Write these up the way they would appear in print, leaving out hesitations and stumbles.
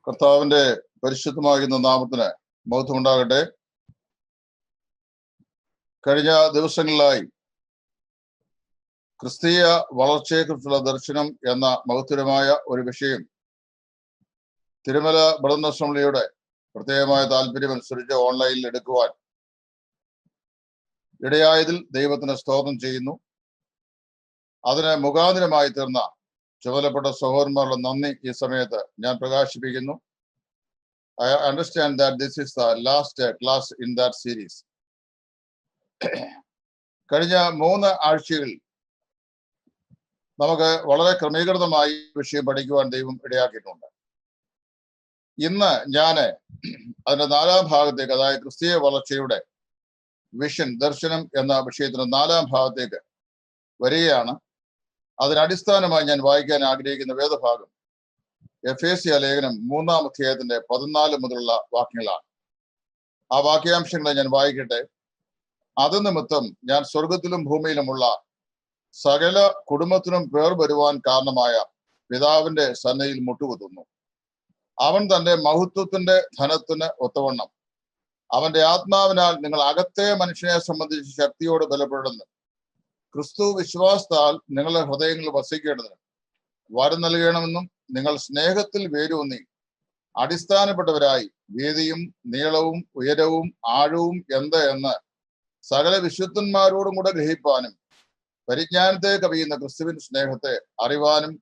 കർത്താവിന്റെ പരിശുദ്ധമാകുന്ന നാമത്തിന് മഹത്വമുണ്ടാകട്ടെ. കഴിഞ്ഞ ദിവസങ്ങളിലായി ക്രിസ്തീയ വളർച്ചയെക്കുറിച്ചുള്ള ദർശനം എന്ന മഹത്തരമായ ഒരു വിഷയം തിരുമല ബ്രദർ അസംബ്ലിയുടെ പ്രത്യേകമായ താല്പര്യമനുസരിച്ച് ഓൺലൈനിൽ എടുക്കുവാൻ ഇടയായതിൽ ദൈവത്തിന് സ്തോത്രം ചെയ്യുന്നു. അതിന് മുഖാന്തരമായി തീർന്ന ചുമതലപ്പെട്ട സഹോദരന്മാരുടെ നന്ദി ഈ സമയത്ത് ഞാൻ പ്രകാശിപ്പിക്കുന്നു. I understand that this is the last class in that series. കഴിഞ്ഞ 3 ആഴ്ചകളിൽ നമുക്ക് വളരെ ക്രമീകൃതമായി വിഷയം പഠിക്കുവാൻ ദൈവം ഇടയാക്കിയിട്ടുണ്ട്. ഇന്ന് ഞാൻ അതിന്റെ 4ാം ഭാഗത്തേക്ക്, അതായത് ക്രിസ്തീയ വളർച്ചയുടെ വിഷൻ ദർശനം എന്ന വിഷയത്തിന്റെ 4ാം ഭാഗത്തേക്ക് വരികയാണ്. അതിനടിസ്ഥാനമായി ഞാൻ വായിക്കാൻ ആഗ്രഹിക്കുന്ന വേദഭാഗം എഫേസ്യ ലേഖനം 3-ാം അധ്യായത്തിന്റെ 14 മുതലുള്ള വാക്യങ്ങളാണ്. ആ വാക്യാംശങ്ങളെ ഞാൻ വായിക്കട്ടെ. അത് നിമിത്തം ഞാൻ സ്വർഗത്തിലും ഭൂമിയിലുമുള്ള സകല കുടുംബത്തിനും പേർ വരുവാൻ കാരണമായ പിതാവിന്റെ സന്നയിൽ മുട്ടുകുത്തുന്നു. അവൻ തന്റെ മഹത്വത്തിന്റെ ധനത്തിന് ഒത്തവണ്ണം അവന്റെ ആത്മാവിനാൽ നിങ്ങൾ അകത്തെ മനുഷ്യനെ സംബന്ധിച്ച് ശക്തിയോട് ബലപ്പെടുന്നു. ക്രിസ്തു വിശ്വാസത്താൽ നിങ്ങളുടെ ഹൃദയങ്ങളിൽ വസിക്കേണ്ടതിന് വരം നൽകണമെന്നും നിങ്ങൾ സ്നേഹത്തിൽ വേരൂന്നി അടിസ്ഥാനപ്പെട്ടവരായി വീതിയും നീളവും ഉയരവും ആഴവും എന്ത് എന്ന് സകല വിശുദ്ധന്മാരോടും കൂടെ ഗ്രഹിപ്പാനും പരിജ്ഞാനത്തെ കവിയുന്ന ക്രിസ്തുവിൻ സ്നേഹത്തെ അറിവാനും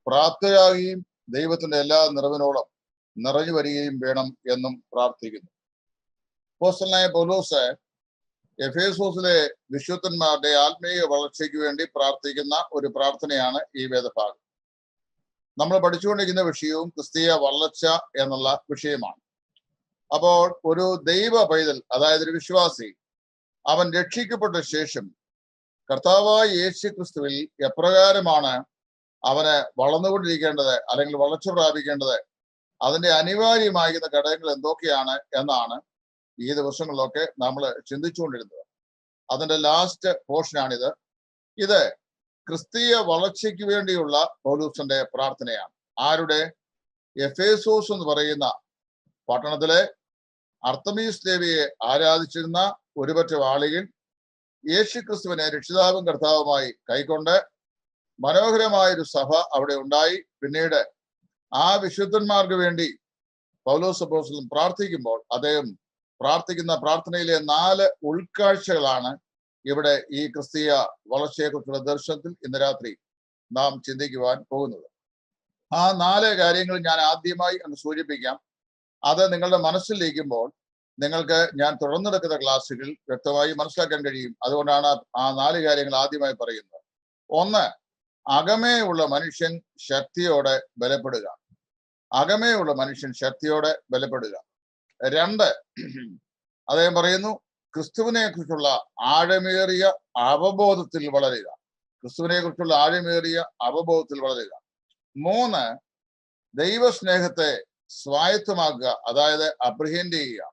പ്രാപ്തരാകുകയും ദൈവത്തിന്റെ എല്ലാ നിറവിനോളം നിറഞ്ഞു വരികയും വേണം എന്നും പ്രാർത്ഥിക്കുന്നു. അപ്പോസ്തലനായ പൗലോസ് എഫേസോസിലെ വിശുദ്ധന്മാരുടെ ആത്മീയ വളർച്ചയ്ക്ക് വേണ്ടി പ്രാർത്ഥിക്കുന്ന ഒരു പ്രാർത്ഥനയാണ് ഈ വേദഭാഗം. നമ്മൾ പഠിച്ചുകൊണ്ടിരിക്കുന്ന വിഷയവും ക്രിസ്തീയ വളർച്ച എന്നുള്ള വിഷയമാണ്. അപ്പോൾ ഒരു ദൈവ പൈതൽ, അതായത് ഒരു വിശ്വാസി, അവൻ രക്ഷിക്കപ്പെട്ട ശേഷം കർത്താവായ യേശു ക്രിസ്തുവിൽ എപ്രകാരമാണ് അവന് വളർന്നുകൊണ്ടിരിക്കേണ്ടത് അല്ലെങ്കിൽ വളർച്ച പ്രാപിക്കേണ്ടത്, അതിന്റെ അനിവാര്യമാകുന്ന ഘടകങ്ങൾ എന്തൊക്കെയാണ് എന്നാണ് ഈ ദിവസങ്ങളിലൊക്കെ നമ്മൾ ചിന്തിച്ചുകൊണ്ടിരുന്നത്. അതിന്റെ ലാസ്റ്റ് പോർഷനാണിത്. ഇത് ക്രിസ്തീയ വളർച്ചയ്ക്ക് വേണ്ടിയുള്ള പൗലോസിന്റെ പ്രാർത്ഥനയാണ്. ആരുടെ? എഫേസോസ് എന്ന് പറയുന്ന പട്ടണത്തിലെ അർത്തമീസ് ദേവിയെ ആരാധിച്ചിരുന്ന ഒരുപറ്റം ആളുകൾ യേശു ക്രിസ്തുവിനെ രക്ഷിതാവും കർത്താവുമായി കൈക്കൊണ്ട് മനോഹരമായൊരു സഭ അവിടെ ഉണ്ടായി. പിന്നീട് ആ വിശുദ്ധന്മാർക്ക് വേണ്ടി പൗലോസ് അപ്പോസ്തലൻ പ്രാർത്ഥിക്കുമ്പോൾ അദ്ദേഹം പ്രാർത്ഥിക്കുന്ന പ്രാർത്ഥനയിലെ 4 ഉൾക്കാഴ്ചകളാണ് ഇവിടെ ഈ ക്രിസ്തീയ വളർച്ചയെക്കുറിച്ചുള്ള ദർശനത്തിൽ ഇന്ന് രാത്രി നാം ചിന്തിക്കുവാൻ പോകുന്നത്. ആ 4 കാര്യങ്ങൾ ഞാൻ ആദ്യമായി ഒന്ന് സൂചിപ്പിക്കാം. അത് നിങ്ങളുടെ മനസ്സിലിരിക്കുമ്പോൾ നിങ്ങൾക്ക് ഞാൻ തുടർന്നെടുക്കുന്ന ക്ലാസ്സുകൾ വ്യക്തമായി മനസ്സിലാക്കാൻ കഴിയും. അതുകൊണ്ടാണ് ആ 4 കാര്യങ്ങൾ ആദ്യമായി പറയുന്നത്. 1, അകമേ ഉള്ള മനുഷ്യൻ ശക്തിയോടെ ബലപ്പെടുക. അകമേ ഉള്ള മനുഷ്യൻ ശക്തിയോടെ ബലപ്പെടുക. 2, അദ്ദേഹം പറയുന്നു ക്രിസ്തുവിനെ കുറിച്ചുള്ള ആഴമേറിയ അവബോധത്തിൽ വളരുക. ക്രിസ്തുവിനെ കുറിച്ചുള്ള ആഴമേറിയ അവബോധത്തിൽ വളരുക. 3, ദൈവസ്നേഹത്തെ സ്വായത്തമാക്കുക, അതായത് അപ്രിഹെൻഡ് ചെയ്യുക.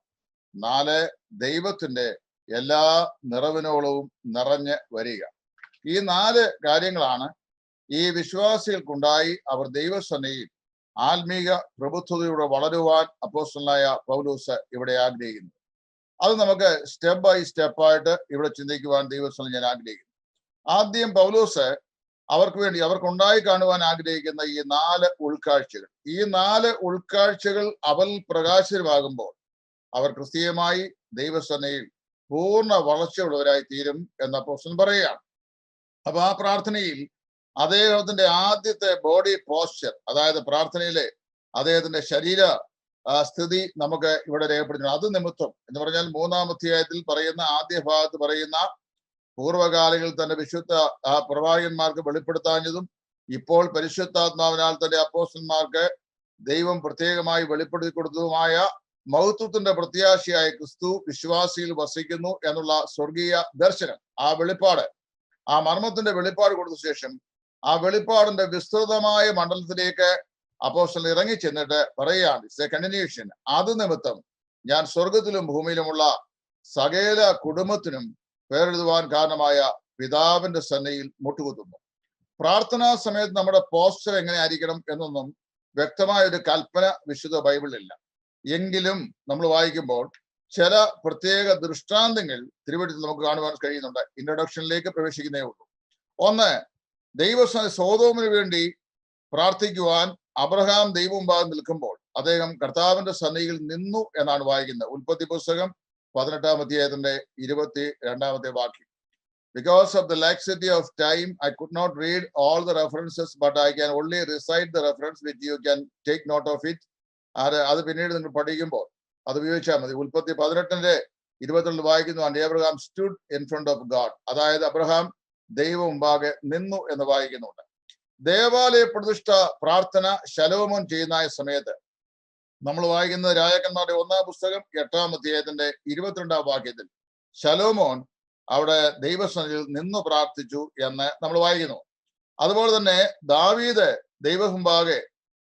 4, ദൈവത്തിന്റെ എല്ലാ നിറവിനോളവും നിറഞ്ഞ് വരിക. ഈ 4 കാര്യങ്ങളാണ് ഈ വിശ്വാസികൾക്കുണ്ടായി അവർ ദൈവസന്നയിൽ ആത്മീക പ്രബുദ്ധതയോടെ വളരുവാൻ അപ്പോസ്തലനായ പൗലോസ് ഇവിടെ ആഗ്രഹിക്കുന്നു. അത് നമുക്ക് സ്റ്റെപ്പ് ബൈ സ്റ്റെപ്പായിട്ട് ഇവിടെ ചിന്തിക്കുവാൻ ദൈവസന്നിധിയിൽ ഞാൻ ആഗ്രഹിക്കുന്നു. ആദ്യം പൗലോസ് അവർക്കുണ്ടായി കാണുവാൻ ആഗ്രഹിക്കുന്ന ഈ 4 ഉൾക്കാഴ്ചകൾ. ഈ 4 ഉൾക്കാഴ്ചകൾ അവൽ പ്രകാശിതമാകുമ്പോൾ അവർ ക്രിസ്തീയമായി ദൈവസന്നിധിയിൽ പൂർണ്ണ വളർച്ചയുള്ളവരായി തീരും എന്ന് അപ്പോസ്തലൻ പറയുകയാണ്. അപ്പൊ ആ പ്രാർത്ഥനയിൽ അദ്ദേഹത്തിന്റെ ആദ്യത്തെ ബോഡി പോസ്ചർ, അതായത് പ്രാർത്ഥനയിലെ അദ്ദേഹത്തിന്റെ ശരീര സ്ഥിതി നമുക്ക് ഇവിടെ രേഖപ്പെടുത്തണം. അത് നിമിത്തം എന്ന് പറഞ്ഞാൽ 3-ാം അധ്യായത്തിൽ പറയുന്ന ആദ്യ ഭാഗത്ത് പറയുന്ന പൂർവ്വകാലങ്ങളിൽ തന്നെ വിശുദ്ധ പ്രവാചകന്മാർക്ക് വെളിപ്പെടുത്താഞ്ഞതും ഇപ്പോൾ പരിശുദ്ധാത്മാവിനാൽ തന്റെ അപ്പോസ്തലന്മാർക്ക് ദൈവം പ്രത്യേകമായി വെളിപ്പെടുത്തി കൊടുത്തതുമായ മഹത്വത്തിന്റെ പ്രത്യാശയായ ക്രിസ്തു വിശ്വാസിയിൽ വസിക്കുന്നു എന്നുള്ള സ്വർഗീയ ദർശനം, ആ വെളിപ്പാട്, ആ മർമ്മത്തിന്റെ വെളിപ്പാട് കൊടുത്ത ശേഷം ആ വെളിപ്പാടിന്റെ വിസ്തൃതമായ മണ്ഡലത്തിലേക്ക് അപ്പോസ്തലൻ ഇറങ്ങി ചെന്നിട്ട് പറയുകയാണ്, ഇറ്റ്സ് എ കണ്ടിന്യൂഷൻ. അത് നിമിത്തം ഞാൻ സ്വർഗത്തിലും ഭൂമിയിലുമുള്ള സകല കുടുംബത്തിനും പേരെഴുതുവാൻ കാരണമായ പിതാവിന്റെ സന്നയിൽ മുട്ടുകുത്തുന്നു. പ്രാർത്ഥനാ സമയത്ത് നമ്മുടെ പോസ്റ്റർ എങ്ങനെ ആയിരിക്കണം എന്നൊന്നും വ്യക്തമായ ഒരു കൽപ്പന വിശുദ്ധ ബൈബിളിലില്ല. എങ്കിലും നമ്മൾ വായിക്കുമ്പോൾ ചില പ്രത്യേക ദൃഷ്ടാന്തങ്ങൾ തിരുവചനത്തിൽ നമുക്ക് കാണുവാൻ കഴിയുന്നുണ്ട്. ഇൻട്രൊഡക്ഷനിലേക്ക് പ്രവേശിക്കുന്നേ ഉള്ളൂ. ഒന്ന്, സോദോമിന് വേണ്ടി പ്രാർത്ഥിക്കുവാൻ അബ്രഹാം ദൈവമുമ്പാകെ നിൽക്കുമ്പോൾ അദ്ദേഹം കർത്താവിന്റെ സന്നിധിയിൽ നിന്നു എന്നാണ് വായിക്കുന്നത്. ഉൽപ്പത്തി പുസ്തകം 18-ാം അധ്യായത്തിന്റെ 22-ാമത്തെ വാക്യം. Because of the laxity of time, I could not read all the references, but I can only recite the reference which you can take note of it. അത് പിന്നീട് നിങ്ങൾ പഠിക്കുമ്പോൾ അത് ഉപയോഗിച്ചാൽ മതി. ഉൽപ്പത്തി 18-ന്റെ 22 വായിക്കുന്നു, and Abraham stood in front of God. അതായത് അബ്രഹാം ദൈവം മുമ്പാകെ നിന്നു എന്ന് വായിക്കുന്നുണ്ട്. ദേവാലയ പ്രതിഷ്ഠ പ്രാർത്ഥന ശലോമോൻ ചെയ്യുന്ന സമയത്ത് നമ്മൾ വായിക്കുന്ന രാജാക്കന്മാരുടെ 1-ാം പുസ്തകം 8-ാം അധ്യായത്തിന്റെ 22-ാം വാക്യത്തിൽ ശലോമോൻ അവിടെ ദൈവസന്നിധിയിൽ നിന്ന് പ്രാർത്ഥിച്ചു എന്ന് നമ്മൾ വായിക്കുന്നു. അതുപോലെ തന്നെ ദാവീദ് ദൈവമുമ്പാകെ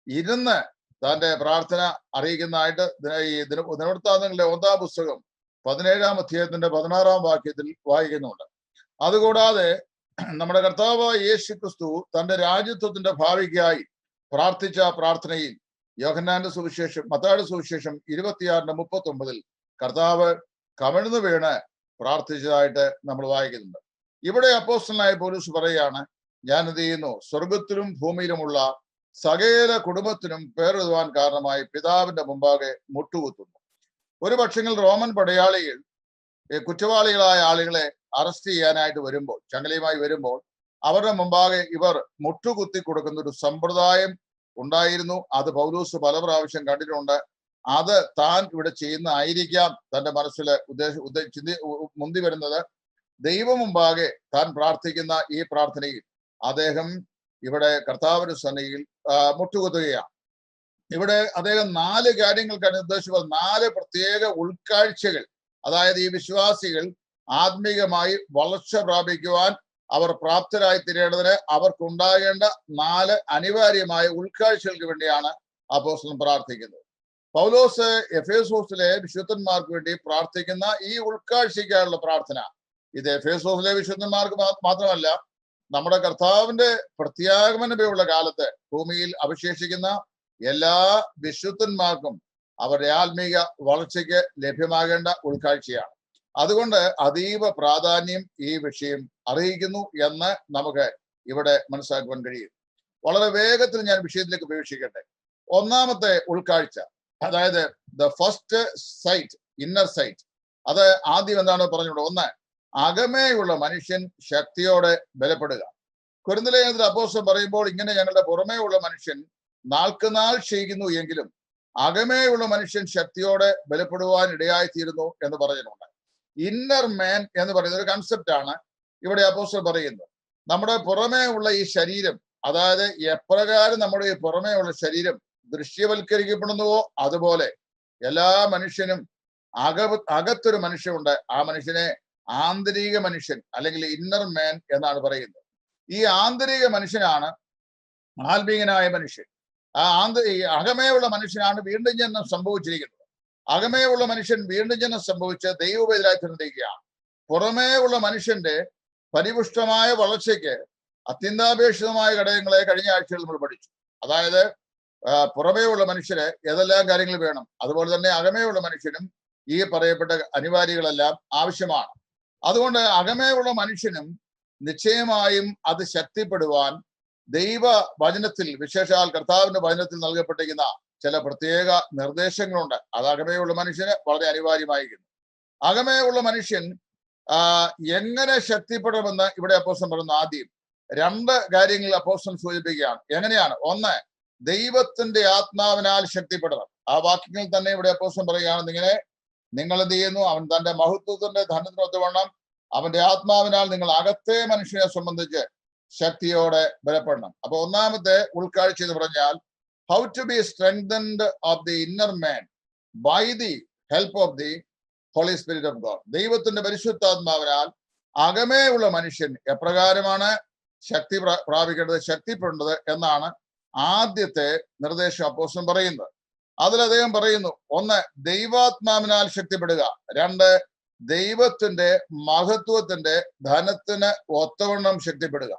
ഇരുന്ന് തന്റെ പ്രാർത്ഥന അറിയിക്കുന്നതായിട്ട് ഈ ദിനവൃത്താന്തങ്ങളുടെ 1-ാം പുസ്തകം 17-ാം അധ്യായത്തിന്റെ 16-ാം വാക്യത്തിൽ വായിക്കുന്നുണ്ട്. അതുകൂടാതെ നമ്മുടെ കർത്താവായ യേശു ക്രിസ്തു തന്റെ രാജ്യത്വത്തിന്റെ ഭാവിക്കായി പ്രാർത്ഥിച്ച പ്രാർത്ഥനയിൽ യോഹന്നാന്റെ സുവിശേഷം, മത്തായിയുടെ സുവിശേഷം 26-39 കർത്താവ് കമിഴ്ന്നു വീണ് പ്രാർത്ഥിച്ചതായിട്ട് നമ്മൾ വായിക്കുന്നുണ്ട്. ഇവിടെ അപ്പോസ്തലനായ പൗലോസ് പറയുകയാണ്, ഞാൻ എന്ത് ചെയ്യുന്നു, സ്വർഗത്തിലും ഭൂമിയിലുമുള്ള സകല കുടുംബത്തിനും പേരെഴുതുവാൻ കാരണമായി പിതാവിന്റെ മുമ്പാകെ മുട്ടുകുത്തുന്നു. ഒരു പക്ഷെങ്കിൽ റോമൻ പടയാളികൾ കുറ്റവാളികളായ ആളുകളെ അറസ്റ്റ് ചെയ്യാനായിട്ട് വരുമ്പോൾ, ചങ്ങലയുമായി വരുമ്പോൾ അവരുടെ മുമ്പാകെ ഇവർ മുട്ടുകുത്തി കൊടുക്കുന്ന ഒരു സമ്പ്രദായം ഉണ്ടായിരുന്നു. അത് പൗലോസ് പല പ്രാവശ്യം കണ്ടിട്ടുണ്ട്. അത് താൻ ഇവിടെ ചെയ്യുന്ന ആയിരിക്കാം തന്റെ മനസ്സിൽ മുന്തി വരുന്നത്. ദൈവം മുമ്പാകെ താൻ പ്രാർത്ഥിക്കുന്ന ഈ പ്രാർത്ഥനയിൽ അദ്ദേഹം ഇവിടെ കർത്താവിന്റെ സന്നിധിയിൽ മുട്ടുകുത്തുകയാണ്. ഇവിടെ അദ്ദേഹം 4 കാര്യങ്ങൾക്കാണ് നിർദ്ദേശിച്ചത്. 4 പ്രത്യേക ഉൾക്കാഴ്ചകൾ, അതായത് ഈ വിശ്വാസികൾ ആത്മീകമായി വളർച്ച പ്രാപിക്കുവാൻ അവർ പ്രാപ്തരായി തീരേണ്ടതിന് അവർക്കുണ്ടാകേണ്ട 4 അനിവാര്യമായ ഉൾക്കാഴ്ചകൾക്ക് വേണ്ടിയാണ് അപ്പോസ്തലൻ പ്രാർത്ഥിക്കുന്നത്. പൗലോസ് എഫേസോസിലെ വിശുദ്ധന്മാർക്ക് വേണ്ടി പ്രാർത്ഥിക്കുന്ന ഈ ഉൾക്കാഴ്ചയ്ക്കായുള്ള പ്രാർത്ഥന, ഇത് എഫേസോസിലെ വിശുദ്ധന്മാർക്ക് മാത്രമല്ല, നമ്മുടെ കർത്താവിന്റെ പ്രത്യാഗമനമുള്ള കാലത്ത് ഭൂമിയിൽ അവശേഷിക്കുന്ന എല്ലാ വിശുദ്ധന്മാർക്കും അവരുടെ ആത്മീക വളർച്ചയ്ക്ക് ലഭ്യമാകേണ്ട ഉൾക്കാഴ്ചയാണ്. അതുകൊണ്ട് അതീവ പ്രാധാന്യം ഈ വിഷയം അറിയിക്കുന്നു എന്ന് നമുക്ക് ഇവിടെ മനസ്സിലാക്കുവാൻ കഴിയും. വളരെ വേഗത്തിൽ ഞാൻ വിഷയത്തിലേക്ക് പ്രവേശിക്കട്ടെ. ഒന്നാമത്തെ ഉൾക്കാഴ്ച, അതായത് the first sight, inner sight. അത് ആദ്യം എന്താണ് പറഞ്ഞുകൊണ്ട്, 1, അകമേയുള്ള മനുഷ്യൻ ശക്തിയോടെ ബലപ്പെടുക. കൊരിന്ത്യലേഖനത്തിൽ അപ്പോസ്തലൻ പറയുമ്പോൾ ഇങ്ങനെ, ഞങ്ങളുടെ പുറമേ ഉള്ള മനുഷ്യൻ നാൾക്കുനാൾ ക്ഷയിക്കുന്നു എങ്കിലും അകമേയുള്ള മനുഷ്യൻ ശക്തിയോടെ ബലപ്പെടുവാൻ ഇടയായിത്തീരുന്നു എന്ന് പറഞ്ഞിട്ടുണ്ട്. ഇന്നർ മാൻ എന്ന് പറയുന്ന ഒരു കൺസെപ്റ്റ് ആണ് ഇവിടെ അപ്പോസ്തലൻ പറയുന്നത്. നമ്മുടെ പുറമേ ഉള്ള ഈ ശരീരം, അതായത് എപ്രകാരം നമ്മുടെ ഈ പുറമേ ഉള്ള ശരീരം ദൃശ്യവൽക്കരിക്കപ്പെടുന്നുവോ അതുപോലെ എല്ലാ മനുഷ്യനും അകത്തൊരു മനുഷ്യനുണ്ട്. ആ മനുഷ്യനെ ആന്തരിക മനുഷ്യൻ അല്ലെങ്കിൽ ഇന്നർ മാൻ എന്നാണ് പറയുന്നത്. ഈ ആന്തരിക മനുഷ്യനാണ് ആത്മീകനായ മനുഷ്യൻ. ഈ അകമേയുള്ള മനുഷ്യനാണ് വീണ്ടും ജനനം സംഭവിച്ചിരിക്കുന്നത്. അകമേയുള്ള മനുഷ്യൻ വീണ്ടും ജനനം സംഭവിച്ച് ദൈവവേദനായി തീർന്നിരിക്കുകയാണ്. പുറമേ ഉള്ള മനുഷ്യന്റെ പരിപുഷ്ടമായ വളർച്ചയ്ക്ക് അത്യന്താപേക്ഷിതമായ ഘടകങ്ങളെ കഴിഞ്ഞ ആഴ്ചയിൽ നമ്മൾ പഠിച്ചു. അതായത് പുറമേ ഉള്ള മനുഷ്യന് ഏതെല്ലാം കാര്യങ്ങൾ വേണം, അതുപോലെ തന്നെ അകമേയുള്ള മനുഷ്യനും ഈ പറയപ്പെട്ട അനിവാര്യങ്ങളെല്ലാം ആവശ്യമാണ്. അതുകൊണ്ട് അകമേയുള്ള മനുഷ്യനും നിശ്ചയമായും അത് ശക്തിപ്പെടുവാൻ ദൈവ വചനത്തിൽ, വിശേഷാൽ കർത്താവിന്റെ വചനത്തിൽ നൽകപ്പെട്ടിരിക്കുന്ന ചില പ്രത്യേക നിർദ്ദേശങ്ങളുണ്ട്. അത് അകമേയുള്ള മനുഷ്യന് വളരെ അനിവാര്യമായിരിക്കുന്നു. അകമേയുള്ള മനുഷ്യൻ എങ്ങനെ ശക്തിപ്പെടുമെന്ന് ഇവിടെ അപ്പോസ്തലൻ പറയുന്നു. ആദ്യം 2 കാര്യങ്ങൾ അപ്പോസ്തലൻ സൂചിപ്പിക്കുകയാണ്. എങ്ങനെയാണ്? 1, ദൈവത്തിന്റെ ആത്മാവിനാൽ ശക്തിപ്പെടണം. ആ വാക്യങ്ങളിൽ തന്നെ ഇവിടെ അപ്പോസ്തലൻ പറയുകയാണ്, ഇങ്ങനെ നിങ്ങൾ എന്ത് ചെയ്യുന്നു, അവൻ തന്റെ മഹത്വത്തിന്റെ ധനത്തിനൊത്തവണ്ണം അവന്റെ ആത്മാവിനാൽ നിങ്ങൾ അകത്തെ മനുഷ്യനെ സംബന്ധിച്ച് ശക്തിയോടെ ബലപ്പെടണം. അപ്പൊ ഒന്നാമത്തെ ഉൾക്കാഴ്ച എന്ന് പറഞ്ഞാൽ, how to be strengthened of the inner man by the help of the holy spirit of God. ദൈവത്തിന്റെ പരിശുദ്ധാത്മാവിനാൽ അകമേ ഉള്ള മനുഷ്യൻ എപ്രകാരമാണ് ശക്തി പ്രാപിക്കേണ്ടത്, ശക്തിപ്പെടേണ്ടത് എന്നാണ് ആദ്യത്തെ നിർദ്ദേശം അപ്പോസ്തലൻ പറയുന്നത്. അതിൽ അദ്ദേഹം പറയുന്നു, 1, ദൈവാത്മാവിനാൽ ശക്തിപ്പെടുക. 2, ദൈവത്തിന്റെ മഹത്വത്തിന്റെ ധനത്തിന് ഒത്തവണ്ണം ശക്തിപ്പെടുക.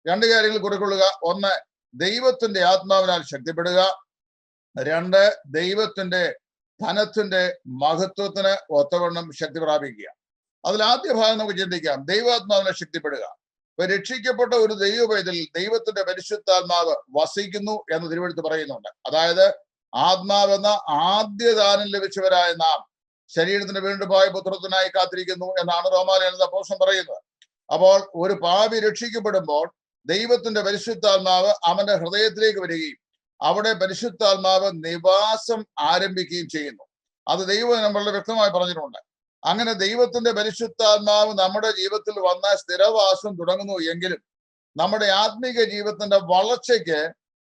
2 കാര്യങ്ങൾ കുറിക്കൊള്ളുക. 1, ദൈവത്തിന്റെ ആത്മാവിനാൽ ശക്തിപ്പെടുക. രണ്ട്, ദൈവത്തിന്റെ ധനത്തിന്റെ മഹത്വത്തിന് ഒത്തവണ്ണം ശക്തി പ്രാപിക്കുക. അതിൽ ആദ്യ ഭാഗം നമുക്ക് ചിന്തിക്കാം, ദൈവാത്മാവിനെ ശക്തിപ്പെടുക. ഇപ്പൊ രക്ഷിക്കപ്പെട്ട ഒരു ദൈവ പൈതൽ ദൈവത്തിന്റെ പരിശുദ്ധാത്മാവ് വസിക്കുന്നു എന്ന് തിരുവെഴുത്ത് പറയുന്നുണ്ട്. അതായത് ആത്മാവെന്ന ആദ്യ ദാനം ലഭിച്ചവരായ നാം ശരീരത്തിന് വീണ്ടുപോയ പുത്രത്തിനായി കാത്തിരിക്കുന്നു എന്നാണ് റോമാലേഖനത്തിൽ അപ്പോസ്തലൻ പറയുന്നത്. അപ്പോൾ ഒരു പാപി രക്ഷിക്കപ്പെടുമ്പോൾ ദൈവത്തിന്റെ പരിശുദ്ധാത്മാവ് അവന്റെ ഹൃദയത്തിലേക്ക് വരികയും അവിടെ പരിശുദ്ധാത്മാവ് നിവാസം ആരംഭിക്കുകയും ചെയ്യുന്നു. അത് ദൈവം വളരെ വ്യക്തമായി പറഞ്ഞിട്ടുണ്ട്. അങ്ങനെ ദൈവത്തിന്റെ പരിശുദ്ധാത്മാവ് നമ്മുടെ ജീവിതത്തിൽ വന്ന സ്ഥിരവാസം തുടങ്ങുന്നു എങ്കിലും നമ്മുടെ ആത്മീക ജീവിതത്തിന്റെ വളർച്ചയ്ക്ക്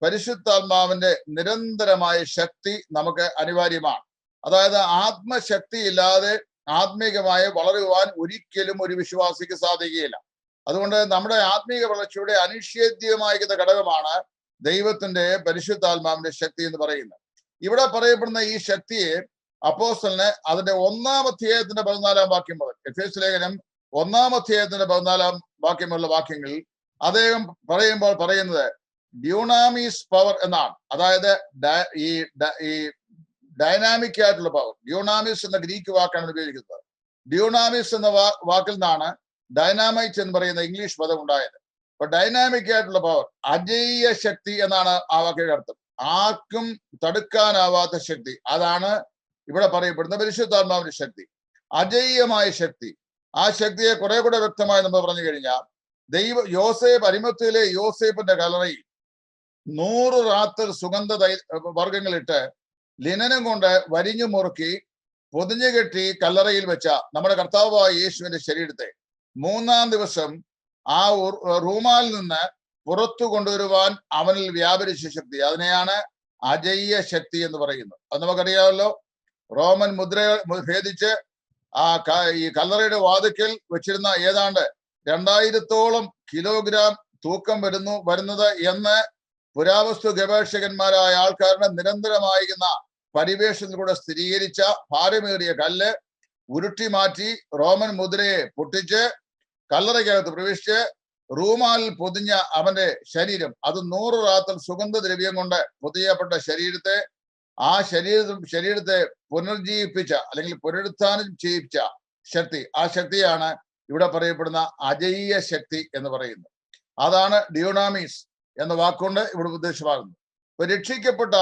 പരിശുദ്ധാത്മാവിന്റെ നിരന്തരമായ ശക്തി നമുക്ക് അനിവാര്യമാണ്. അതായത് ആത്മശക്തി ഇല്ലാതെ ആത്മീകമായി വളരുവാൻ ഒരിക്കലും ഒരു വിശ്വാസിക്ക് സാധിക്കുകയില്ല. അതുകൊണ്ട് നമ്മുടെ ആത്മീക വളർച്ചയുടെ അനിഷേധ്യമായിരിക്കുന്ന ഘടകമാണ് ദൈവത്തിന്റെ പരിശുദ്ധാത്മാവിന്റെ ശക്തി എന്ന് പറയുന്നത്. ഇവിടെ പറയപ്പെടുന്ന ഈ ശക്തിയെ അപ്പോസ്തലന് അതിന്റെ 1-ാം അധ്യായത്തിന്റെ 14-ാം വാക്യം മുതൽ, എഫേസ്യ ലേഖനം 1-ാം അധ്യായത്തിന്റെ 14-ാം വാക്യമുള്ള വാക്യങ്ങളിൽ അദ്ദേഹം പറയുമ്പോൾ പറയുന്നത് ഡ്യൂണാമിസ് പവർ എന്നാണ്. അതായത് ഈ ഡൈനാമിക് ആയിട്ടുള്ള പവർ. ഡ്യൂണാമിസ് എന്ന ഗ്രീക്ക് വാക്കാണ് ഉപയോഗിക്കുന്നത്. ഡ്യൂണാമിസ് എന്ന വാക്കിൽ നിന്നാണ് ഡൈനാമൈറ്റ് എന്ന് പറയുന്ന ഇംഗ്ലീഷ് പദം ഉണ്ടായത്. അപ്പൊ ഡൈനാമിക് ആയിട്ടുള്ള പവർ, അജയ്യ ശക്തി എന്നാണ് ആ വാക്കിന്റെ അർത്ഥം. ആർക്കും തടുക്കാനാവാത്ത ശക്തി, അതാണ് ഇവിടെ പറയപ്പെടുന്ന പരിശുദ്ധാത്മാവിന്റെ ശക്തി. അജയ്യമായ ശക്തി. ആ ശക്തിയെ കുറെ കൂടെ വ്യക്തമായി നമ്മൾ പറഞ്ഞു കഴിഞ്ഞാൽ, അരിമത്യയിലെ യോസേപ്പിന്റെ കല്ലറയിൽ 100 റാത്തൽ സുഗന്ധ വർഗങ്ങളിട്ട് ലിനനം കൊണ്ട് വരിഞ്ഞു മുറുക്കി പൊതിഞ്ഞു കെട്ടി കല്ലറയിൽ വെച്ച നമ്മുടെ കർത്താവായ യേശുവിന്റെ ശരീരത്തെ 3-ാം ദിവസം ആ റൂമാൽ നിന്ന് പുറത്തു കൊണ്ടുവരുവാൻ അവനിൽ വ്യാപരിച്ച ശക്തി, അതിനെയാണ് അജയ്യ ശക്തി എന്ന് പറയുന്നത്. അത് നമുക്കറിയാമല്ലോ. റോമൻ മുദ്ര ഭേദിച്ച് ഈ കല്ലറയുടെ വാതിക്കൽ വെച്ചിരുന്ന ഏതാണ്ട് 2000-ഓളം കിലോഗ്രാം തൂക്കം വരുന്നത് എന്ന് പുരാവസ്തു ഗവേഷകന്മാരായ ആൾക്കാരുടെ നിരന്തരമായിരിക്കുന്ന പരിവേഷണത്തിലൂടെ സ്ഥിരീകരിച്ച ഭാരമേറിയ കല്ല് ഉരുട്ടി മാറ്റി റോമൻ മുദ്രയെ പൊട്ടിച്ച് കല്ലറയ്ക്കകത്ത് പ്രവേശിച്ച് റൂമാലിൽ പൊതിഞ്ഞ അവന്റെ ശരീരം, അത് 100 റാത്തൽ സുഗന്ധദ്രവ്യം കൊണ്ട് പൊതിയപ്പെട്ട ശരീരത്തെ പുനർജീവിപ്പിച്ച അല്ലെങ്കിൽ പുനരുത്ഥാനം ചെയ്യിപ്പിച്ച ശക്തി, ആ ശക്തിയാണ് ഇവിടെ പറയപ്പെടുന്ന അജയ്യ ശക്തി എന്ന് പറയുന്നത്. അതാണ് ഡ്യൂണാമിസ് എന്ന വാക്കുകൊണ്ട് ഇവിടെ ഉദ്ദേശമാകുന്നത്. ഇപ്പൊ രക്ഷിക്കപ്പെട്ട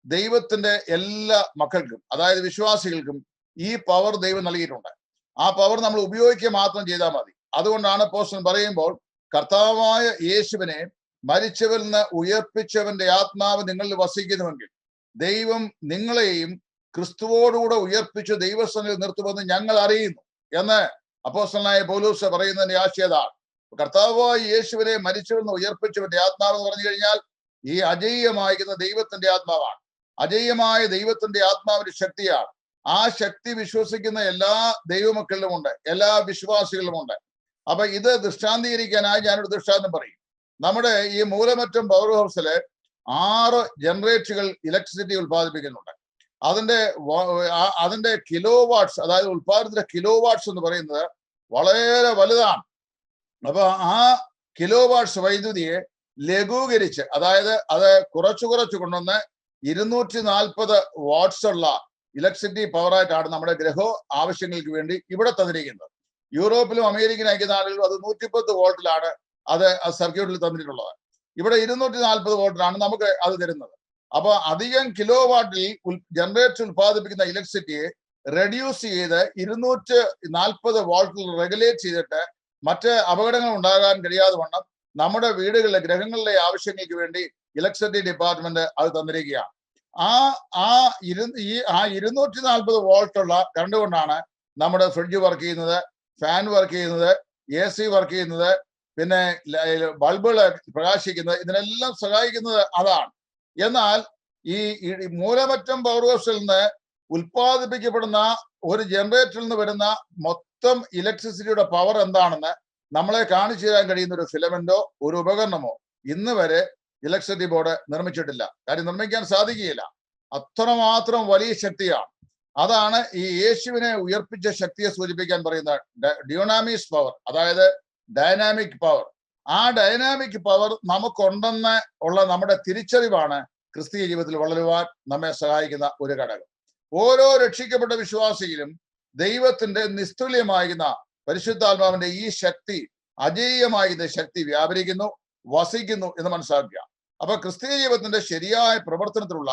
ദൈവത്തിന്റെ എല്ലാ മക്കൾക്കും, അതായത് വിശ്വാസികൾക്കും, ഈ പവർ ദൈവം നൽകിയിട്ടുണ്ട്. ആ പവർ നമ്മൾ ഉപയോഗിക്കുക മാത്രം ചെയ്താൽ മതി. അതുകൊണ്ടാണ് അപ്പോസ്തലൻ പറയുമ്പോൾ കർത്താവായ യേശുവിനെ മരിച്ചവരിൽ നിന്ന് ഉയർപ്പിച്ചവന്റെ ആത്മാവ് നിങ്ങളിൽ വസിക്കുന്നുവെങ്കിൽ ദൈവം നിങ്ങളെയും ക്രിസ്തുവോടുകൂടെ ഉയർപ്പിച്ച് ദൈവസന്നിധിയിൽ നിർത്തുമെന്ന് ഞങ്ങൾ അറിയുന്നു എന്ന് അപ്പോസ്തലനായ പൗലോസ് പറയുന്നതിന്റെ ആശയതാണ്. കർത്താവായ യേശുവിനെ മരിച്ചവരിൽ നിന്ന് ഉയർപ്പിച്ചവന്റെ ആത്മാവ് എന്ന് പറഞ്ഞു കഴിഞ്ഞാൽ ഈ അജയ്യമായിരിക്കുന്ന ദൈവത്തിന്റെ ആത്മാവാണ്. അജയ്യമായ ദൈവത്തിന്റെ ആത്മാവിന്റെ ശക്തിയാണ്. ആ ശക്തി വിശ്വസിക്കുന്ന എല്ലാ ദൈവമക്കളിലുമുണ്ട്, എല്ലാ വിശ്വാസികളിലുമുണ്ട്. അപ്പൊ ഇത് ദൃഷ്ടാന്തീകരിക്കാനായി ഞാനൊരു ദൃഷ്ടാന്തം പറയും. നമ്മുടെ ഈ മൂലമറ്റം പവർ ഹൗസില് 6 ജനറേറ്ററുകൾ ഇലക്ട്രിസിറ്റി ഉത്പാദിപ്പിക്കുന്നുണ്ട്. അതിന്റെ കിലോ വാട്ട്സ്, അതായത് ഉത്പാദനത്തിന്റെ കിലോ വാട്ട്സ് എന്ന് പറയുന്നത് വളരെ വലുതാണ്. അപ്പൊ ആ കിലോ വാട്ട്സ് വൈദ്യുതിയെ ലഘൂകരിച്ച്, അതായത് അത് കുറച്ചു കൊണ്ടുവന്ന് 240 വാട്ട്സ് ഉള്ള ഇലക്ട്രിസിറ്റി പവറായിട്ടാണ് നമ്മുടെ ഗ്രഹ ആവശ്യങ്ങൾക്ക് വേണ്ടി ഇവിടെ തന്നിരിക്കുന്നത്. യൂറോപ്പിലും അമേരിക്കൻ ഐക്യനാടുകളിലും അത് 110 വോൾട്ടിലാണ് അത് സർക്യൂട്ടിൽ തന്നിട്ടുള്ളത്. ഇവിടെ 240 വോൾട്ടിലാണ് നമുക്ക് അത് തരുന്നത്. അപ്പൊ അധികം കിലോ വാട്ടിൽ ജനറേറ്റർ ഉത്പാദിപ്പിക്കുന്ന ഇലക്ട്രിസിറ്റിയെ റെഡ്യൂസ് ചെയ്ത് 240 വോൾട്ടിൽ റെഗുലേറ്റ് ചെയ്തിട്ട് മറ്റ് അപകടങ്ങൾ ഉണ്ടാകാൻ കഴിയാതെ വണ്ണം നമ്മുടെ വീടുകളിലെ ഗ്രഹങ്ങളിലെ ആവശ്യങ്ങൾക്ക് വേണ്ടി ഇലക്ട്രിസിറ്റി ഡിപ്പാർട്ട്മെന്റ് അത് തന്നിരിക്കുകയാണ്. ആ 240 വോൾട്ടുള്ള കറണ്ട് കൊണ്ടാണ് നമ്മുടെ ഫ്രിഡ്ജ് വർക്ക് ചെയ്യുന്നത്, ഫാൻ വർക്ക് ചെയ്യുന്നത്, AC വർക്ക് ചെയ്യുന്നത്, പിന്നെ ബൾബുകൾ പ്രകാശിക്കുന്നത്. ഇതിനെല്ലാം സഹായിക്കുന്നത് അതാണ്. എന്നാൽ ഈ മൂലമറ്റം പവർ ഹൗസിൽ നിന്ന് ഉൽപ്പാദിപ്പിക്കപ്പെടുന്ന ഒരു ജനറേറ്ററിൽ നിന്ന് വരുന്ന മൊത്തം ഇലക്ട്രിസിറ്റിയുടെ പവർ എന്താണെന്ന് നമ്മളെ കാണിച്ചു തരാൻ കഴിയുന്ന ഒരു ഫിലമെന്റോ ഒരു ഉപകരണമോ ഇന്ന് വരെ ഇലക്ട്രിസിറ്റി ബോർഡ് നിർമ്മിച്ചിട്ടില്ല. കാര്യം നിർമ്മിക്കാൻ സാധിക്കുകയില്ല. അത്രമാത്രം വലിയ ശക്തിയാണ്. അതാണ് ഈ യേശുവിനെ ഉയർപ്പിച്ച ശക്തിയെ സൂചിപ്പിക്കാൻ പറയുന്ന ഡ്യൂണാമിസ് പവർ, അതായത് ഡൈനാമിക് പവർ. ആ ഡൈനാമിക് പവർ നമുക്കുണ്ടെന്ന് ഉള്ള നമ്മുടെ തിരിച്ചറിവാണ് ക്രിസ്തീയ ജീവിതത്തിൽ വളരുവാൻ നമ്മെ സഹായിക്കുന്ന ഒരു ഘടകം. ഓരോ രക്ഷിക്കപ്പെട്ട വിശ്വാസിയിലും ദൈവത്തിന്റെ നിസ്തുല്യമാകുന്ന പരിശുദ്ധാത്മാവിന്റെ ഈ ശക്തി, അജേയമാകുന്ന ശക്തി വ്യാപരിക്കുന്നു, വസിക്കുന്നു എന്ന് മനസ്സിലാക്കുക. അപ്പൊ ക്രിസ്തീയ ജീവിതത്തിന്റെ ശരിയായ പ്രവർത്തനത്തിലുള്ള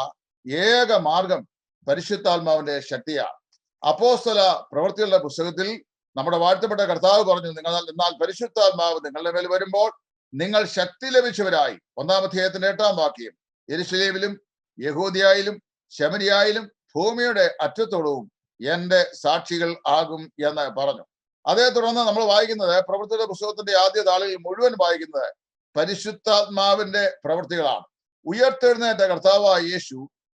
ഏക മാർഗം പരിശുദ്ധാത്മാവിന്റെ ശക്തിയാണ്. അപ്പോസ്തല പ്രവൃത്തികളുടെ പുസ്തകത്തിൽ നമ്മുടെ വാഴ്ത്തപ്പെട്ട കർത്താവ് പറഞ്ഞു, എന്നാൽ പരിശുദ്ധാത്മാവ് നിങ്ങളുടെ മേൽ വരുമ്പോൾ നിങ്ങൾ ശക്തി ലഭിച്ചവരായി, 1-ാം അധ്യായത്തിന്റെ 8-ാം വാക്യം, യെരൂശലേമിലും യഹൂദയായാലും ശമരിയായാലും ഭൂമിയുടെ അറ്റത്തോളവും എന്റെ സാക്ഷികൾ ആകും എന്ന് പറഞ്ഞു. അതേ തുടർന്ന് നമ്മൾ വായിക്കുന്നത്, പ്രവൃത്തിയുടെ പുസ്തകത്തിന്റെ ആദ്യ താളുകളിൽ മുഴുവൻ വായിക്കുന്നത് പരിശുദ്ധാത്മാവിന്റെ പ്രവൃത്തികളാണ്. ഉയർത്തെഴുന്നേറ്റ കർത്താവായ യേശു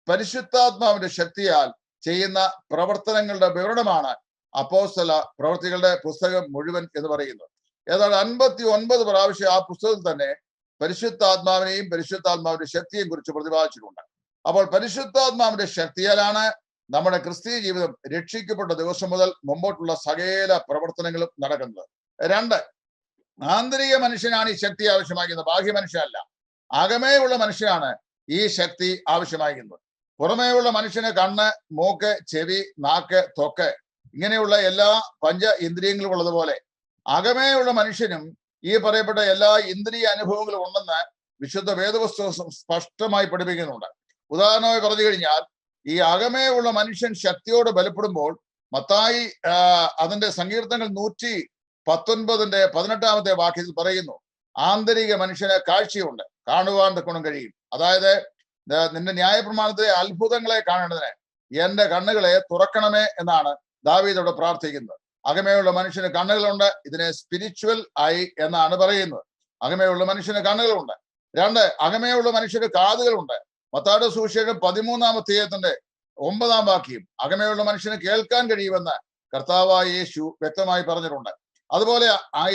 പരിശുദ്ധാത്മാവിന്റെ ശക്തിയാൽ ചെയ്യുന്ന പ്രവർത്തനങ്ങളുടെ വിവരണമാണ് അപ്പോസ്തല പ്രവൃത്തികളുടെ പുസ്തകം മുഴുവൻ എന്ന് പറയുന്നത്. ഏതാണ്ട് 59 പ്രാവശ്യം ആ പുസ്തകത്തിൽ തന്നെ പരിശുദ്ധാത്മാവിനെയും പരിശുദ്ധാത്മാവിന്റെ ശക്തിയെയും കുറിച്ച് പ്രതിപാദിച്ചിട്ടുണ്ട്. അപ്പോൾ പരിശുദ്ധാത്മാവിന്റെ ശക്തിയാലാണ് നമ്മുടെ ക്രിസ്തീയ ജീവിതം രക്ഷിക്കപ്പെട്ട ദിവസം മുതൽ മുമ്പോട്ടുള്ള സകല പ്രവർത്തനങ്ങളും നടക്കുന്നത്. 2, ആന്തരിക മനുഷ്യനാണ് ഈ ശക്തി ആവശ്യമാക്കുന്നത്, ബാഹ്യ മനുഷ്യനല്ല. അകമേയുള്ള മനുഷ്യനാണ് ഈ ശക്തി ആവശ്യമാക്കുന്നത്. പുറമേയുള്ള മനുഷ്യന് കണ്ണ്, മൂക്ക്, ചെവി, നാക്ക്, ത്വക്ക് ഇങ്ങനെയുള്ള എല്ലാ പഞ്ച ഇന്ദ്രിയങ്ങളും ഉള്ളതുപോലെ അകമേയുള്ള മനുഷ്യനും ഈ പറയപ്പെട്ട എല്ലാ ഇന്ദ്രിയ അനുഭവങ്ങളും ഉണ്ടെന്ന് വിശുദ്ധ വേദപുസ്തകം സ്പഷ്ടമായി പഠിപ്പിക്കുന്നുണ്ട്. ഉദാഹരണമായി പറഞ്ഞു കഴിഞ്ഞാൽ, ഈ അകമേയുള്ള മനുഷ്യൻ ശക്തിയോട് ബലപ്പെടുമ്പോൾ മത്തായി അതിന്റെ സങ്കീർത്തനങ്ങൾ 119 18-ാമത്തെ വാക്യത്തിൽ പറയുന്നു, ആന്തരിക മനുഷ്യന് കാഴ്ചയുണ്ട്, കാണുവാൻ തക്കോണം കഴിയും. അതായത് നിന്റെ ന്യായപ്രമാണത്തിലെ അത്ഭുതങ്ങളെ കാണേണ്ടതിന് എന്റെ കണ്ണുകളെ തുറക്കണമേ എന്നാണ് ദാവീദോട് പ്രാർത്ഥിക്കുന്നത്. അകമേയുള്ള മനുഷ്യന് കണ്ണുകളുണ്ട്, ഇതിനെ സ്പിരിച്വൽ ഐ എന്നാണ് പറയുന്നത്. അകമേയുള്ള മനുഷ്യന് കണ്ണുകളുണ്ട്. 2, അകമേയുള്ള മനുഷ്യന് കാതുകളുണ്ട്. മത്തായിയുടെ സുവിശേഷം 13-ാം അധ്യായത്തിന്റെ 9-ാം വാക്യം, അകമേയുള്ള മനുഷ്യന് കേൾക്കാൻ കഴിയുമെന്ന് കർത്താവായ യേശു വ്യക്തമായി പറഞ്ഞിട്ടുണ്ട്. അതുപോലെ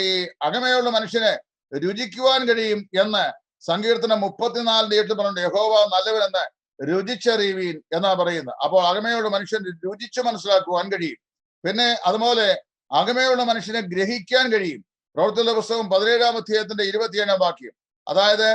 ഈ അകമേയുള്ള മനുഷ്യന് രുചിക്കുവാൻ കഴിയും എന്ന് സങ്കീർത്തനം 34:8 പറഞ്ഞു, യഹോവ നല്ലവനെന്ന് രുചിച്ചറിയുവീൻ എന്നാ പറയുന്നത്. അപ്പോൾ അകമേയുള്ള മനുഷ്യൻ രുചിച്ച് മനസ്സിലാക്കുവാൻ കഴിയും. പിന്നെ അതുപോലെ അകമേയുള്ള മനുഷ്യനെ ഗ്രഹിക്കാൻ കഴിയും. പ്രവൃത്തികളുടെ പുസ്തകം 17-ാം അധ്യായത്തിന്റെ 27-ാം വാക്യം, അതായത്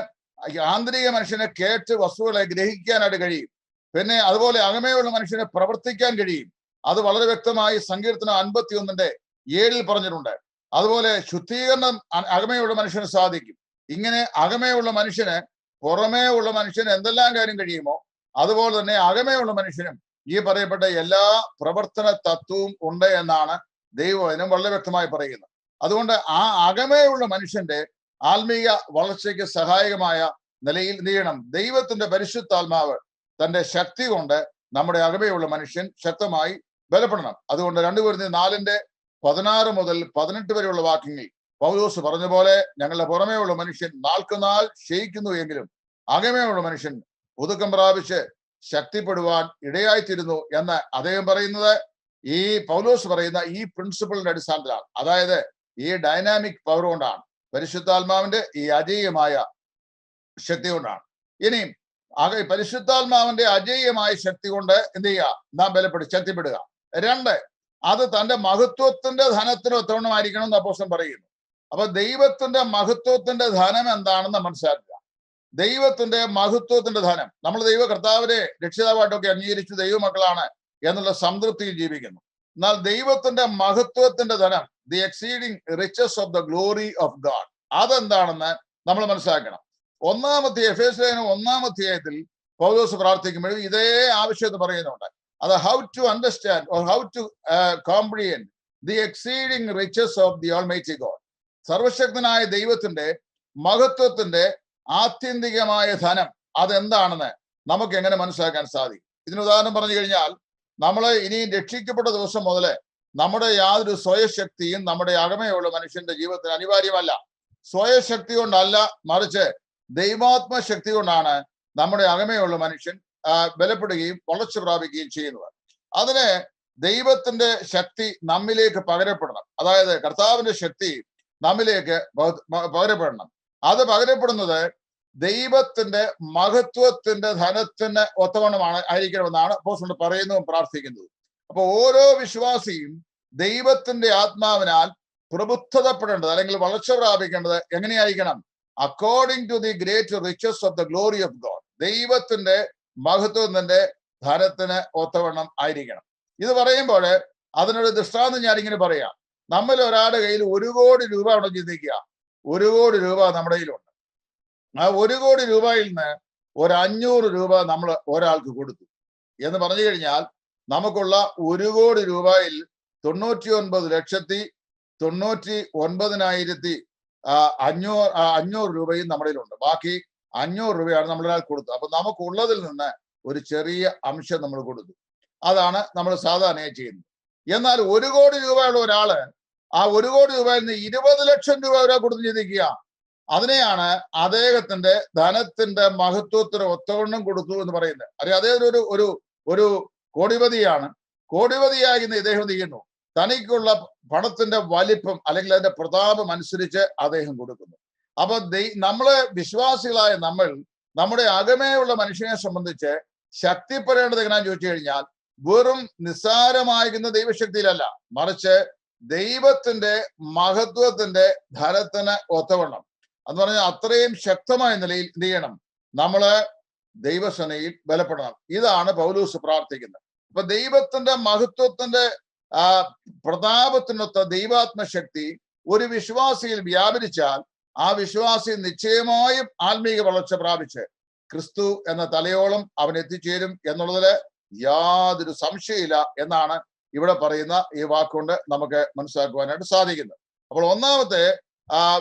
ആന്തരിക മനുഷ്യനെ കേട്ട് വസ്തുക്കളെ ഗ്രഹിക്കാനായിട്ട് കഴിയും. പിന്നെ അതുപോലെ അകമേയുള്ള മനുഷ്യനെ പ്രവർത്തിക്കാൻ കഴിയും. അത് വളരെ വ്യക്തമായി സങ്കീർത്തനം 51:7 പറഞ്ഞിട്ടുണ്ട്. അതുപോലെ ശുദ്ധീകരണം അകമേയുള്ള മനുഷ്യന് സാധിക്കും. ഇങ്ങനെ അകമേയുള്ള മനുഷ്യന് പുറമേ ഉള്ള മനുഷ്യന് എന്തെല്ലാം കാര്യം കഴിയുമോ അതുപോലെ തന്നെ അകമേയുള്ള മനുഷ്യനും ഈ പറയപ്പെട്ട എല്ലാ പ്രവർത്തന തത്വവും ഉണ്ട് എന്നാണ് ദൈവവചനം വളരെ വ്യക്തമായി പറയുന്നത്. അതുകൊണ്ട് ആ അകമേയുള്ള മനുഷ്യന്റെ ആത്മീയ വളർച്ചയ്ക്ക് സഹായകമായ നിലയിൽ എന്ത് ചെയ്യണം? ദൈവത്തിന്റെ പരിശുദ്ധാത്മാവ് തന്റെ ശക്തി കൊണ്ട് നമ്മുടെ അകമേയുള്ള മനുഷ്യൻ ശക്തമായി ബലപ്പെടണം. അതുകൊണ്ട് 2 കൊരിന്ത്യർ 4:16 മുതൽ 18 വരെയുള്ള വാക്യങ്ങളിൽ പൗലോസ് പറഞ്ഞ പോലെ ഞങ്ങളുടെ പുറമേയുള്ള മനുഷ്യൻ നാൾക്കുനാൾ ക്ഷയിക്കുന്നു എങ്കിലും അകമേയുള്ള മനുഷ്യൻ പുതുക്കം പ്രാപിച്ച് ശക്തിപ്പെടുവാൻ ഇടയായിത്തീരുന്നു എന്ന് അദ്ദേഹം പറയുന്നത് ഈ പൗലോസ് പറയുന്ന ഈ പ്രിൻസിപ്പിളിന്റെ അടിസ്ഥാനത്തിലാണ്. അതായത് ഈ ഡൈനാമിക് പവർ കൊണ്ടാണ്, പരിശുദ്ധാത്മാവിന്റെ ഈ അജേയമായ ശക്തി കൊണ്ടാണ്. ഇനിയും പരിശുദ്ധാത്മാവിന്റെ അജേയമായ ശക്തി കൊണ്ട് എന്ത് ചെയ്യുക? നാം ശക്തിപ്പെടുക. 2, അത് തന്റെ മഹത്വത്തിന്റെ ധനത്തിന് ഒത്തവണ്ണമായിരിക്കണം എന്ന് അപ്പോസ്തലൻ പറയുന്നു. അപ്പൊ ദൈവത്തിന്റെ മഹത്വത്തിന്റെ ധനം എന്താണെന്ന് മനസ്സിലാക്കുക. ദൈവത്തിന്റെ മഹത്വത്തിന്റെ ധനം, നമ്മൾ ദൈവ കർത്താവിനെ രക്ഷിതാവായിട്ടൊക്കെ അംഗീകരിച്ച് ദൈവമക്കളാണ് എന്നുള്ള സംതൃപ്തിയിൽ ജീവിക്കുന്നു. എന്നാൽ ദൈവത്തിന്റെ മഹത്വത്തിന്റെ ധനം, the exceeding riches of the glory of God, അതെന്താണെന്ന് നമ്മൾ മനസ്സിലാക്കണം. 1-ാമത്തെ എഫേസ്യ ലേഖനം 1-ാം അധ്യായത്തിൽ പൗലോസ് പ്രാർത്ഥിക്കുമ്പോഴും ഇതേ ആവശ്യത്തെ പറയുന്നുണ്ട്. അത് how to understand or how to comprehend the exceeding riches of the almighty God. സർവശക്തനായ ദൈവത്തിന്റെ മഹത്വത്തിന്റെ ആത്യന്തികമായ ധനം അതെന്താണെന്ന് നമുക്ക് എങ്ങനെ മനസ്സിലാക്കാൻ സാധിക്കും? ഇതിന് ഉദാഹരണം പറഞ്ഞു കഴിഞ്ഞാൽ, നമ്മൾ ഇനി രക്ഷിക്കപ്പെട്ട ദിവസം മുതൽ നമ്മുടെ യാതൊരു സ്വയശക്തിയും നമ്മുടെ അകമയുള്ള മനുഷ്യന്റെ ജീവിതത്തിന് അനിവാര്യമല്ല. സ്വയശക്തി കൊണ്ടല്ല, മറിച്ച് ദൈവാത്മ ശക്തി കൊണ്ടാണ് നമ്മുടെ അകമയുള്ള മനുഷ്യൻ ബലപ്പെടുകയും വളർച്ച പ്രാപിക്കുകയും ചെയ്യുന്നത്. അതിന് ദൈവത്തിന്റെ ശക്തി നമ്മിലേക്ക് പകരപ്പെടണം. അതായത് കർത്താവിന്റെ ശക്തി നമ്മിലേക്ക് പകരപ്പെടണം. അത് പകരപ്പെടുന്നത് ദൈവത്തിന്റെ മഹത്വത്തിന്റെ ധനത്തിന് ഒത്തവണ്ണമാണ് ആയിരിക്കണമെന്നാണ് അപ്പോസ്തലൻ പറയുന്നതും പ്രാർത്ഥിക്കുന്നതും. അപ്പൊ ഓരോ വിശ്വാസിയും ദൈവത്തിന്റെ ആത്മാവിനാൽ പ്രബുദ്ധതപ്പെടേണ്ടത് അല്ലെങ്കിൽ വളർച്ച പ്രാപിക്കേണ്ടത് എങ്ങനെയായിരിക്കണം? According to the great riches of the glory of God. ദൈവത്തിന്റെ മഹത്വത്തിന്റെ ധനത്തിന് ഒത്തവണ്ണം ആയിരിക്കണം. ഇത് പറയുമ്പോൾ അതിനൊരു ദൃഷ്ടാന്തം ഞാനിങ്ങനെ പറയാം. നമ്മൾ ഒരാളുടെ കയ്യിൽ 1 കോടി രൂപ ഉണ്ടെന്ന് ചിന്തിക്കുക. 1 കോടി രൂപ നമ്മുടെ കയ്യിലുണ്ട്. ആ 1 കോടി രൂപയിൽ നിന്ന് ഒരു 500 രൂപ നമ്മൾ ഒരാൾക്ക് കൊടുത്തു എന്ന് പറഞ്ഞു കഴിഞ്ഞാൽ നമുക്കുള്ള 1 കോടി രൂപയിൽ 99,99,500 രൂപയും നമ്മുടെ കയ്യിലുണ്ട്. ബാക്കി 500 രൂപയാണ് നമ്മളൊരാൾ കൊടുത്തത്. അപ്പൊ നമുക്കുള്ളതിൽ നിന്ന് ഒരു ചെറിയ അംശം നമ്മൾ കൊടുത്തു. അതാണ് നമ്മൾ സാധാരണയായി ചെയ്യുന്നത്. എന്നാൽ 1 കോടി രൂപയുള്ള ഒരാള് ആ 1 കോടി രൂപയിൽ നിന്ന് 20 ലക്ഷം രൂപ ഒരാൾ കൊടുത്ത് ചിന്തിക്കുക. അതിനെയാണ് അദ്ദേഹത്തിന്റെ ധനത്തിന്റെ മഹത്വത്തിന് ഒത്തവണ്ണം കൊടുത്തു എന്ന് പറയുന്നത്. അദ്ദേഹം ഒരു കോടിപതിയാണ്. കോടിപതിയാകുന്ന ഇദ്ദേഹം ചെയ്യുന്നു, തനിക്കുള്ള പണത്തിന്റെ വലിപ്പം അല്ലെങ്കിൽ അതിന്റെ പ്രതാപം അനുസരിച്ച് അദ്ദേഹം കൊടുക്കുന്നു. അപ്പൊ നമ്മള് വിശ്വാസികളായ നമ്മുടെ അകമേയുള്ള മനുഷ്യനെ സംബന്ധിച്ച് ശക്തിപ്പെടേണ്ടത് എങ്ങനെയാന്ന് ചോദിച്ചു കഴിഞ്ഞാൽ വെറും നിസ്സാരമാകുന്ന ദൈവശക്തിയിലല്ല, മറിച്ച് ദൈവത്തിന്റെ മഹത്വത്തിന്റെ ധനത്തിന് ഒത്തവണ്ണം എന്ന് പറഞ്ഞാൽ അത്രയും ശക്തമായ നിലയിൽ എന്ത് ചെയ്യണം, നമ്മള് ദൈവസേനയിൽ ബലപ്പെടണം. ഇതാണ് പൗലോസ് പ്രാർത്ഥിക്കുന്നത്. അപ്പൊ ദൈവത്തിന്റെ മഹത്വത്തിന്റെ പ്രതാപത്തിനൊത്ത ദൈവാത്മശക്തി ഒരു വിശ്വാസിയിൽ വ്യാപരിച്ചാൽ ആ വിശ്വാസി നിശ്ചയമായും ആത്മീക വളർച്ച പ്രാപിച്ച് ക്രിസ്തു എന്ന തലയോളം അവൻ എത്തിച്ചേരും എന്നുള്ളതില് യാതൊരു സംശയമില്ല എന്നാണ് ഇവിടെ പറയുന്ന ഈ വാക്കുകൊണ്ട് നമുക്ക് മനസ്സിലാക്കുവാനായിട്ട് സാധിക്കുന്നത്. അപ്പോൾ ഒന്നാമത്തെ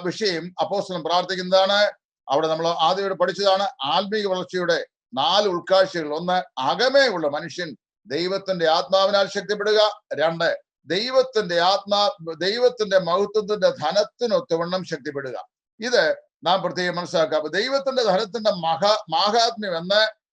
വിഷയം അപ്പോസ്തലൻ പ്രാർത്ഥിക്കുന്നതാണ്. അവിടെ നമ്മൾ ആദ്യം പഠിച്ചതാണ് ആത്മീക വളർച്ചയുടെ 4 ഉൾക്കാഴ്ചകൾ. 1, അകമേ ഉള്ള മനുഷ്യൻ ദൈവത്തിന്റെ ആത്മാവിനാൽ ശക്തിപ്പെടുക. 2, ദൈവത്തിന്റെ മഹത്വത്തിന്റെ ധനത്തിനൊത്തവണ്ണം ശക്തിപ്പെടുക. ഇത് നാം പ്രത്യേകം മനസ്സിലാക്കുക. അപ്പൊ ദൈവത്തിന്റെ ധനത്തിന്റെ മാഹാത്മ്യം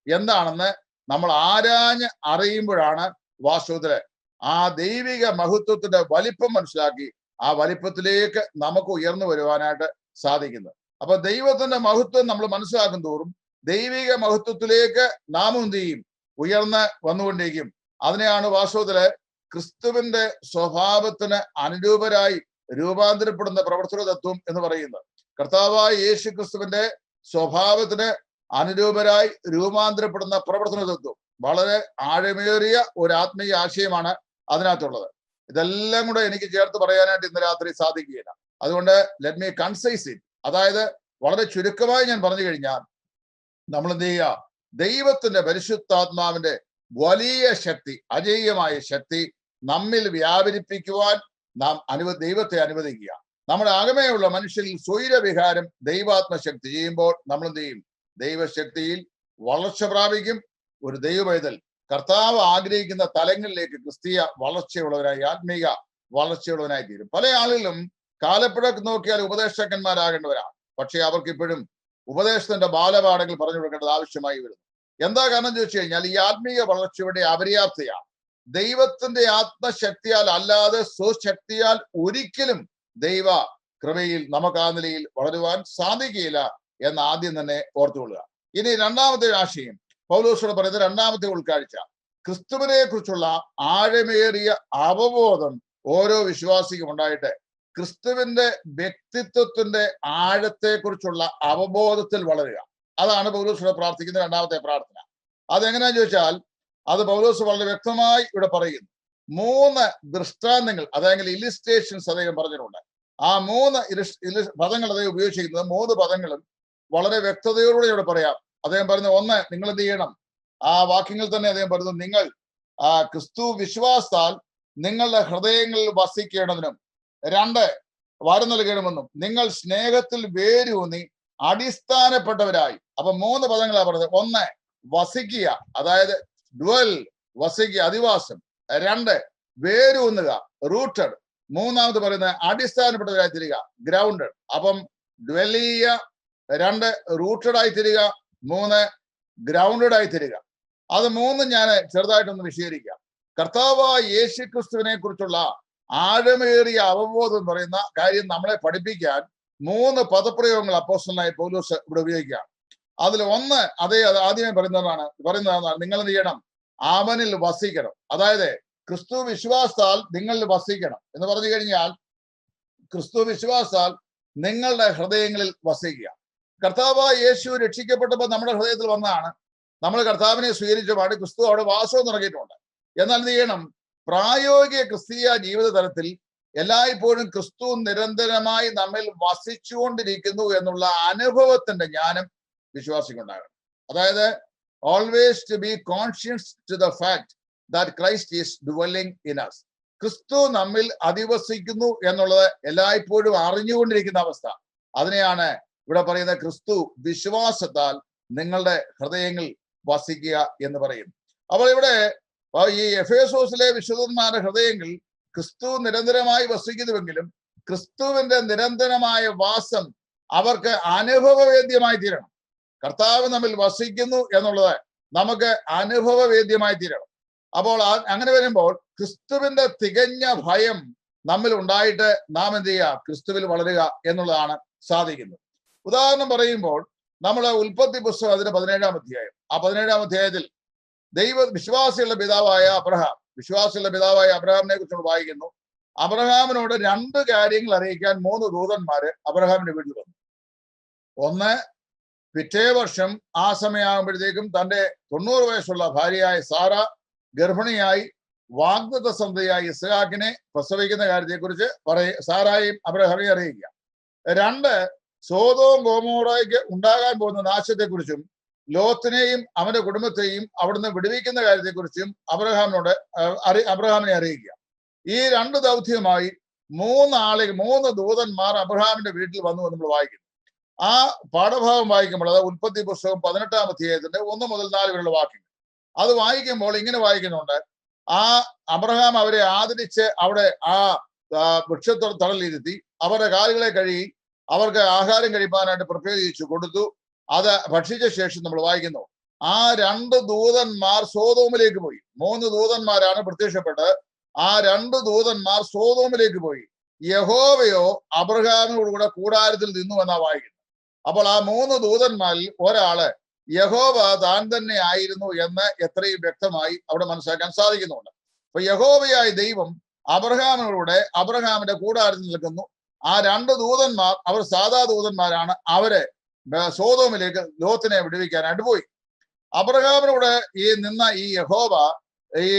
എന്താണെന്ന് നമ്മൾ ആരാഞ്ഞ് അറിയുമ്പോഴാണ് വാസ്തവത്തില് ആ ദൈവിക മഹത്വത്തിന്റെ വലിപ്പം മനസ്സിലാക്കി ആ വലിപ്പത്തിലേക്ക് നമുക്ക് ഉയർന്നു വരുവാനായിട്ട് സാധിക്കുന്നത്. അപ്പൊ ദൈവത്തിന്റെ മഹത്വം നമ്മൾ മനസ്സിലാക്കും തോറും ദൈവിക മഹത്വത്തിലേക്ക് നാം എന്ത് ചെയ്യും, ഉയർന്ന് വന്നുകൊണ്ടിരിക്കും. അതിനെയാണ് വാസ്തവത്തില് ക്രിസ്തുവിന്റെ സ്വഭാവത്തിന് അനുരൂപരായി രൂപാന്തരപ്പെടുന്ന പ്രവർത്തന തത്വം എന്ന് പറയുന്നത്. കർത്താവായ യേശു ക്രിസ്തുവിന്റെ സ്വഭാവത്തിന് അനുരൂപരായി രൂപാന്തരപ്പെടുന്ന പ്രവർത്തന തത്വം വളരെ ആഴമേറിയ ഒരു ആത്മീയ ആശയമാണ് അതിനകത്തുള്ളത്. ഇതെല്ലാം കൂടെ എനിക്ക് ചേർത്ത് പറയാനായിട്ട് ഇന്ന് രാത്രി സാധിക്കുകയില്ല. അതുകൊണ്ട് ലെറ്റ് മീ കൺസൈസ് ഇറ്റ്. അതായത് വളരെ ചുരുക്കമായി ഞാൻ പറഞ്ഞു കഴിഞ്ഞാൽ നമ്മൾ എന്ത് ചെയ്യുക, ദൈവത്തിന്റെ പരിശുദ്ധാത്മാവിന്റെ വലിയ ശക്തി, അജയ്യമായ ശക്തി നമ്മിൽ വ്യാപരിപ്പിക്കുവാൻ നാം ദൈവത്തെ അനുവദിക്കുക. നമ്മുടെ അകമേയുള്ള മനുഷ്യരിൽ സ്വൈരവിഹാരം ദൈവാത്മശക്തി ചെയ്യുമ്പോൾ നമ്മൾ എന്ത് ചെയ്യും, ദൈവശക്തിയിൽ വളർച്ച പ്രാപിക്കും. ഒരു ദൈവപൈതൽ കർത്താവ് ആഗ്രഹിക്കുന്ന തലങ്ങളിലേക്ക് ക്രിസ്തീയ വളർച്ചയുള്ളവരായി, ആത്മീക വളർച്ചയുള്ളവനായി തീരും. പല ആളുകളും കാലപ്പഴക്ക് നോക്കിയാൽ ഉപദേശകന്മാരാകേണ്ടവരാണ്. പക്ഷെ അവർക്ക് ഇപ്പോഴും ഉപദേശത്തിന്റെ ബാലപാഠങ്ങൾ പറഞ്ഞു കൊടുക്കേണ്ടത് ആവശ്യമായി വരുന്നു. എന്താ കാരണം ചോദിച്ചു കഴിഞ്ഞാൽ ഈ ആത്മീയ വളർച്ചയുടെ അപര്യാപ്തയാണ്. ദൈവത്തിന്റെ ആത്മശക്തിയാൽ അല്ലാതെ സ്വശക്തിയാൽ ഒരിക്കലും ദൈവ കൃപയിൽ നമുക്ക് ആ നിലയിൽ വളരുവാൻ സാധിക്കുകയില്ല എന്ന് ആദ്യം തന്നെ ഓർത്തുകൊള്ളുക. ഇനി രണ്ടാമത്തെ ആശയം പൗലോസോട് പറയുന്ന രണ്ടാമത്തെ ഉൾക്കാഴ്ച, ക്രിസ്തുവിനെ കുറിച്ചുള്ള ആഴമേറിയ അവബോധം ഓരോ വിശ്വാസിക്കും ഉണ്ടായിട്ട് ക്രിസ്തുവിന്റെ വ്യക്തിത്വത്തിന്റെ ആഴത്തെക്കുറിച്ചുള്ള അവബോധത്തിൽ വളരുക. അതാണ് പൗലോസോട് പ്രാർത്ഥിക്കുന്ന രണ്ടാമത്തെ പ്രാർത്ഥന. അതെങ്ങനെയാന്ന് ചോദിച്ചാൽ അത് പൗലോസ് വളരെ വ്യക്തമായി ഇവിടെ പറയുന്നു. 3 ദൃഷ്ടാന്തങ്ങൾ, അതായത് ഇല്ലിസ്ട്രേഷൻസ് അദ്ദേഹം പറഞ്ഞിട്ടുണ്ട്. ആ 3 പദങ്ങൾ അദ്ദേഹം ഉപയോഗിച്ചിരിക്കുന്നത് 3 പദങ്ങളും വളരെ വ്യക്തതയോടുകൂടി ഇവിടെ പറയാം. അദ്ദേഹം പറയുന്നത്, 1, നിങ്ങൾ എന്ത് ചെയ്യണം, ആ വാക്യങ്ങൾ തന്നെ അദ്ദേഹം പറയുന്നു, നിങ്ങൾ ക്രിസ്തു വിശ്വാസത്താൽ നിങ്ങളുടെ ഹൃദയങ്ങളിൽ വസിക്കേണ്ടതിനും 2 വരം നൽകണമെന്നും നിങ്ങൾ സ്നേഹത്തിൽ വേരൂന്നി അടിസ്ഥാനപ്പെട്ടവരായി. അപ്പൊ 3 പദങ്ങളാണ് പറഞ്ഞത്. 1, വസിക്കുക, അതായത് ഡ്വൽ, വസിക്കുക, അധിവാസം. 2, വേരൂന്നുക, റൂട്ടഡ്. 3ാമത് പറയുന്നത് അടിസ്ഥാനപ്പെട്ടവരായി തീരുക, ഗ്രൗണ്ടഡ്. അപ്പം ഡ്വെൽ ചെയ്യുക, 2 റൂട്ടഡ് ആയി തീരുക, 3 ഗ്രൗണ്ടഡ് ആയി തീരുക. അത് 3 ഞാൻ ചെറുതായിട്ടൊന്ന് വിശദീകരിക്കാം. കർത്താവായ യേശു ക്രിസ്തുവിനെ കുറിച്ചുള്ള ആഴമേറിയ അവബോധം എന്ന് പറയുന്ന കാര്യം നമ്മളെ പഠിപ്പിക്കാൻ 3 പദപ്രയോഗങ്ങൾ അപ്പോസ്തലനായ പൗലോസ് ഇവിടെ ഉപയോഗിക്കുകയാണ്. അതിൽ 1 അത് ആദ്യമേ പറയുന്നതാണ് നിങ്ങൾ എന്ത് ചെയ്യണം, അവനിൽ വസിക്കണം. അതായത് ക്രിസ്തു വിശ്വാസത്താൽ നിങ്ങളിൽ വസിക്കണം എന്ന് പറഞ്ഞു കഴിഞ്ഞാൽ ക്രിസ്തു വിശ്വാസത്താൽ നിങ്ങളുടെ ഹൃദയങ്ങളിൽ വസിക്കുക. കർത്താവായ യേശു രക്ഷിക്കപ്പെട്ടപ്പോൾ നമ്മുടെ ഹൃദയത്തിൽ വന്നതാണ്. നമ്മൾ കർത്താവിനെ സ്വീകരിച്ചപാട് ക്രിസ്തു അവിടെ വാസവും തുടങ്ങിയിട്ടുണ്ട്. എന്നാൽ എന്ത് ചെയ്യണം? പ്രായോഗിക ക്രിസ്തീയ ജീവിത തലത്തിൽ എല്ലായ്പ്പോഴും ക്രിസ്തു നിരന്തരമായി നമ്മിൽ വസിച്ചുകൊണ്ടിരിക്കുന്നു എന്നുള്ള അനുഭവത്തിന്റെ ജ്ഞാനം വിശ്വാസിക്കുണ്ടാകണം. അതായത് always to be conscious to the fact that Christ is dwelling in us. ക്രിസ്തു നമ്മിൽ അധിവസിക്കുന്നു എന്നുള്ളത് എല്ലായ്പ്പോഴും അറിഞ്ഞുകൊണ്ടിരിക്കുന്ന അവസ്ഥ. അതിനെയാണ് ഇവിടെ പറയുന്ന ക്രിസ്തു വിശ്വാസത്താൽ നിങ്ങളുടെ ഹൃദയങ്ങളിൽ വസിക്കുക എന്ന് പറയും. അപ്പോൾ ഇവിടെ ഈ എഫേസോസിലെ വിശുദ്ധന്മാരുടെ ഹൃദയങ്ങൾ ക്രിസ്തു നിരന്തരമായി വസിക്കുന്നുവെങ്കിലും ക്രിസ്തുവിന്റെ നിരന്തരമായ വാസം അവർക്ക് അനുഭവവേദ്യമായി തീരണം. കർത്താവ് നമ്മിൽ വസിക്കുന്നു എന്നുള്ളത് നമുക്ക് അനുഭവവേദ്യമായി തീരണം. അപ്പോൾ അങ്ങനെ വരുമ്പോൾ ക്രിസ്തുവിന്റെ തികഞ്ഞ ഭയം നമ്മിൽ ഉണ്ടായിട്ട് നാം എന്ത് ചെയ്യുക? ക്രിസ്തുവിൽ വളരുക എന്നുള്ളതാണ് സാധിക്കുന്നത്. ഉദാഹരണം പറയുമ്പോൾ നമ്മൾ ഉൽപ്പത്തി പുസ്തകം അതിന്റെ 17-ാം അധ്യായം, ആ 17-ാം അധ്യായത്തിൽ വിശ്വാസികളുടെ പിതാവായ അബ്രഹാമിനെ കുറിച്ച് വായിക്കുന്നു. അബ്രഹാമിനോട് 2 കാര്യങ്ങൾ അറിയിക്കാൻ 3 ദൂതന്മാര് അബ്രഹാമിന്റെ വീട്ടിൽ വന്നു. ഒന്ന്, പിറ്റേ വർഷം ആ സമയമാകുമ്പോഴത്തേക്കും തന്റെ 90 വയസ്സുള്ള ഭാര്യയായ സാറ ഗർഭിണിയായി വാഗ്ദത്ത സന്തതിയായ ഇസ്ഹാക്കിനെ പ്രസവിക്കുന്ന കാര്യത്തെക്കുറിച്ച് സാറായും അബ്രഹാമിനെ അറിയിക്കുക. 2, സോദോം ഗോമോറയ്ക്ക് ഉണ്ടാകാൻ പോകുന്ന നാശത്തെക്കുറിച്ചും ലോത്തിനെയും അവന്റെ കുടുംബത്തെയും അവിടുന്ന് വിടുവിക്കുന്ന കാര്യത്തെക്കുറിച്ചും അബ്രഹാമിനെ അറിയിക്കുക. ഈ 2 ദൗത്യമായി 3 ദൂതന്മാർ അബ്രഹാമിന്റെ വീട്ടിൽ വന്നു എന്ന് നമ്മൾ വായിക്കുന്നു. ആ പാഠഭാഗം വായിക്കുമ്പോൾ, അത് ഉൽപ്പത്തി പുസ്തകം 18-ാം അധ്യായത്തിന്റെ 1 മുതൽ 4 വരെയുള്ള വാക്യങ്ങൾ, അത് വായിക്കുമ്പോൾ ഇങ്ങനെ വായിക്കുന്നുണ്ട്. ആ അബ്രഹാം അവരെ ആദരിച്ച് അവിടെ ആ വൃക്ഷത്തടലിരുത്തി അവരുടെ കാലുകളെ കഴുകി അവർക്ക് ആഹാരം കഴിപ്പാനായിട്ട് പ്രത്യേകിച്ചു കൊടുത്തു. അത് ഭക്ഷിച്ച ശേഷം നമ്മൾ വായിക്കുന്നു, ആ 2 ദൂതന്മാർ സോദോമിലേക്ക് പോയി. 3 ദൂതന്മാരാണ് പ്രത്യക്ഷപ്പെട്ട്. ആ 2 ദൂതന്മാർ സോദോമിലേക്ക് പോയി. യഹോവയോ അബ്രഹാമിനോടുകൂടെ കൂടാരത്തിൽ നിന്നു എന്നാ വായിക്കുന്നത്. അപ്പോൾ ആ 3 ദൂതന്മാരിൽ ഒരാള് യഹോവ താൻ തന്നെ ആയിരുന്നു എന്ന് എത്രയും വ്യക്തമായി അവിടെ മനസ്സിലാക്കാൻ സാധിക്കുന്നുണ്ട്. അപ്പൊ യഹോവയായ ദൈവം അബ്രഹാമിന്റെ കൂടാരത്തിൽ നിൽക്കുന്നു. ആ 2 ദൂതന്മാർ അവർ സാധാ ദൂതന്മാരാണ്. അവര് സോദോമിലേക്ക് ലോത്തിനെ വിടുവിക്കാനായിട്ട് പോയി. അബ്രഹാമിനോട് നിന്ന ഈ യഹോവ ഈ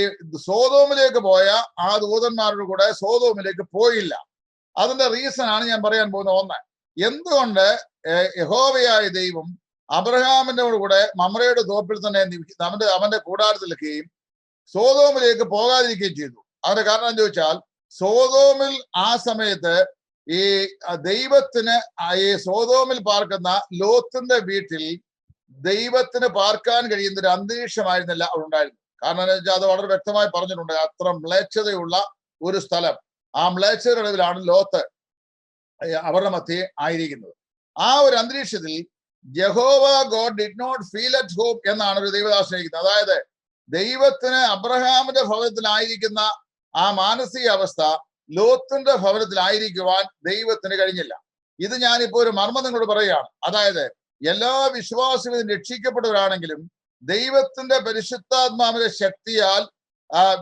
സോദോമിലേക്ക് പോയ ആ ദൂതന്മാരുടെ കൂടെ സോദോമിലേക്ക് പോയില്ല. അതിന്റെ റീസൺ ആണ് ഞാൻ പറയാൻ പോകുന്നത്. ഒന്ന്, എന്തുകൊണ്ട് യഹോവയായ ദൈവം അബ്രഹാമിന്റെ കൂടെ മമ്രയുടെ തോപ്പിൽ തന്നെ അവന്റെ കൂടാരത്തിൽ നിൽക്കുകയും സോദോമിലേക്ക് പോകാതിരിക്കുകയും ചെയ്തു? അതിന്റെ കാരണം എന്ന് ചോദിച്ചാൽ, സോദോമിൽ ആ സമയത്ത് ഈ ദൈവത്തിന് ഈ സോദോമിൽ പാർക്കുന്ന ലോത്തിന്റെ വീട്ടിൽ ദൈവത്തിന് പാർക്കാൻ കഴിയുന്ന ഒരു അന്തരീക്ഷമായിരുന്നില്ല അവിടെ ഉണ്ടായിരുന്നു. കാരണം എന്താ വെച്ചാൽ അത് വളരെ വ്യക്തമായി പറഞ്ഞിട്ടുണ്ട്. അത്ര മ്ലേച്ഛതയുള്ള ഒരു സ്ഥലം, ആ മ്ലേച്ഛതയുടെ ഇടയിലാണ് ലോത്ത് അവരുടെ മധ്യേ ആയിരിക്കുന്നത്. ആ ഒരു അന്തരീക്ഷത്തിൽ യഹോവ God did not feel at home എന്നാണ് ഒരു ദൈവദാസൻ ഇരിക്കുന്നത്. അതായത് ദൈവത്തിന് അബ്രഹാമിന്റെ ഭവനത്തിലായിരിക്കുന്ന ആ മാനസിക അവസ്ഥ ലോത്തിന്റെ ഭവനത്തിലായിരിക്കുവാൻ ദൈവത്തിന് കഴിഞ്ഞില്ല. ഇത് ഞാനിപ്പോ ഒരു മർമ്മം നിങ്ങളോട് പറയുകയാണ്. അതായത് എല്ലാ വിശ്വാസികളും രക്ഷിക്കപ്പെട്ടവരാണെങ്കിലും ദൈവത്തിന്റെ പരിശുദ്ധാത്മാവിന്റെ ശക്തിയാൽ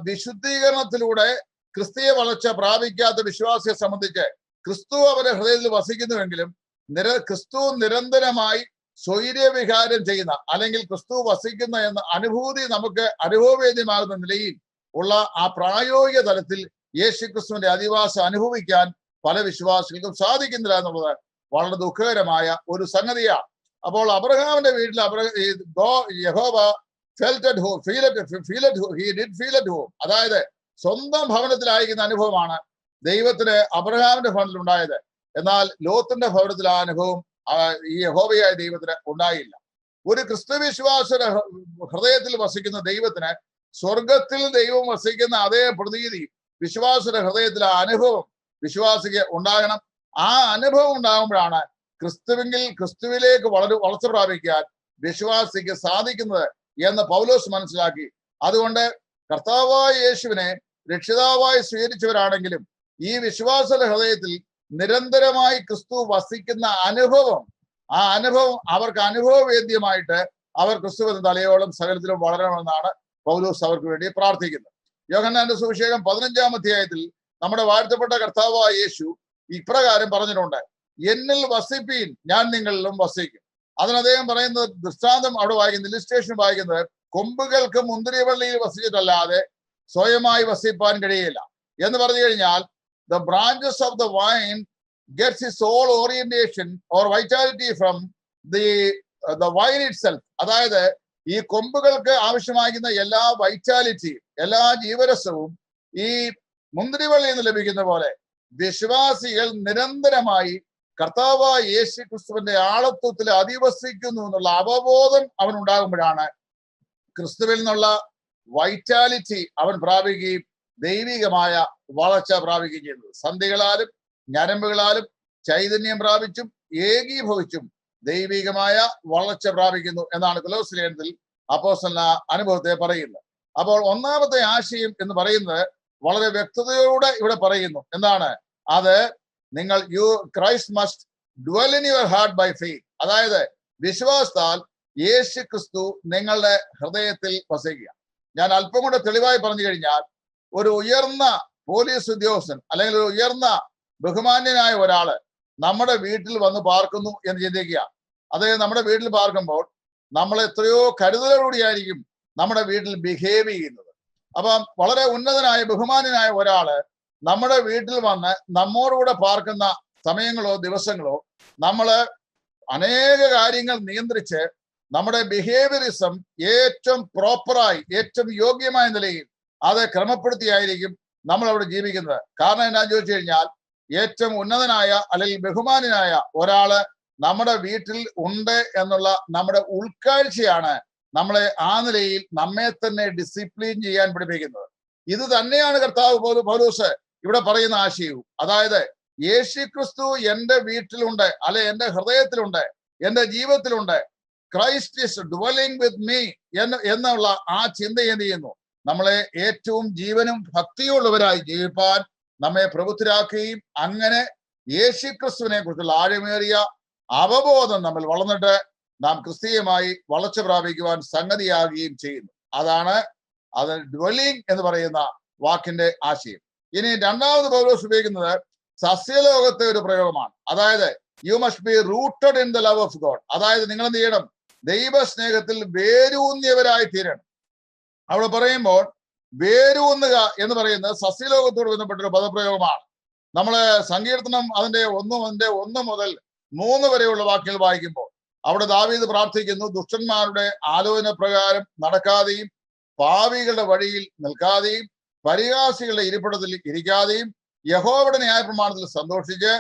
വിശുദ്ധീകരണത്തിലൂടെ ക്രിസ്തീയ വളർച്ച പ്രാപിക്കാത്ത വിശ്വാസിയെ സംബന്ധിച്ച് ക്രിസ്തു അവരുടെ ഹൃദയത്തിൽ വസിക്കുന്നുവെങ്കിലും ക്രിസ്തു നിരന്തരമായി സ്വൈര്യവിഹാരം ചെയ്യുന്ന, അല്ലെങ്കിൽ ക്രിസ്തു വസിക്കുന്ന എന്ന അനുഭൂതി നമുക്ക് അനുഭവവേദ്യമാകുന്ന നിലയിൽ ഉള്ള ആ പ്രായോഗിക തലത്തിൽ യേശുക്രിസ്തുവിന്റെ അധിവാസം അനുഭവിക്കാൻ പല വിശ്വാസികൾക്കും സാധിക്കുന്നില്ല എന്നുള്ളത് വളരെ ദുഃഖകരമായ ഒരു സംഗതിയാണ്. അപ്പോൾ അബ്രഹാമിന്റെ വീട്ടിൽ യഹോവ felt at home, feel at home. അതായത് സ്വന്തം ഭവനത്തിലായിരിക്കുന്ന അനുഭവമാണ് ദൈവത്തിന് അബ്രഹാമിന്റെ ഭവനത്തിൽ ഉണ്ടായത്. എന്നാൽ ലോത്തിന്റെ ഭവനത്തിൽ ആ അനുഭവം ഈ യഹോവയായ ദൈവത്തിന് ഉണ്ടായില്ല. ഒരു ക്രിസ്തുവിശ്വാസിയുടെ ഹൃദയത്തിൽ വസിക്കുന്ന ദൈവത്തിന് സ്വർഗത്തിൽ ദൈവം വസിക്കുന്ന അതേ പ്രതീതി വിശ്വാസിയുടെ ഹൃദയത്തിൽ ആ അനുഭവം വിശ്വാസിക്ക് ഉണ്ടാകണം. ആ അനുഭവം ഉണ്ടാകുമ്പോഴാണ് ക്രിസ്തുവിലേക്ക് വളർച്ച പ്രാപിക്കാൻ വിശ്വാസിക്ക് സാധിക്കുന്നത് എന്ന് പൗലോസ് മനസ്സിലാക്കി. അതുകൊണ്ട് കർത്താവായ യേശുവിനെ രക്ഷിതാവായി സ്വീകരിച്ചവരാണെങ്കിലും ഈ വിശ്വാസിയുടെ ഹൃദയത്തിൽ നിരന്തരമായി ക്രിസ്തു വസിക്കുന്ന അനുഭവം, ആ അനുഭവം അവർക്ക് അനുഭവവേദ്യമായിട്ട് അവർ ക്രിസ്തുവിന്റെ തലയോളം സകലത്തിലും വളരണമെന്നാണ് പൗലോസ് അവർക്ക് വേണ്ടി പ്രാർത്ഥിക്കുന്നത്. യോഹന്നാന്റെ സുവിശേഷം 15-ാം അധ്യായത്തിൽ നമ്മുടെ വാഴ്ത്തപ്പെട്ട കർത്താവായ യേശു ഇപ്രകാരം പറഞ്ഞിട്ടുണ്ട്, എന്നിൽ വസിപ്പീൻ, ഞാൻ നിങ്ങളിലും വസിക്കും. അതിന് അദ്ദേഹം പറയുന്നത് ദൃഷ്ടാന്തം അവിടെ വായിക്കുന്നത്, ഇല്ലുസ്ട്രേഷൻ വായിക്കുന്നത്, കൊമ്പുകൾക്ക് മുന്തിരിവള്ളിയിൽ വസിച്ചിട്ടല്ലാതെ സ്വയമായി വസിപ്പാൻ കഴിയില്ല എന്ന് പറഞ്ഞു കഴിഞ്ഞാൽ, the branches of the vine gets its whole orientation or vitality from the vine itself. അതായത് ഈ കൊമ്പുകൾക്ക് ആവശ്യമാകുന്ന എല്ലാ വൈറ്റാലിറ്റിയും എല്ലാ ജീവരസവും ഈ മുന്തിരിവള്ളിയിൽ നിന്ന് ലഭിക്കുന്ന പോലെ വിശ്വാസികൾ നിരന്തരമായി കർത്താവായ യേശു ക്രിസ്തുവിന്റെ ആളത്വത്തിൽ അധിവസിക്കുന്നു എന്നുള്ള അവബോധം അവനുണ്ടാകുമ്പോഴാണ് ക്രിസ്തുവിൽ നിന്നുള്ള വൈറ്റാലിറ്റി അവൻ പ്രാപിക്കുകയും ദൈവികമായ വളർച്ച പ്രാപിക്കുകയും ചെയ്യുന്നത്. സന്ധികളാലും ഞരമ്പുകളാലും ചൈതന്യം പ്രാപിച്ചും ഏകീഭവിച്ചും ദൈവികമായ വളർച്ച പ്രാപിക്കുന്നു എന്നാണ് കൊലോസ്യ ലേഖനത്തിൽ അപ്പോസ്തലൻ അനുഭവത്തെ പറയുന്നത്. അപ്പോൾ ഒന്നാമത്തെ ആശയം എന്ന് പറയുന്നത് വളരെ വ്യക്തതയോടെ ഇവിടെ പറയുന്നു. എന്താണ് അത്? നിങ്ങൾ Christ must dwell in your heart by faith. അതായത് വിശ്വാസത്താൽ യേശു ക്രിസ്തു നിങ്ങളുടെ ഹൃദയത്തിൽ വസിക്കുക. ഞാൻ അല്പം കൂടെ തെളിവായി പറഞ്ഞു കഴിഞ്ഞാൽ, ഒരു ഉയർന്ന പോലീസ് ഉദ്യോഗസ്ഥൻ അല്ലെങ്കിൽ ഒരു ഉയർന്ന ബഹുമാന്യനായ ഒരാള് നമ്മുടെ വീട്ടിൽ വന്ന് പാർക്കുന്നു എന്ന് ചിന്തിക്കുക. അദ്ദേഹം നമ്മുടെ വീട്ടിൽ പാർക്കുമ്പോൾ നമ്മൾ എത്രയോ കരുതലോടുകൂടിയായിരിക്കും നമ്മുടെ വീട്ടിൽ ബിഹേവ് ചെയ്യുന്നത്. അപ്പം വളരെ ഉന്നതനായ ബഹുമാന്യനായ ഒരാള് നമ്മുടെ വീട്ടിൽ വന്ന് നമ്മോടുകൂടെ പാർക്കുന്ന സമയങ്ങളോ ദിവസങ്ങളോ നമ്മള് അനേക കാര്യങ്ങൾ നിയന്ത്രിച്ച് നമ്മുടെ ബിഹേവിയറിസം ഏറ്റവും പ്രോപ്പറായി ഏറ്റവും യോഗ്യമായ നിലയിൽ അത് ക്രമപ്പെടുത്തിയായിരിക്കും നമ്മൾ അവിടെ ജീവിക്കുന്നത്. കാരണം എന്നാന്ന് ചോദിച്ചു കഴിഞ്ഞാൽ, ഏറ്റവും ഉന്നതനായ അല്ലെങ്കിൽ ബഹുമാന്യനായ ഒരാള് നമ്മുടെ വീട്ടിൽ ഉണ്ട് എന്നുള്ള നമ്മുടെ ഉൾക്കാഴ്ചയാണ് നമ്മളെ ആ നിലയിൽ നമ്മെ തന്നെ ഡിസിപ്ലിൻ ചെയ്യാൻ പഠിപ്പിക്കുന്നത്. ഇത് തന്നെയാണ് കർത്താവ് പൗലോസ് ഇവിടെ പറയുന്ന ആശയവും. അതായത് യേശു ക്രിസ്തു എൻ്റെ വീട്ടിലുണ്ട്, അല്ലെ എൻ്റെ ഹൃദയത്തിലുണ്ട്, എൻ്റെ ജീവിതത്തിലുണ്ട്, Christ is dwelling with me എന്നുള്ള ആ ചിന്ത എന്ത് ചെയ്യുന്നു? നമ്മളെ ഏറ്റവും ജീവനും ഭക്തിയുള്ളവരായി ജീവിപ്പാൻ നമ്മെ പ്രബുദ്ധരാക്കുകയും അങ്ങനെ യേശു ക്രിസ്തുവിനെ കുറിച്ചുള്ള ആഴമേറിയ അവബോധം നമ്മൾ വളർന്നിട്ട് നാം ക്രിസ്തീയമായി വളർച്ച പ്രാപിക്കുവാൻ സംഗതിയാകുകയും ചെയ്യുന്നു. അതാണ് അത് ഡ്വെല്ലിംഗ് എന്ന് പറയുന്ന വാക്കിന്റെ ആശയം. ഇനി രണ്ടാമത് പൗലോസ് ഉപയോഗിക്കുന്നത് സസ്യലോകത്തെ ഒരു പ്രയോഗമാണ്. അതായത് U must B rooted in the love of God. അതായത് നിങ്ങൾ എന്ത് ചെയ്യണം? ദൈവസ്നേഹത്തിൽ വേരൂന്നിയവരായി തീരണം. അവിടെ പറയുമ്പോൾ വേരൂന്നുക എന്ന് പറയുന്നത് സസ്യലോകത്തോട് ബന്ധപ്പെട്ട ഒരു പദപ്രയോഗമാണ്. നമ്മള് സങ്കീർത്തനം അതിന്റെ 1 മുതൽ 3 വരെയുള്ള വാക്യങ്ങൾ വായിക്കുമ്പോൾ അവിടെ ദാവീദ് പ്രാർത്ഥിക്കുന്നു, ദുഷ്ടന്മാരുടെ ആലോചന പ്രകാരം നടക്കാതെയും പാപികളുടെ വഴിയിൽ നിൽക്കാതെയും പരിഹാസികളുടെ ഇരിപ്പിടത്തിൽ ഇരിക്കാതെയും യഹോവയുടെ ന്യായപ്രമാണത്തിൽ സന്തോഷിച്ച്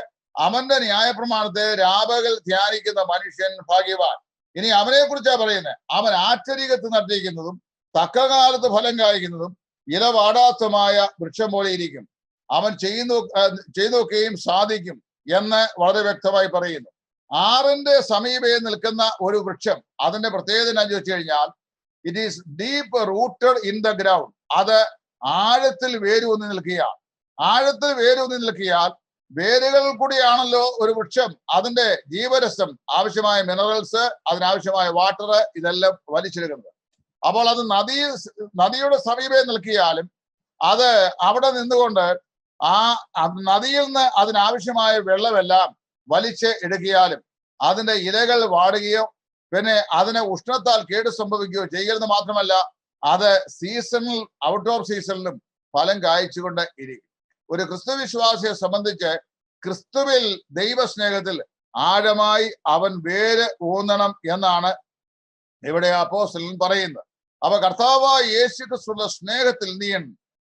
അവന്റെ ന്യായപ്രമാണത്തെ രാപകൽ ധ്യാനിക്കുന്ന മനുഷ്യൻ ഭാഗ്യവാൻ. ഇനി അവനെ കുറിച്ചാ പറയുന്നത്. അവൻ ആറ്റരികത്ത് നട്ടിരിക്കുന്നതും തക്കകാലത്ത് ഫലം കായ്ക്കുന്നതും ഇല വാടാത്തമായ വൃക്ഷം പോലെ ഇരിക്കും. അവൻ ചെയ്തൊക്കെയും സാധിക്കും എന്ന് വളരെ വ്യക്തമായി പറയുന്നു. ആറിന്റെ സമീപേ നിൽക്കുന്ന ഒരു വൃക്ഷം, അതിന്റെ പ്രത്യേകത എന്താണെന്ന് ചോദിച്ചു കഴിഞ്ഞാൽ, it is deep rooted in the ground. അത് ആഴത്തിൽ വേരൂന്നി നിൽക്കുകയാണ്. ആഴത്തിൽ വേരൂന്നി നിൽക്കിയാൽ വേരുകൾ കൂടിയാണല്ലോ ഒരു വൃക്ഷം അതിന്റെ ജീവരസം, ആവശ്യമായ മിനറൽസ്, അതിനാവശ്യമായ വാട്ടർ ഇതെല്ലാം വലിച്ചെടുക്കുന്നത്. അപ്പോൾ അത് നദിയുടെ സമീപേ നിൽക്കിയാലും അത് അവിടെ നിന്നുകൊണ്ട് ആ നദിയിൽ നിന്ന് അതിനാവശ്യമായ വെള്ളമെല്ലാം വലിച്ച് എടുക്കിയാലും അതിന്റെ ഇലകൾ വാടുകയോ പിന്നെ അതിന് ഉഷ്ണത്താൽ കേട് സംഭവിക്കുകയോ ചെയ്യരുത്. മാത്രമല്ല അത് സീസണിൽ ഔട്ട് ഓഫ് സീസണിലും ഫലം കായ്ച്ചുകൊണ്ട് ഇരിക്കും. ഒരു ക്രിസ്തു വിശ്വാസിയെ സംബന്ധിച്ച് ക്രിസ്തുവിൽ ദൈവസ്നേഹത്തിൽ ആഴമായി അവൻ വേര് ഊന്നണം എന്നാണ് ഇവിടെ അപ്പോസ്തലൻ പറയുന്നത്. അപ്പൊ കർത്താവായ യേശു ക്രിസ്തുവിന്റെ സ്നേഹത്തിൽ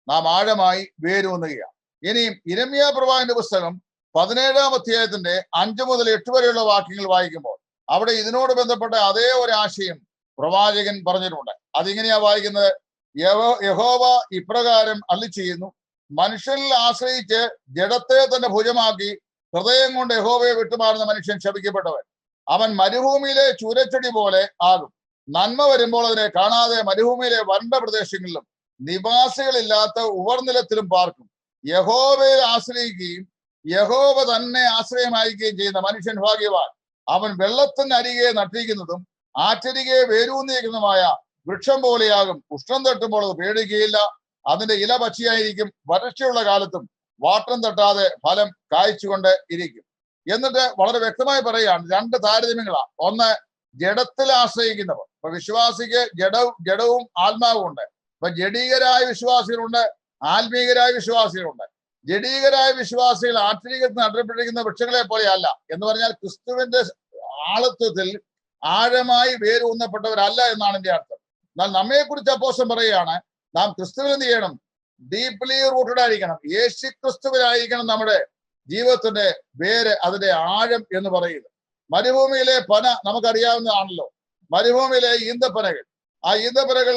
നാം ആഴമായി വേരൂന്നുകയാണ്. ഇനിയും യിരെമ്യാ പ്രവാചകന്റെ പുസ്തകം 17-ാം അധ്യായത്തിന്റെ 5 മുതൽ 8 വരെയുള്ള വാക്യങ്ങൾ വായിക്കുമ്പോൾ അവിടെ ഇതിനോട് ബന്ധപ്പെട്ട അതേ ഒരു ആശയം പ്രവാചകൻ പറഞ്ഞിട്ടുണ്ട്. അതിങ്ങനെയാ വായിക്കുന്നത്: യഹോവ ഇപ്രകാരം അരുളിച്ചെയ്യുന്നു, മനുഷ്യനിൽ ആശ്രയിച്ച് ജഡത്തെ തന്നെ ഭുജമാക്കി ഹൃദയം കൊണ്ട് യഹോവയെ വിട്ടുമാറുന്ന മനുഷ്യൻ ശപിക്കപ്പെട്ടവൻ. അവൻ മരുഭൂമിയിലെ ചൂരച്ചെടി പോലെ ആകും. നന്മ വരുമ്പോൾ അതിനെ കാണാതെ മരുഭൂമിയിലെ വരണ്ട പ്രദേശങ്ങളിലും നിവാസികളില്ലാത്ത ഉവർനിലത്തിലും പാർക്കും. യഹോവയെ ആശ്രയിക്കുകയും യഹോവ തന്നെ ആശ്രയമായിരിക്കുകയും ചെയ്യുന്ന മനുഷ്യൻ ഭാഗ്യവാൻ. അവൻ വെള്ളത്തിന് അരികെ നട്ടിരിക്കുന്നതും ആറ്റരികെ വേരൂന്നിരിക്കുന്നതുമായ വൃക്ഷം പോലെയാകും. ഉഷ്ണം തട്ടുമ്പോൾ അത് പേടിക്കുകയില്ല, അതിന്റെ ഇല പച്ചയായിരിക്കും. വരൾച്ചയുള്ള കാലത്തും വാട്ടം തട്ടാതെ ഫലം കായ്ച്ചുകൊണ്ട് ഇരിക്കും. എന്നിട്ട് വളരെ വ്യക്തമായി പറയുകയാണ്, 2 താരതമ്യങ്ങളാണ്. ഒന്ന്, ജഡത്തിൽ ആശ്രയിക്കുന്നവർ. അപ്പൊ വിശ്വാസിക്ക് ജഡവും ആത്മാവും ഉണ്ട്. അപ്പൊ ജഡീകരായ വിശ്വാസികളുണ്ട്, ആത്മീകരായ വിശ്വാസികളുണ്ട്. ജഡീകരായ വിശ്വാസികൾ ആത്മീകത്തിൽ നട്ടപ്പെട്ടിരിക്കുന്ന വൃക്ഷങ്ങളെ പോലെയല്ല. എന്ന് പറഞ്ഞാൽ ക്രിസ്തുവിന്റെ ആളത്വത്തിൽ ആഴമായി വേരൂന്നപ്പെട്ടവരല്ല എന്നാണ് എന്റെ അർത്ഥം. എന്നാൽ നമ്മെക്കുറിച്ച് അപ്പോസ്തലൻ പറയുകയാണ്, നാം ക്രിസ്തുവിൽ എന്ത് ചെയ്യണം? ഡീപ്ലി റൂട്ടഡ് ആയിരിക്കണം. യേശു ക്രിസ്തുവിലായിരിക്കണം നമ്മുടെ ജീവിതത്തിന്റെ വേര്, അതിന്റെ ആഴം എന്ന് പറയുന്നത്. മരുഭൂമിയിലെ പന നമുക്കറിയാവുന്നതാണല്ലോ. മരുഭൂമിയിലെ ഈന്തപ്പനകൾ, ആ ഈന്തപ്പനകൾ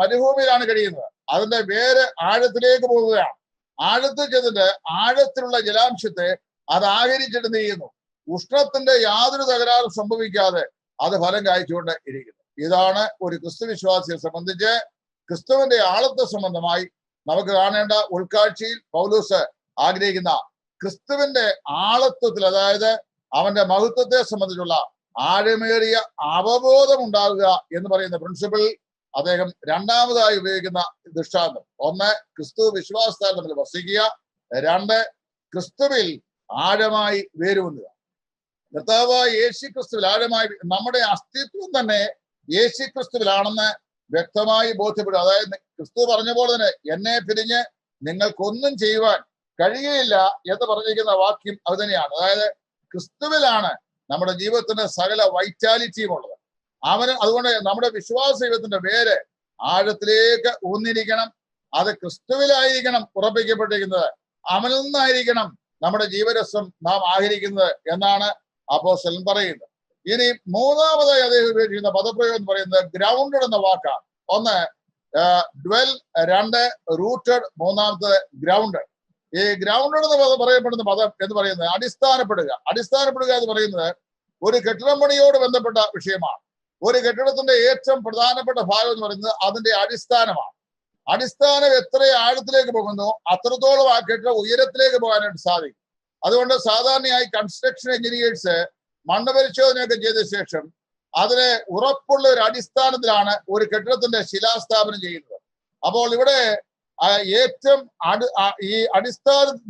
മരുഭൂമിയിലാണ് കഴിയുന്നത്. അതിന്റെ വേര് ആഴത്തിലേക്ക് പോവുകയാണ്. ആഴത്തിൽ ചെന്നിട്ട് ആഴത്തിലുള്ള ജലാംശത്തെ അത് ആഹരിച്ചിട്ട് എന്ത് ചെയ്യുന്നു? ഉഷ്ണത്തിന്റെ യാതൊരു തകരാറും സംഭവിക്കാതെ അത് ഫലം കായ്ച്ചുകൊണ്ട് ഇരിക്കുന്നു. ഇതാണ് ഒരു ക്രിസ്തു വിശ്വാസിയെ സംബന്ധിച്ച് ക്രിസ്തുവിന്റെ ആളത്വ സംബന്ധമായി നമുക്ക് കാണേണ്ട ഉൾക്കാഴ്ചയിൽ പൗലോസ് ആഗ്രഹിക്കുന്ന ക്രിസ്തുവിന്റെ ആളത്വത്തിൽ, അതായത് അവന്റെ മഹത്വത്തെ സംബന്ധിച്ചുള്ള ആഴമേറിയ അവബോധം ഉണ്ടാവുക എന്ന് പറയുന്ന പ്രിൻസിപ്പിൾ അദ്ദേഹം രണ്ടാമതായി ഉപയോഗിക്കുന്ന ദൃഷ്ടാന്തം. ഒന്ന്, ക്രിസ്തു വിശ്വാസത്താൽ നമ്മൾ വസിക്കുക. രണ്ട്, ക്രിസ്തുവിൽ ആഴമായി വേരൂന്നുക. കർത്താവായ യേശു ക്രിസ്തുവിൽ ആഴമായി, നമ്മുടെ അസ്തിത്വം തന്നെ യേശു ക്രിസ്തുവിലാണെന്ന് വ്യക്തമായി ബോധ്യപ്പെടുക. അതായത് ക്രിസ്തു പറഞ്ഞ പോലെ തന്നെ എന്നെ പിരിഞ്ഞ് നിങ്ങൾക്കൊന്നും ചെയ്യുവാൻ കഴിയുകയില്ല എന്ന് പറഞ്ഞിരിക്കുന്ന വാക്യം അത് തന്നെയാണ്. അതായത് ക്രിസ്തുവിലാണ് നമ്മുടെ ജീവിതത്തിന്റെ സകല വൈറ്റാലിറ്റിയും ഉള്ളത്. അതുകൊണ്ട് നമ്മുടെ വിശ്വാസ ജീവിതത്തിന്റെ വേര് ആഴത്തിലേക്ക് ഊന്നിരിക്കണം. അത് ക്രിസ്തുവിലായിരിക്കണം ഉറപ്പിക്കപ്പെട്ടിരിക്കുന്നത്. അവനിൽ നിന്നായിരിക്കണം നമ്മുടെ ജീവരസം നാം ആഹരിക്കുന്നത് എന്നാണ് അപ്പോസ്തലൻ പറയുന്നത്. ഇനി മൂന്നാമതായി അദ്ദേഹം ഉപയോഗിക്കുന്ന പദപ്രയോഗം എന്ന് പറയുന്നത് ഗ്രൗണ്ടഡ് എന്ന വാക്കാണ്. ഒന്ന് ഡ്വെൽ, രണ്ട് റൂട്ടഡ്, മൂന്നാമത്തെ ഗ്രൗണ്ടഡ്. ഈ ഗ്രൗണ്ടഡ് എന്ന് പറയപ്പെടുന്ന പദം എന്ന് പറയുന്നത് അടിസ്ഥാനപ്പെടുക. അടിസ്ഥാനപ്പെടുക എന്ന് പറയുന്നത് ഒരു കെട്ടിടം പണിയോട് ബന്ധപ്പെട്ട വിഷയമാണ്. ഒരു കെട്ടിടത്തിന്റെ ഏറ്റവും പ്രധാനപ്പെട്ട ഭാഗം എന്ന് പറയുന്നത് അതിന്റെ അടിസ്ഥാനമാണ്. അടിസ്ഥാനം എത്ര ആഴത്തിലേക്ക് പോകുന്നു അത്രത്തോളം ആ കെട്ടിടം ഉയരത്തിലേക്ക് പോകാനായിട്ട് സാധിക്കും. അതുകൊണ്ട് സാധാരണയായി കൺസ്ട്രക്ഷൻ എഞ്ചിനീയേഴ്സ് മണ്ണ് പരിശോധനയൊക്കെ ചെയ്ത ശേഷം അതിന് ഉറപ്പുള്ള ഒരു അടിസ്ഥാനത്തിലാണ് ഒരു കെട്ടിടത്തിന്റെ ശിലാസ്ഥാപനം ചെയ്യുന്നത്. അപ്പോൾ ഇവിടെ ഏറ്റവും ഈ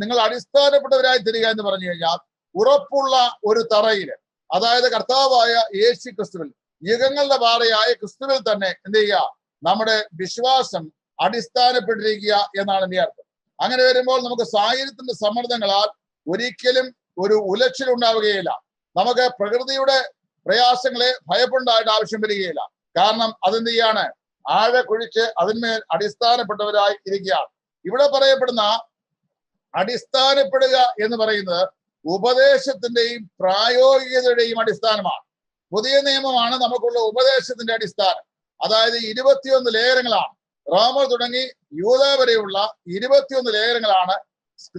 നിങ്ങൾ അടിസ്ഥാനപ്പെട്ടവരായി തരിക എന്ന് പറഞ്ഞു കഴിഞ്ഞാൽ ഉറപ്പുള്ള ഒരു തറയിൽ, അതായത് കർത്താവായ യേശു ക്രിസ്തുവിൽ, യുഗങ്ങളുടെ പാറയായ ക്രിസ്തുവിൽ തന്നെ എന്ത് ചെയ്യുക? നമ്മുടെ വിശ്വാസം അടിസ്ഥാനപ്പെട്ടിരിക്കുക എന്നാണ് എന്റെ അർത്ഥം. അങ്ങനെ വരുമ്പോൾ നമുക്ക് സാഹചര്യത്തിന്റെ സമ്മർദ്ദങ്ങളാൽ ഒരിക്കലും ഒരു ഉലച്ചിലുണ്ടാവുകയില്ല. നമുക്ക് പ്രകൃതിയുടെ പ്രയാസങ്ങളെ ഭയപ്പെടേണ്ടതായിട്ട് ആവശ്യം വരികയില്ല. കാരണം അതെന്ത് ചെയ്യാണ്? ആഴ കുഴിച്ച് അതിന്മേൽ അടിസ്ഥാനപ്പെട്ടവരായി ഇരിക്കുകയാണ്. ഇവിടെ പറയപ്പെടുന്ന അടിസ്ഥാനപ്പെടുക എന്ന് പറയുന്നത് ഉപദേശത്തിന്റെയും പ്രായോഗികതയുടെയും അടിസ്ഥാനമാണ്. പുതിയ നിയമമാണ് നമുക്കുള്ള ഉപദേശത്തിന്റെ അടിസ്ഥാനം. അതായത് 21 ലേഖനങ്ങളാണ്. റോമർ തുടങ്ങി യൂദ വരെയുള്ള 21 ലേഖനങ്ങളാണ്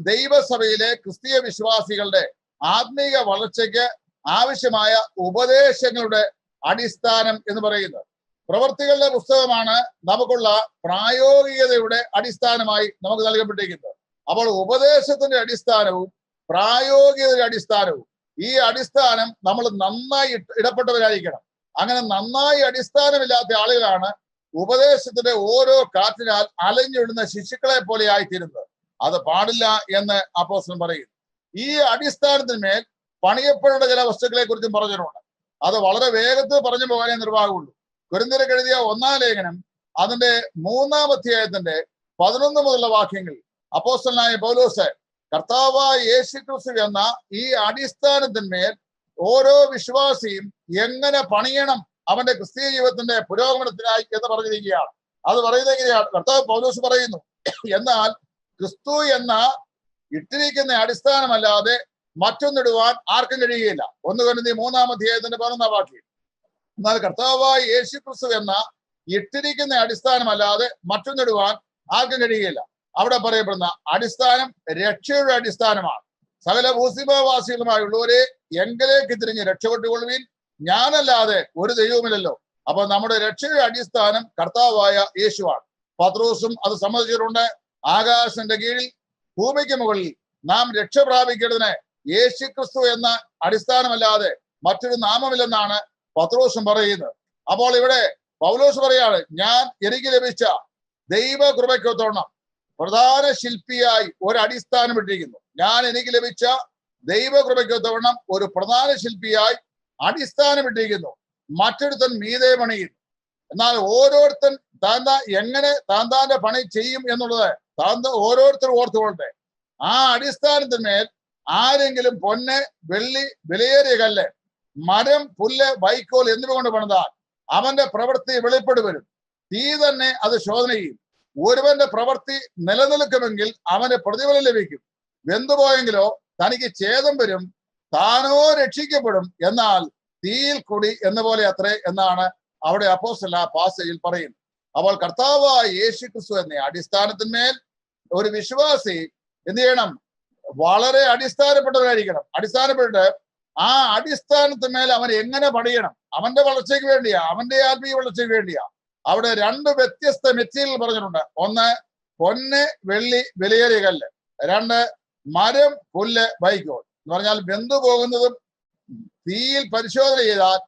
ദൈവസഭയിലെ ക്രിസ്തീയ വിശ്വാസികളുടെ ആത്മീക വളർച്ചയ്ക്ക് ആവശ്യമായ ഉപദേശങ്ങളുടെ അടിസ്ഥാനം എന്ന് പറയുന്നത്. പ്രവർത്തികളുടെ പുസ്തകമാണ് നമുക്കുള്ള പ്രായോഗികതയുടെ അടിസ്ഥാനമായി നമുക്ക് നൽകപ്പെട്ടിരിക്കുന്നത്. അപ്പോൾ ഉപദേശത്തിന്റെ അടിസ്ഥാനവും പ്രായോഗികതയുടെ അടിസ്ഥാനവും, ഈ അടിസ്ഥാനം നമ്മൾ നന്നായി ഇടപെട്ടവരായിരിക്കണം. അങ്ങനെ നന്നായി അടിസ്ഥാനമില്ലാത്ത ആളുകളാണ് ഉപദേശത്തിന്റെ ഓരോ കാറ്റിനാൽ അലഞ്ഞിടുന്ന ശിശുക്കളെ പോലെ ആയിത്തീരുന്നത്. അത് പാടില്ല എന്ന് അപ്പോസ്തലൻ പറയുന്നു. ഈ അടിസ്ഥാനത്തിന്മേൽ പണിയപ്പെടേണ്ട ചില വസ്തുക്കളെ കുറിച്ചും പറഞ്ഞിട്ടുണ്ട്. അത് വളരെ വേഗത്തിൽ പറഞ്ഞു പോകാനേ നിർവാഹമുള്ളൂ. കൊരിന്ത്യർക്ക് എഴുതിയ 1-ാം ലേഖനം അതിന്റെ 3-ാം അധ്യായത്തിന്റെ 11 മുതലുള്ള വാക്യങ്ങളിൽ അപ്പോസ്തലനായ പൗലോസ് കർത്താവായ യേശു ക്രിസ്തു എന്ന ഈ അടിസ്ഥാനത്തിന്മേൽ ഓരോ വിശ്വാസിയും എങ്ങനെ പണിയണം അവന്റെ ക്രിസ്തീയ ജീവിതത്തിന്റെ പുരോഗമനത്തിനായി എന്ന് പറഞ്ഞിരിക്കുകയാണ്. അത് പറയുന്നത് എങ്ങനെയാണ്? കർത്താവ് പൗലോസ് പറയുന്നു, എന്നാൽ ക്രിസ്തു എന്ന ഇട്ടിരിക്കുന്ന അടിസ്ഥാനമല്ലാതെ മറ്റൊന്നിടുവാൻ ആർക്കും കഴിയുകയില്ല. 1 കൊരിന്ത്യർ 3-ാം അധ്യായത്തിന്റെ 11-ാം വാക്യം. എന്നാൽ കർത്താവായ യേശു ക്രിസ്തു എന്ന ഇട്ടിരിക്കുന്ന അടിസ്ഥാനമല്ലാതെ മറ്റൊന്നിടുവാൻ ആർക്കും കഴിയുകയില്ല. അവിടെ പറയപ്പെടുന്ന അടിസ്ഥാനം രക്ഷയുടെ അടിസ്ഥാനമാണ്. സകല ഭൂസിഭാവാസികളുമായുള്ളവരെ എങ്കിലേക്ക് തിരിഞ്ഞ് രക്ഷപ്പെട്ടുകൊള്ളുവിൻ, ഞാനല്ലാതെ ഒരു ദൈവമില്ലല്ലോ. അപ്പൊ നമ്മുടെ രക്ഷയുടെ അടിസ്ഥാനം കർത്താവായ യേശുവാണ്. പത്രോസും അത് സമ്മതിച്ചിട്ടുണ്ട്. ആകാശത്തിന്റെ കീഴിൽ ഭൂമിക്ക് മുകളിൽ നാം രക്ഷ പ്രാപിക്കേണ്ടതിന് യേശു ക്രിസ്തു എന്ന അടിസ്ഥാനമല്ലാതെ മറ്റൊരു നാമമില്ലെന്നാണ് പത്രോസും പറയുന്നത്. അപ്പോൾ ഇവിടെ പൗലോസ് പറയാണ്, എനിക്ക് ലഭിച്ച ദൈവകൃപയ്ക്കൊത്തവണ്ണം പ്രധാന ശില്പിയായി ഒരു അടിസ്ഥാനം ഇട്ടിരിക്കുന്നു. എനിക്ക് ലഭിച്ച ദൈവകൃപയ്ക്കൊത്തവണ്ണം ഒരു പ്രധാന ശില്പിയായി അടിസ്ഥാനം ഇട്ടിരിക്കുന്നു. മറ്റൊരുത്തൻ മീതെ പണിയും. എന്നാൽ ഓരോരുത്തൻ എങ്ങനെ താന്റെ പണി ചെയ്യും എന്നുള്ളത് ഓരോരുത്തരും ഓർത്തുകൊള്ളട്ടെ. ആ അടിസ്ഥാനത്തിന്മേൽ ആരെങ്കിലും പൊന്ന്, വെള്ളി, വിലയേറിയ കല്ല്, മരം, പുല്ല്, വൈക്കോൽ എന്നിവ കൊണ്ട് പണിതാൽ അവന്റെ പ്രവൃത്തി വെളിപ്പെട്ട് വരും. തീ തന്നെ അത് ശോധന ചെയ്യും. ഒരുവന്റെ പ്രവൃത്തി നിലനിൽക്കുമെങ്കിൽ അവന് പ്രതിഫലം ലഭിക്കും. വെന്തുപോയെങ്കിലോ തനിക്ക് ഛേദം വരും, താനോ രക്ഷിക്കപ്പെടും. എന്നാൽ തീയിൽ കൂടി എന്ന പോലെ അത്രേ എന്നാണ് അവിടെ അപ്പോസ്തലൻ ആ പാസേജിൽ പറയുന്നത്. അപ്പോൾ കർത്താവായ യേശുക്രിസ്തു എന്ന അടിസ്ഥാനത്തിന്മേൽ ഒരു വിശ്വാസി എന്ത് ചെയ്യണം? വളരെ അടിസ്ഥാനപ്പെട്ടവരായിരിക്കണം. അടിസ്ഥാനപ്പെട്ട് ആ അടിസ്ഥാനത്തിന്മേൽ അവൻ എങ്ങനെ പണിയണം? അവന്റെ വളർച്ചയ്ക്ക് വേണ്ടിയാ, അവന്റെ ആത്മീയ വളർച്ചയ്ക്ക് വേണ്ടിയാ. അവിടെ രണ്ട് വ്യത്യസ്ത മെറ്റീരിയൽ പറഞ്ഞിട്ടുണ്ട്. ഒന്ന് പൊന്ന്, വെള്ളി, വിലയേറിയ കല്ല്. രണ്ട് മരം, പുല്ല്, വൈക്കോൽ. എന്ന് പറഞ്ഞാൽ വെന്തു പോകുന്നതും തീയിൽ പരിശോധന ചെയ്താൽ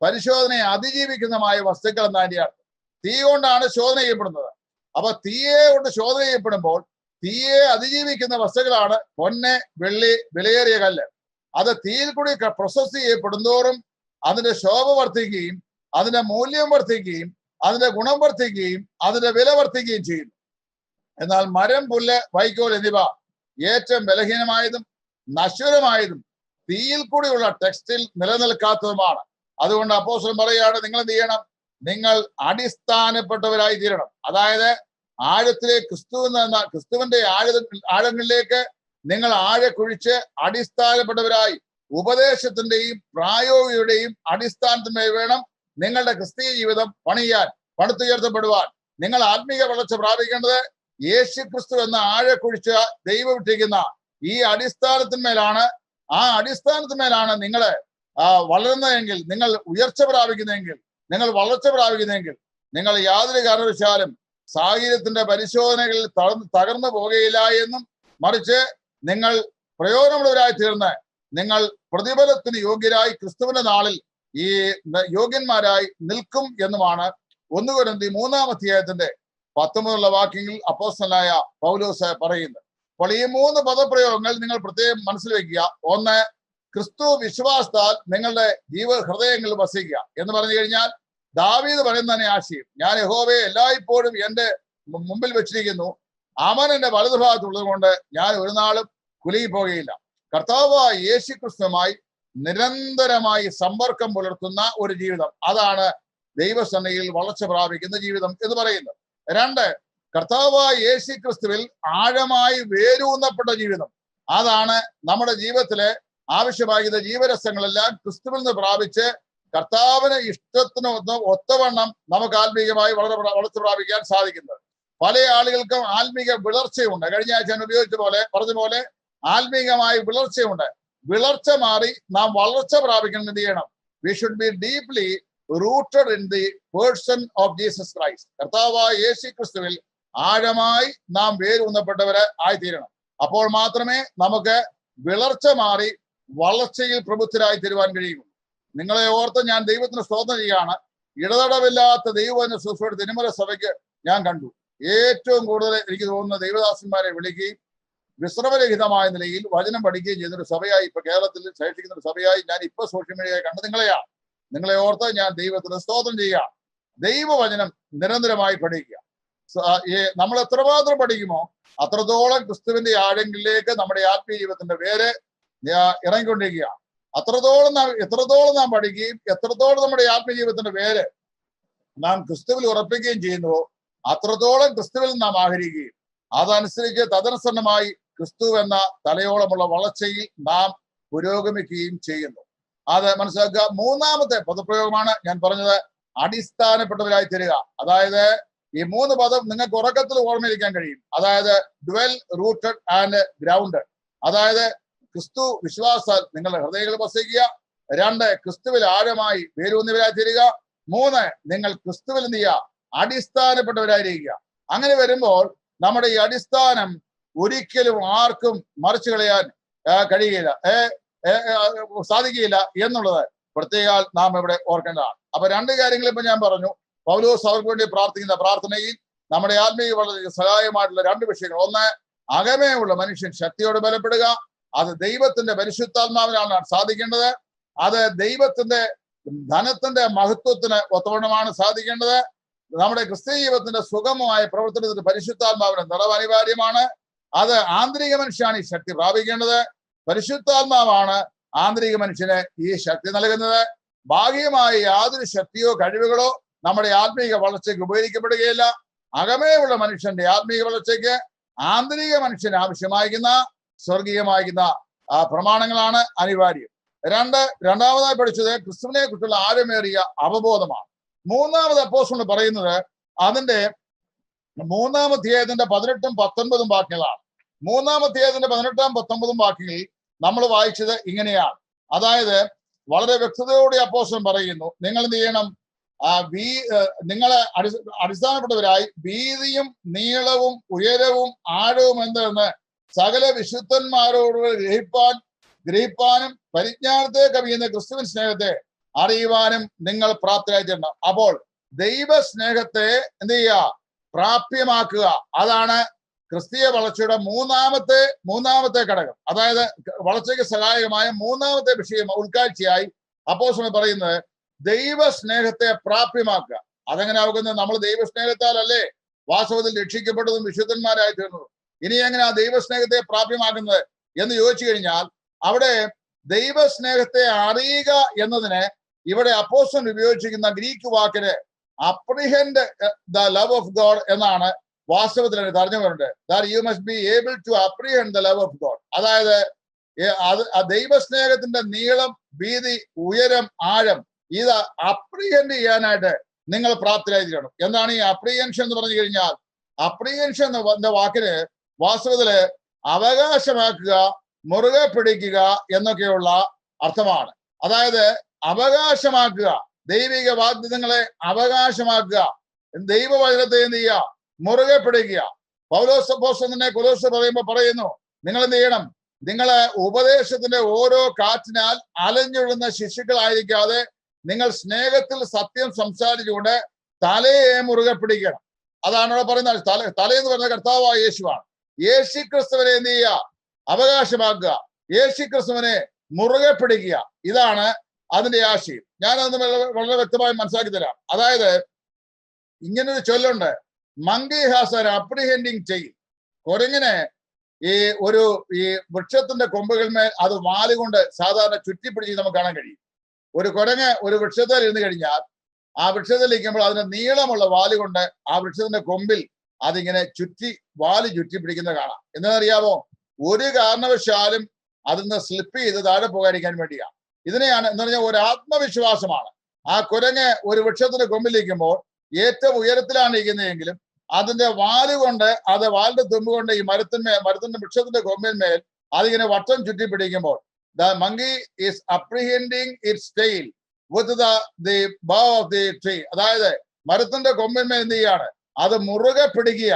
പരിശോധനയെ അതിജീവിക്കുന്നതുമായ വസ്തുക്കൾ എന്നതിന്റെ അർത്ഥം. തീ കൊണ്ടാണ് ശോധന ചെയ്യപ്പെടുന്നത്. അപ്പൊ തീയെ കൊണ്ട് ശോധന ചെയ്യപ്പെടുമ്പോൾ തീയെ അതിജീവിക്കുന്ന വസ്തുക്കളാണ് പൊന്ന്, വെള്ളി, വിലയേറിയ കല്ല്. അത് തീയിൽ കൂടി പ്രോസസ് ചെയ്യപ്പെടുന്തോറും അതിന്റെ ശോഭ വർദ്ധിക്കുകയും അതിന്റെ മൂല്യം വർദ്ധിക്കുകയും അതിന്റെ ഗുണം വർദ്ധിക്കുകയും അതിന്റെ വില വർദ്ധിക്കുകയും ചെയ്യുന്നു. എന്നാൽ മരം, പുല്ല്, വൈക്കോൽ എന്നിവ ഏറ്റവും ബലഹീനമായതും നശ്വരമായതും തീയിൽ കൂടിയുള്ള ടെക്സ്റ്റിൽ നിലനിൽക്കാത്തതുമാണ്. അതുകൊണ്ട് അപ്പോസ്തലൻ പറയുകയാണ്, നിങ്ങൾ എന്ത് ചെയ്യണം? നിങ്ങൾ അടിസ്ഥാനപ്പെട്ടവരായി തീരണം. അതായത് ആഴത്തിലേക്ക് ക്രിസ്തുവിന്റെ ആഴങ്ങളിലേക്ക് നിങ്ങൾ ആഴക്കുഴിച്ച് അടിസ്ഥാനപ്പെട്ടവരായി ഉപദേശത്തിന്റെയും പ്രായോഗികതയുടെയും അടിസ്ഥാനത്തിന്മേൽ വേണം നിങ്ങളുടെ ക്രിസ്തീയ ജീവിതം പടുത്തുയർത്തപ്പെടുവാൻ. നിങ്ങൾ ആത്മീയ വളർച്ച പ്രാപിക്കേണ്ടത് യേശു ക്രിസ്തു എന്ന ആഴക്കുഴിച്ച് ദൈവം ഇട്ടിരിക്കുന്ന ഈ അടിസ്ഥാനത്തിന്മേലാണ്. ആ അടിസ്ഥാനത്തിന്മേലാണ് നിങ്ങൾ വളരുന്നതെങ്കിൽ, നിങ്ങൾ ഉയർച്ച പ്രാപിക്കുന്നതെങ്കിൽ, നിങ്ങൾ വളർച്ച പ്രാപിക്കുന്നതെങ്കിൽ നിങ്ങൾ യാതൊരു കാരണവശാലും സാഹചര്യത്തിന്റെ പരിശോധനകളിൽ തകർന്നു പോകുകയില്ല എന്നും, മറിച്ച് നിങ്ങൾ പ്രയോജനമുള്ളവരായി തീർന്ന് നിങ്ങൾ പ്രതിഫലത്തിന് യോഗ്യരായി ക്രിസ്തുവിന്റെ നാളിൽ ഈ യോഗ്യന്മാരായി നിൽക്കും എന്നുമാണ് 1 കൊരിന്ത്യർ 3-ാം അധ്യായത്തിന്റെ 19 വാക്യങ്ങളിൽ അപ്പോസ്തലനായ പൗലോസ് പറയുന്നത്. അപ്പോൾ ഈ 3 പദപ്രയോഗങ്ങൾ നിങ്ങൾ പ്രത്യേകം മനസ്സിൽ വെക്കുക. ഒന്ന്, ക്രിസ്തു വിശ്വാസത്താൽ നിങ്ങളുടെ ഹൃദയങ്ങളിൽ വസിക്കുക എന്ന് പറഞ്ഞു കഴിഞ്ഞാൽ ദാവീദ് പറയുന്ന തന്നെ ആശയം, ഞാൻ യഹോവയെ എല്ലായ്പ്പോഴും എന്റെ മുമ്പിൽ വെച്ചിരിക്കുന്നു, അവൻ എന്റെ വലതുഭാഗത്തുള്ളത് കൊണ്ട് ഞാൻ ഒരു നാളും കുലുങ്ങിപ്പോകുകയില്ല. കർത്താവായ യേശു ക്രിസ്തുവുമായി നിരന്തരമായി സമ്പർക്കം പുലർത്തുന്ന ഒരു ജീവിതം, അതാണ് ദൈവസന്നിധിയിൽ വളർച്ച പ്രാപിക്കുന്ന ജീവിതം എന്ന് പറയുന്നത്. 2, കർത്താവായ യേശു ക്രിസ്തുവിൽ ആഴമായി വേരൂന്നപ്പെട്ട ജീവിതം, അതാണ് നമ്മുടെ ജീവിതത്തിലെ ആവശ്യമാകുന്ന ജീവരസങ്ങളെല്ലാം ക്രിസ്തുവിൽ നിന്ന് പ്രാപിച്ച് കർത്താവിന് ഇഷ്ടത്തിന് ഒത്തവണ്ണം നമുക്ക് ആത്മീയമായി വളർച്ച പ്രാപിക്കാൻ സാധിക്കുന്നത്. പല ആളുകൾക്കും ആത്മീക വിളർച്ചയുണ്ട്. കഴിഞ്ഞ ആഴ്ച ഞാൻ പറഞ്ഞ പോലെ ആത്മീകമായ വിളർച്ചയുണ്ട്. വിളർച്ച മാറി നാം വളർച്ച പ്രാപിക്കണം. എന്ത് ചെയ്യണം? We should be deeply rooted in the person of Jesus Christ. കർത്താവായ യേശു ക്രിസ്തുവിൽ ആഴമായി നാം വേരൂന്നപ്പെട്ടവരെ ആയിത്തീരണം. അപ്പോൾ മാത്രമേ നമുക്ക് വിളർച്ച മാറി വളർച്ചയിൽ പ്രബുദ്ധരായി തീരുവാൻ കഴിയുള്ളൂ. നിങ്ങളെ ഓർത്ത് ഞാൻ ദൈവത്തിന് സ്തോത്രം ചെയ്യാണ്. ഇടതടവില്ലാത്ത ദൈവവചന ശുശ്രൂഷ തിരുമല സഭയ്ക്ക് ഞാൻ കണ്ടു. ഏറ്റവും കൂടുതൽ എനിക്ക് തോന്നുന്ന ദൈവദാസന്മാരെ വിളിക്കുകയും വിശ്രമരഹിതമായ നിലയിൽ വചനം പഠിക്കുകയും ചെയ്യുന്ന ഒരു സഭയായി ഇപ്പൊ കേരളത്തിൽ ശേഷിക്കുന്ന ഒരു സഭയായി ഞാൻ ഇപ്പൊ സോഷ്യൽ മീഡിയയിൽ കണ്ടത് നിങ്ങളെയാണ്. നിങ്ങളെ ഓർത്ത് ഞാൻ ദൈവത്തിന് സ്തോത്രം ചെയ്യുക. ദൈവവചനം നിരന്തരമായി പഠിക്കുക. നമ്മൾ എത്രമാത്രം പഠിക്കുമോ അത്രത്തോളം ക്രിസ്തുവിന്റെ ആഴങ്ങളിലേക്ക് നമ്മുടെ ആത്മീയ ജീവിതത്തിന്റെ വേര് ഇറങ്ങിക്കൊണ്ടിരിക്കുക. എത്രത്തോളം നാം പഠിക്കുകയും എത്രത്തോളം നമ്മുടെ ആത്മീയ ജീവിതത്തിന്റെ വേര് നാം ക്രിസ്തുവിൽ ഉറപ്പിക്കുകയും ചെയ്യുന്നുവോ അത്രത്തോളം ക്രിസ്തുവിൽ നാം ആഗ്രഹിക്കുകയും അതനുസരിച്ച് തദനുസരണമായി ക്രിസ്തു എന്ന തലയോളമുള്ള വളർച്ചയിൽ നാം പുരോഗമിക്കുകയും ചെയ്യുന്നു. അത് മനസ്സിലാക്കുക. 3-ാമത്തെ പദപ്രയോഗമാണ് ഞാൻ പറഞ്ഞത്, അടിസ്ഥാനപ്പെട്ടവരായി തരിക. അതായത് ഈ 3 പദം നിങ്ങൾക്ക് ഉറക്കത്തിൽ ഓർമ്മയിരിക്കാൻ കഴിയും. അതായത് ഡ്വെൽ, റൂട്ടഡ് ആൻഡ് ഗ്രൗണ്ടഡ്. അതായത് ക്രിസ്തു വിശ്വാസാൽ നിങ്ങളുടെ ഹൃദയങ്ങളിൽ വസിക്കുക. 2, ക്രിസ്തുവിൽ ആഴമായി വേരൂന്നിയവരായി തീരുക. 3, നിങ്ങൾ ക്രിസ്തുവിൽ എന്ത് ചെയ്യുക? അടിസ്ഥാനപ്പെട്ടവരായിരിക്കുക. അങ്ങനെ വരുമ്പോൾ നമ്മുടെ ഈ അടിസ്ഥാനം ഒരിക്കലും ആർക്കും മറിച്ചു കളയാൻ കഴിയുകയില്ല, സാധിക്കുകയില്ല എന്നുള്ളത് പ്രത്യേകം നാം ഇവിടെ ഓർക്കേണ്ടതാണ്. അപ്പൊ 2 കാര്യങ്ങൾ ഇപ്പൊ ഞാൻ പറഞ്ഞു. പൗലോസ് അവർക്ക് വേണ്ടി പ്രാർത്ഥിക്കുന്ന പ്രാർത്ഥനയിൽ നമ്മുടെ ആത്മീയ വളർച്ചയ്ക്ക് സഹായമായിട്ടുള്ള 2 വിഷയങ്ങൾ. ഒന്ന്, അകമേയുള്ള മനുഷ്യൻ ശക്തിയോടെ ബലപ്പെടുക. അത് ദൈവത്തിന്റെ പരിശുദ്ധാത്മാവിനാണ് സാധിക്കേണ്ടത്. അത് ദൈവത്തിന്റെ ധനത്തിന്റെ മഹത്വത്തിന് ഒത്തവണ്ണമാണ് സാധിക്കേണ്ടത്. നമ്മുടെ ക്രിസ്തീയ ജീവിതത്തിന്റെ സുഗമമായ പ്രവർത്തനത്തിന് പരിശുദ്ധാത്മാവിന്റെ നിറവ് അനിവാര്യമാണ്. അത് ആന്തരിക മനുഷ്യനാണ് ഈ ശക്തി പ്രാപിക്കേണ്ടത്. പരിശുദ്ധാത്മാവാണ് ആന്തരിക മനുഷ്യന് ഈ ശക്തി നൽകുന്നത്. ഭാഗികമായി യാതൊരു ശക്തിയോ കഴിവുകളോ നമ്മുടെ ആത്മീക വളർച്ചയ്ക്ക് ഉപകരിക്കപ്പെടുകയില്ല. അകമേയുള്ള മനുഷ്യന്റെ ആത്മീക വളർച്ചയ്ക്ക് ആന്തരിക മനുഷ്യന് ആവശ്യമായിരിക്കുന്ന സ്വർഗീയമായിരിക്കുന്ന പ്രമാണങ്ങളാണ് അനിവാര്യം. രണ്ടാമതായി പഠിച്ചത് ക്രിസ്തുവിനെ കുറിച്ചുള്ള ആഴമേറിയ അവബോധമാണ്. മൂന്നാമത് അപ്പോസ്തലൻ പറയുന്നത് അതിന്റെ 3-ാം അധ്യായത്തിന്റെ 18-ഉം 19-ഉം വാക്യങ്ങളാണ്. 3-ാം അധ്യായത്തിന്റെ 18-ാം 19-ഉം വാക്യങ്ങളിൽ നമ്മൾ വായിച്ചത് ഇങ്ങനെയാണ്. അതായത് വളരെ വ്യക്തതയോടെ അപ്പോസ്തലൻ പറയുന്നു, നിങ്ങൾ എന്ത് ചെയ്യണം? നിങ്ങളെ അടിസ്ഥാനപ്പെട്ടവരായി വീതിയും നീളവും ഉയരവും ആഴവും എന്തെന്ന് സകല വിശുദ്ധന്മാരോട് ഗ്രഹിപ്പാനും പരിജ്ഞാനത്തെ കവിയുന്ന ക്രിസ്തുവിൻ സ്നേഹത്തെ അറിയുവാനും നിങ്ങൾ പ്രാപ്തരായിട്ടുണ്ട്. അപ്പോൾ ദൈവ സ്നേഹത്തെ എന്ത് ചെയ്യുക? പ്രാപ്യമാക്കുക. അതാണ് ക്രിസ്തീയ വളർച്ചയുടെ മൂന്നാമത്തെ ഘടകം. അതായത് വളർച്ചയ്ക്ക് സഹായകമായ മൂന്നാമത്തെ വിഷയം ഉൾക്കാഴ്ചയായി അപ്പോസ്തലൻ പറയുന്നത് ദൈവ സ്നേഹത്തെ പ്രാപ്യമാക്കുക. അതെങ്ങനെ ആകുന്നത്? നമ്മൾ ദൈവ സ്നേഹത്താലല്ലേ വാസ്തവത്തിൽ രക്ഷിക്കപ്പെട്ടതും വിശുദ്ധന്മാരായി തീർന്നതും. ഇനി എങ്ങനെ ആ ദൈവ സ്നേഹത്തെ പ്രാപ്യമാക്കുന്നത് എന്ന് ചോദിച്ചു കഴിഞ്ഞാൽ, അവിടെ ദൈവ സ്നേഹത്തെ അറിയുക എന്നതിന് ഇവിടെ അപ്പോസ്തലൻ ഉപയോഗിച്ചിരിക്കുന്ന ഗ്രീക്ക് വാക്കിന് apprehend the love of God എന്നാണ് വാസ്തവത്തിൽ തർജ്ജമയുണ്ട്. That you must be able to apprehend the love of God. അതായത് ദൈവ സ്നേഹത്തിന്റെ നീളം, വീതി, ഉയരം, ആഴം ഇത് അപ്രിഹെൻഡ് ചെയ്യാനായിട്ട് നിങ്ങൾ പ്രാപ്തരായിരിക്കണം. എന്താണ് ഈ അപ്രിഹെൻഷൻ എന്ന് പറഞ്ഞു കഴിഞ്ഞാൽ? അപ്രിഹെൻഷൻ എന്ന വാക്കിന് വാസ്തവത്തില് അവകാശമാക്കുക, മുറുകെ പിടിക്കുക എന്നൊക്കെയുള്ള അർത്ഥമാണ്. അതായത് അവകാശമാക്കുക, ദൈവിക വാഗ്ദത്തങ്ങളെ അവകാശമാക്കുക, ദൈവവചനത്തെ എന്ത് ചെയ്യുക? മുറുകെ പിടിക്കുക. പൗലോസ് അപ്പോസ്തലനെ കൊലോസ്യർ പറയുന്നു, നിങ്ങൾ എന്ത് ചെയ്യണം? നിങ്ങളെ ഉപദേശത്തിന്റെ ഓരോ കാറ്റിനാൽ അലഞ്ഞൊഴുന്ന ശിശുക്കളായിരിക്കാതെ നിങ്ങൾ സ്നേഹത്തിൽ സത്യം സംസാരിച്ചുകൊണ്ട് തലയെ മുറുകെ പിടിക്കണം. അതാണ് അവിടെ പറയുന്നത്. തലയെന്ന് പറഞ്ഞ കർത്താവായ യേശുവാണ്. യേശു ക്രിസ്തുവിനെ എന്ത് ചെയ്യുക? അവകാശമാക്കുക, യേശു ക്രിസ്തുവിനെ മുറുകെ പിടിക്കുക. ഇതാണ് അതിന്റെ ആശയം. ഞാനത് വളരെ വ്യക്തമായി മനസ്സിലാക്കി തരാം. അതായത് ഇങ്ങനൊരു ചൊല്ലുണ്ട്, മങ്കി ഹാസ് ആൻ അപ്രിഹെൻഡിങ് ചെയിൻ. കുരങ്ങിനെ ഈ വൃക്ഷത്തിന്റെ കൊമ്പുകളിന്മേൽ അത് വാലുകൊണ്ട് സാധാരണ ചുറ്റിപ്പിടിച്ച് നമുക്ക് കാണാൻ കഴിയും. ഒരു കുരങ്ങ് ഒരു വൃക്ഷത്തിൽ ഇരുന്ന് കഴിഞ്ഞാൽ ആ വൃക്ഷത്തിൽ ഇരിക്കുമ്പോൾ അതിന്റെ നീളമുള്ള വാലുകൊണ്ട് ആ വൃക്ഷത്തിന്റെ കൊമ്പിൽ അതിങ്ങനെ വാല് ചുറ്റി പിടിക്കുന്നത് കാണാം. എന്താണെന്നറിയാമോ? ഒരു കാരണവശാലും അതിന്ന് സ്ലിപ്പ് ചെയ്ത് താഴെ പോകാതിരിക്കാൻ വേണ്ടിയാണ്. ഇതിനെയാണ് എന്ന് പറഞ്ഞാൽ ഒരു ആത്മവിശ്വാസമാണ്. ആ കുരങ്ങ് ഒരു വൃക്ഷത്തിന്റെ കൊമ്പിലിരിക്കുമ്പോൾ ഏറ്റവും ഉയരത്തിലാണ് ഇരിക്കുന്നതെങ്കിലും അതിന്റെ വാലുകൊണ്ട് വാലിന്റെ തുമ്പ് കൊണ്ട് ഈ മരത്തിന്റെ വൃക്ഷത്തിന്റെ കൊമ്പിന്മേൽ അതിങ്ങനെ വട്ടം ചുറ്റി പിടിക്കുമ്പോൾ the monkey is apprehending its tail with the bough of the tree. അതായത് മരത്തിന്റെ കൊമ്പിന്മേൽ എന്ത് ചെയ്യാണ്? അത് മുറുകെ പിടിക്കുക.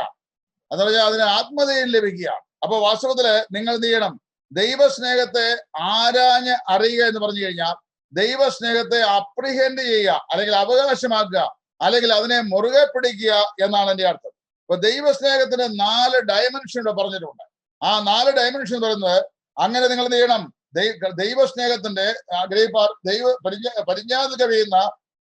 എന്ന് പറഞ്ഞാൽ അതിന് ആത്മധൈര്യം ലഭിക്കുകയാണ്. അപ്പൊ വാസ്തവത്തില് നിങ്ങൾ എന്ത് ചെയ്യണം? ദൈവസ്നേഹത്തെ ആരാഞ്ഞ് അറിയുക എന്ന് പറഞ്ഞു കഴിഞ്ഞാൽ ദൈവസ്നേഹത്തെ അപ്രിഹെൻഡ് ചെയ്യുക, അല്ലെങ്കിൽ അവകാശമാക്കുക, അല്ലെങ്കിൽ അതിനെ മുറുകെ പിടിക്കുക എന്നാണ് എൻ്റെ അർത്ഥം. ഇപ്പൊ ദൈവസ്നേഹത്തിന് 4 ഡയമെൻഷൻ പറഞ്ഞിട്ടുണ്ട്. ആ 4 ഡയമെൻഷൻ പറയുന്നത് അങ്ങനെ നിങ്ങൾ എന്ത് ചെയ്യണം? ദൈവസ്നേഹത്തിന്റെ പരിജ്ഞാനത്തിൽ കഴിയുന്ന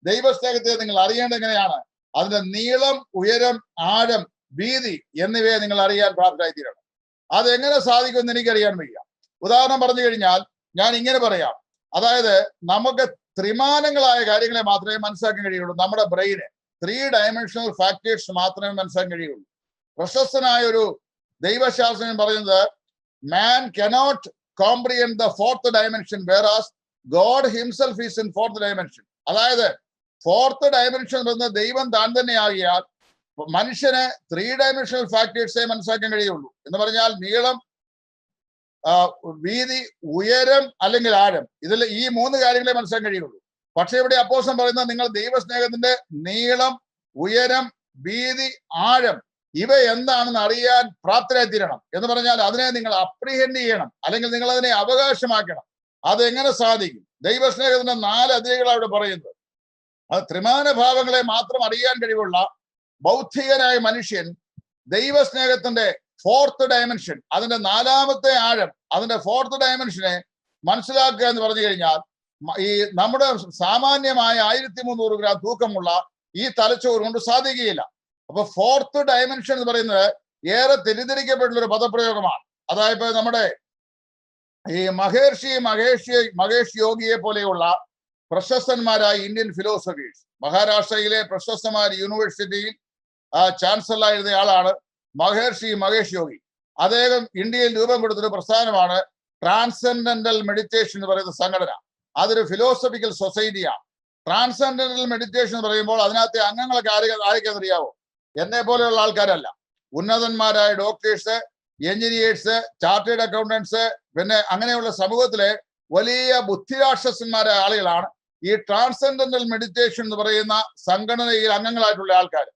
ദൈവസ്നേഹത്തെ നിങ്ങൾ അറിയേണ്ടത് എങ്ങനെയാണ്? അതിന്റെ നീളം, ഉയരം, ആഴം, വീതി എന്നിവയെ നിങ്ങൾ അറിയാൻ പ്രാപ്തരായിത്തീരണം. അതെങ്ങനെ സാധിക്കുമെന്ന് എനിക്കറിയാൻ വയ്യ. ഉദാഹരണം പറഞ്ഞു കഴിഞ്ഞാൽ ഞാൻ ഇങ്ങനെ പറയാം. അതായത് നമുക്ക് ത്രിമാനങ്ങളായ കാര്യങ്ങളെ മാത്രമേ മനസ്സിലാക്കാൻ കഴിയുള്ളൂ. നമ്മുടെ ബ്രെയിന് 3 ഡയമെൻഷണൽ ഫാക്ടേഴ്സ് മാത്രമേ മനസ്സിലാക്കാൻ കഴിയുള്ളൂ. പ്രശസ്തനായ ഒരു ദൈവശാസ്ത്രജ്ഞൻ പറയുന്നത് man cannot comprehend the 4th dimension whereas God himself is in 4th dimension. അതായത് 4th dimension എന്ന ദൈവം താൻ തന്നെയാകിയാൽ മനുഷ്യന് 3 ഡയമെൻഷണൽ ഫാക്ടേഴ്സേ മനസ്സിലാക്കാൻ കഴിയുള്ളൂ. എന്ന് പറഞ്ഞാൽ നീളം, വീതി, ഉയരം അല്ലെങ്കിൽ ആഴം, ഇതിൽ ഈ 3 കാര്യങ്ങളെ മനസ്സിലാക്കാൻ കഴിയുള്ളൂ. പക്ഷെ ഇവിടെ അപ്പോസ്തലൻ പറയുന്നത് നിങ്ങൾ ദൈവസ്നേഹത്തിന്റെ നീളം, ഉയരം, വീതി, ആഴം ഇവ എന്താണെന്ന് അറിയാൻ പ്രാപ്തരായിത്തീരണം. എന്ന് പറഞ്ഞാൽ അതിനെ നിങ്ങൾ അപ്രിഹെൻഡ് ചെയ്യണം, അല്ലെങ്കിൽ നിങ്ങൾ അതിനെ അവകാശമാക്കണം. അതെങ്ങനെ സാധിക്കും? ദൈവസ്നേഹത്തിന്റെ 4 അതിരുകളാണ് അവിടെ പറയുന്നത്. അത് ത്രിമാന ഭാവങ്ങളെ മാത്രം അറിയാൻ കഴിവുള്ള ബൗദ്ധികനായ മനുഷ്യൻ ദൈവസ്നേഹത്തിന്റെ 4th ഡയമെൻഷൻ, അതിന്റെ 4ാമത്തെ ആഴം, അതിന്റെ 4th ഡയമെൻഷനെ മനസ്സിലാക്കുക എന്ന് പറഞ്ഞു കഴിഞ്ഞാൽ ഈ നമ്മുടെ സാമാന്യമായ 1300 ഗ്രാം തൂക്കമുള്ള ഈ തലച്ചോറ് കൊണ്ട് സാധിക്കുകയില്ല. അപ്പൊ ഫോർത്ത് ഡയമെൻഷൻ എന്ന് പറയുന്നത് ഏറെ തെറ്റിദ്ധരിക്കപ്പെട്ടുള്ള ഒരു പദപ്രയോഗമാണ്. അതായത് നമ്മുടെ ഈ മഹേഷ് യോഗിയെ പോലെയുള്ള പ്രശസ്തന്മാരായ ഇന്ത്യൻ ഫിലോസഫീസ്, മഹാരാഷ്ട്രയിലെ പ്രശസ്തമായ യൂണിവേഴ്സിറ്റിയിൽ ചാൻസലറായിരുന്ന ആളാണ് മഹേഷ് യോഗി. അദ്ദേഹം ഇന്ത്യയിൽ രൂപം കൊടുത്തൊരു പ്രസ്ഥാനമാണ് ട്രാൻസെൻഡന്റൽ മെഡിറ്റേഷൻ എന്ന് പറയുന്ന സംഘടന. അതൊരു ഫിലോസഫിക്കൽ സൊസൈറ്റിയാണ്. ട്രാൻസെൻഡന്റൽ മെഡിറ്റേഷൻ എന്ന് പറയുമ്പോൾ അതിനകത്തെ അംഗങ്ങളൊക്കെ ആരൊക്കെയെന്നറിയാവോ? എന്നെ പോലെയുള്ള ആൾക്കാരല്ല. ഉന്നതന്മാരായ ഡോക്ടേഴ്സ്, എഞ്ചിനീയേഴ്സ്, ചാർട്ടേഡ് അക്കൗണ്ടൻസ്, പിന്നെ അങ്ങനെയുള്ള സമൂഹത്തിലെ വലിയ ബുദ്ധിരാക്ഷസന്മാരായ ആളുകളാണ് ഈ ട്രാൻസെൻഡന്റൽ മെഡിറ്റേഷൻ എന്ന് പറയുന്ന സംഘടനയിൽ അംഗങ്ങളായിട്ടുള്ള ആൾക്കാർ.